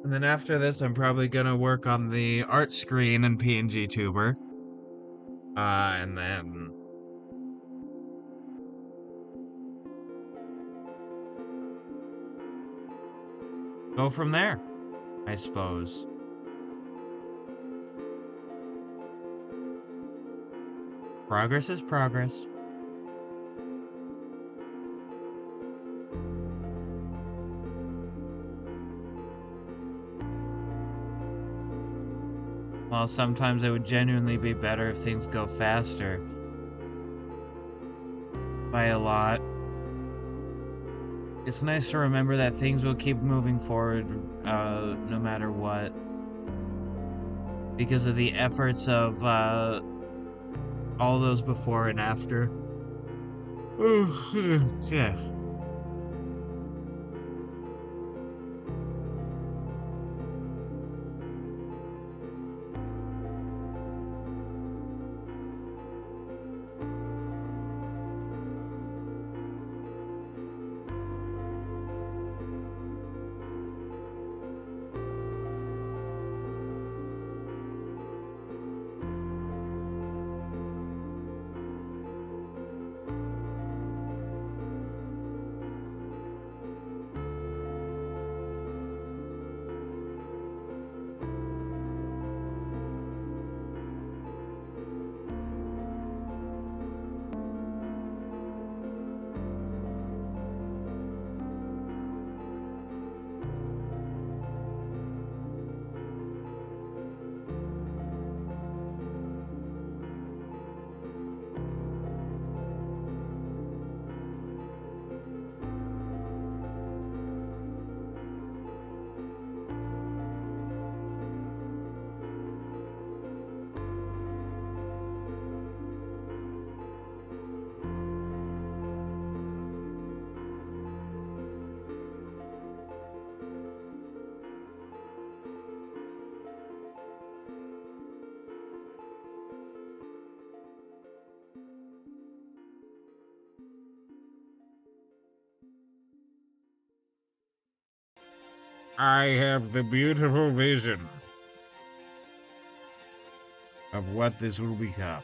And then after this, I'm probably gonna work on the art screen and PNG tuber. And then go from there, I suppose. Progress is progress. While sometimes it would genuinely be better if things go faster. By a lot. It's nice to remember that things will keep moving forward no matter what. Because of the efforts of all those before and after. Yeah. I have the beautiful vision of what this will become.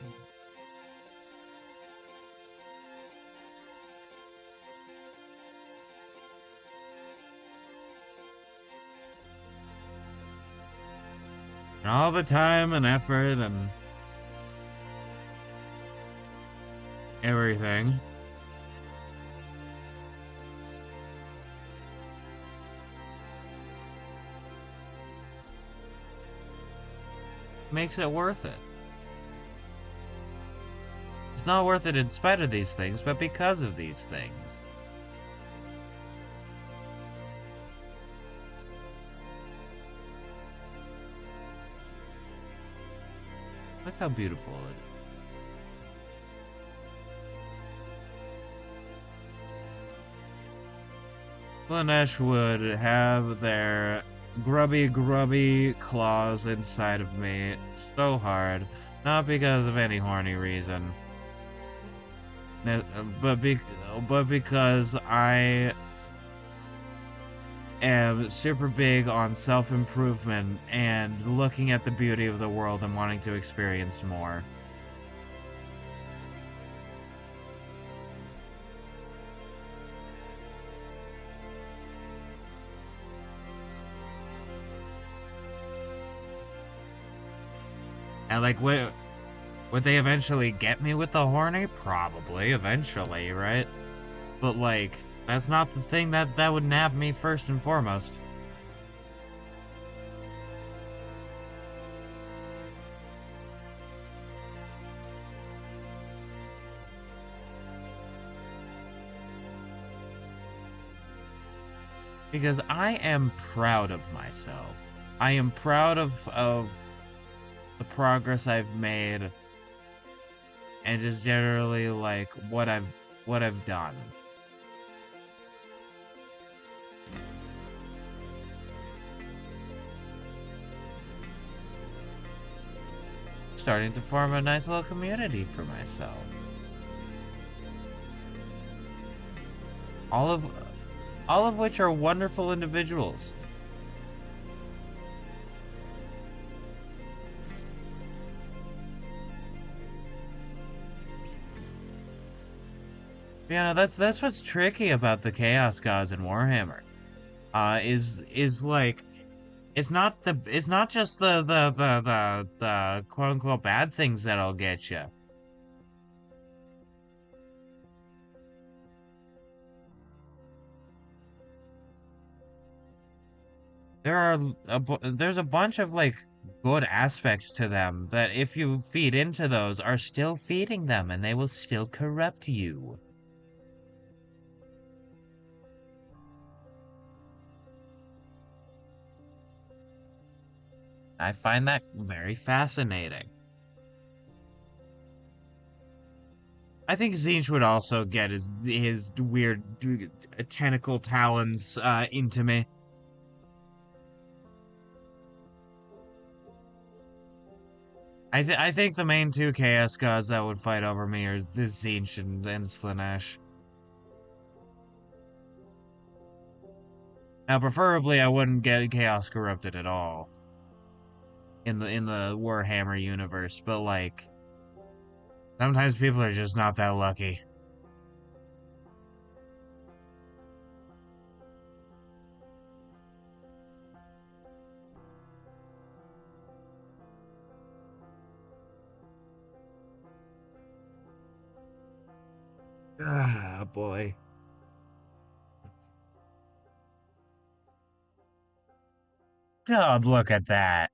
And all the time and effort and everything. Makes it worth it. It's not worth it in spite of these things, but because of these things. Look how beautiful it is. Slaanesh would have their grubby claws inside of me so hard, not because of any horny reason, but because I am super big on self-improvement and looking at the beauty of the world and wanting to experience more. And like, would they eventually get me with the horny? Probably, eventually, right? But like, that's not the thing that would nab me first and foremost. Because I am proud of myself. I am proud of the progress I've made and just generally like what I've done. Starting to form a nice little community for myself. All of which are wonderful individuals. You know, that's what's tricky about the Chaos Gods in Warhammer. Is like it's not just the quote unquote bad things that'll get you. There's a bunch of like good aspects to them that if you feed into those are still feeding them and they will still corrupt you. I find that very fascinating. I think Zinch would also get his weird tentacle talons into me. I think the main two Chaos Gods that would fight over me are the Zinch and Slaanesh. Now, preferably, I wouldn't get Chaos corrupted at all in the Warhammer universe, but like sometimes people are just not that lucky. Ah, boy. God, look at that.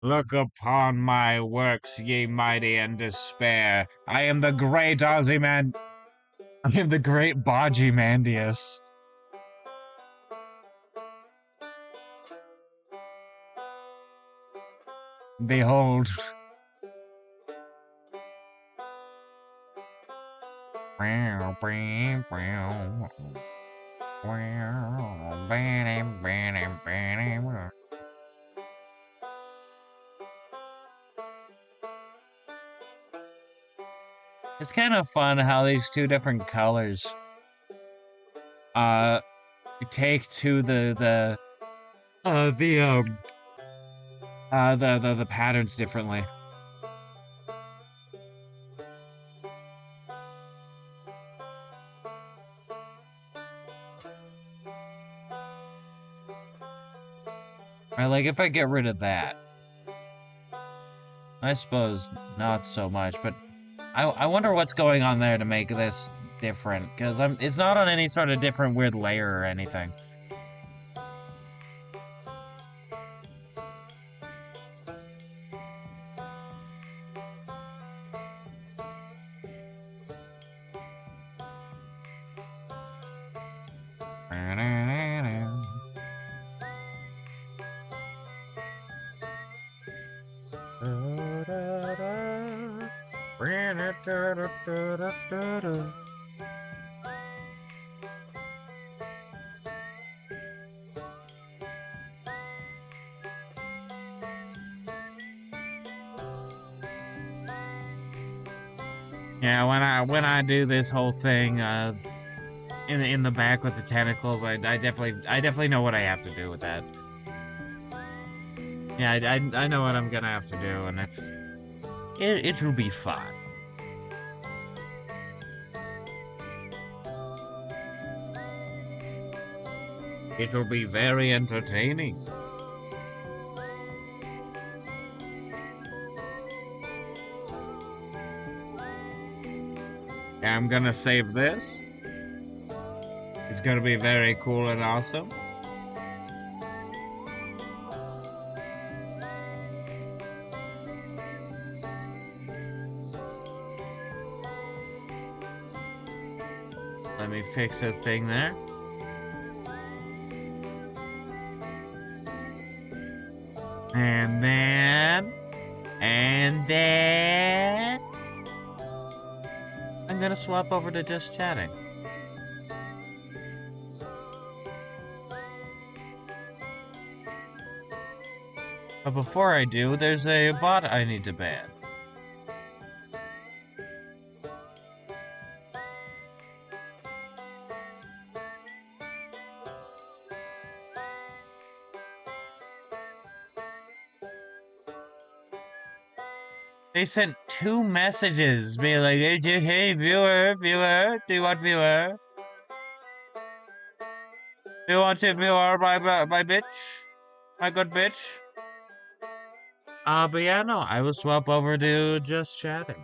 Look upon my works, ye mighty, and despair. I am the great Ozyman. I am the great Bajimandius. Behold. It's kind of fun how these two different colors uh take to the patterns differently. Right, like if I get rid of that, I suppose not so much, but I wonder what's going on there to make this different, because it's not on any sort of different weird layer or anything. Yeah, when I do this whole thing, in the back with the tentacles, I definitely know what I have to do with that. Yeah, I know what I'm gonna have to do, and it will be fun. It will be very entertaining. I'm gonna save this. It's gonna be very cool and awesome. Let me fix a thing there. And then I'm gonna swap over to just chatting. But before I do, there's a bot I need to ban. They sent 2 messages being like, hey, viewer, do you want viewer? Do you want to viewer my bitch? My good bitch? But yeah, no, I will swap over to just chatting.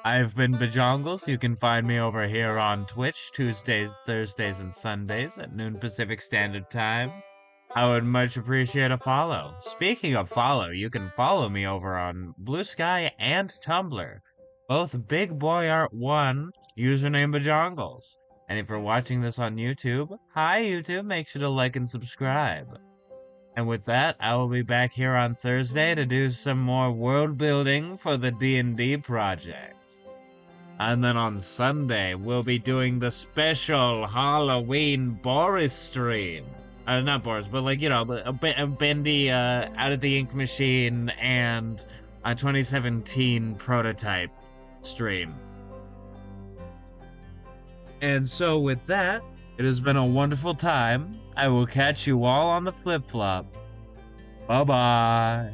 I've been Bajongles. You can find me over here on Twitch Tuesdays, Thursdays, and Sundays at noon Pacific Standard Time. I would much appreciate a follow. Speaking of follow, you can follow me over on Bluesky and Tumblr. Both Big Boy Art 1, username Bajongles. And if you're watching this on YouTube, hi YouTube, make sure to like and subscribe. And with that, I will be back here on Thursday to do some more world building for the D&D project. And then on Sunday, we'll be doing the special Halloween Boris stream. Not Boris, but like, you know, a Bendy Out of the Ink Machine and a 2017 prototype stream. And so with that, it has been a wonderful time. I will catch you all on the flip-flop. Bye-bye.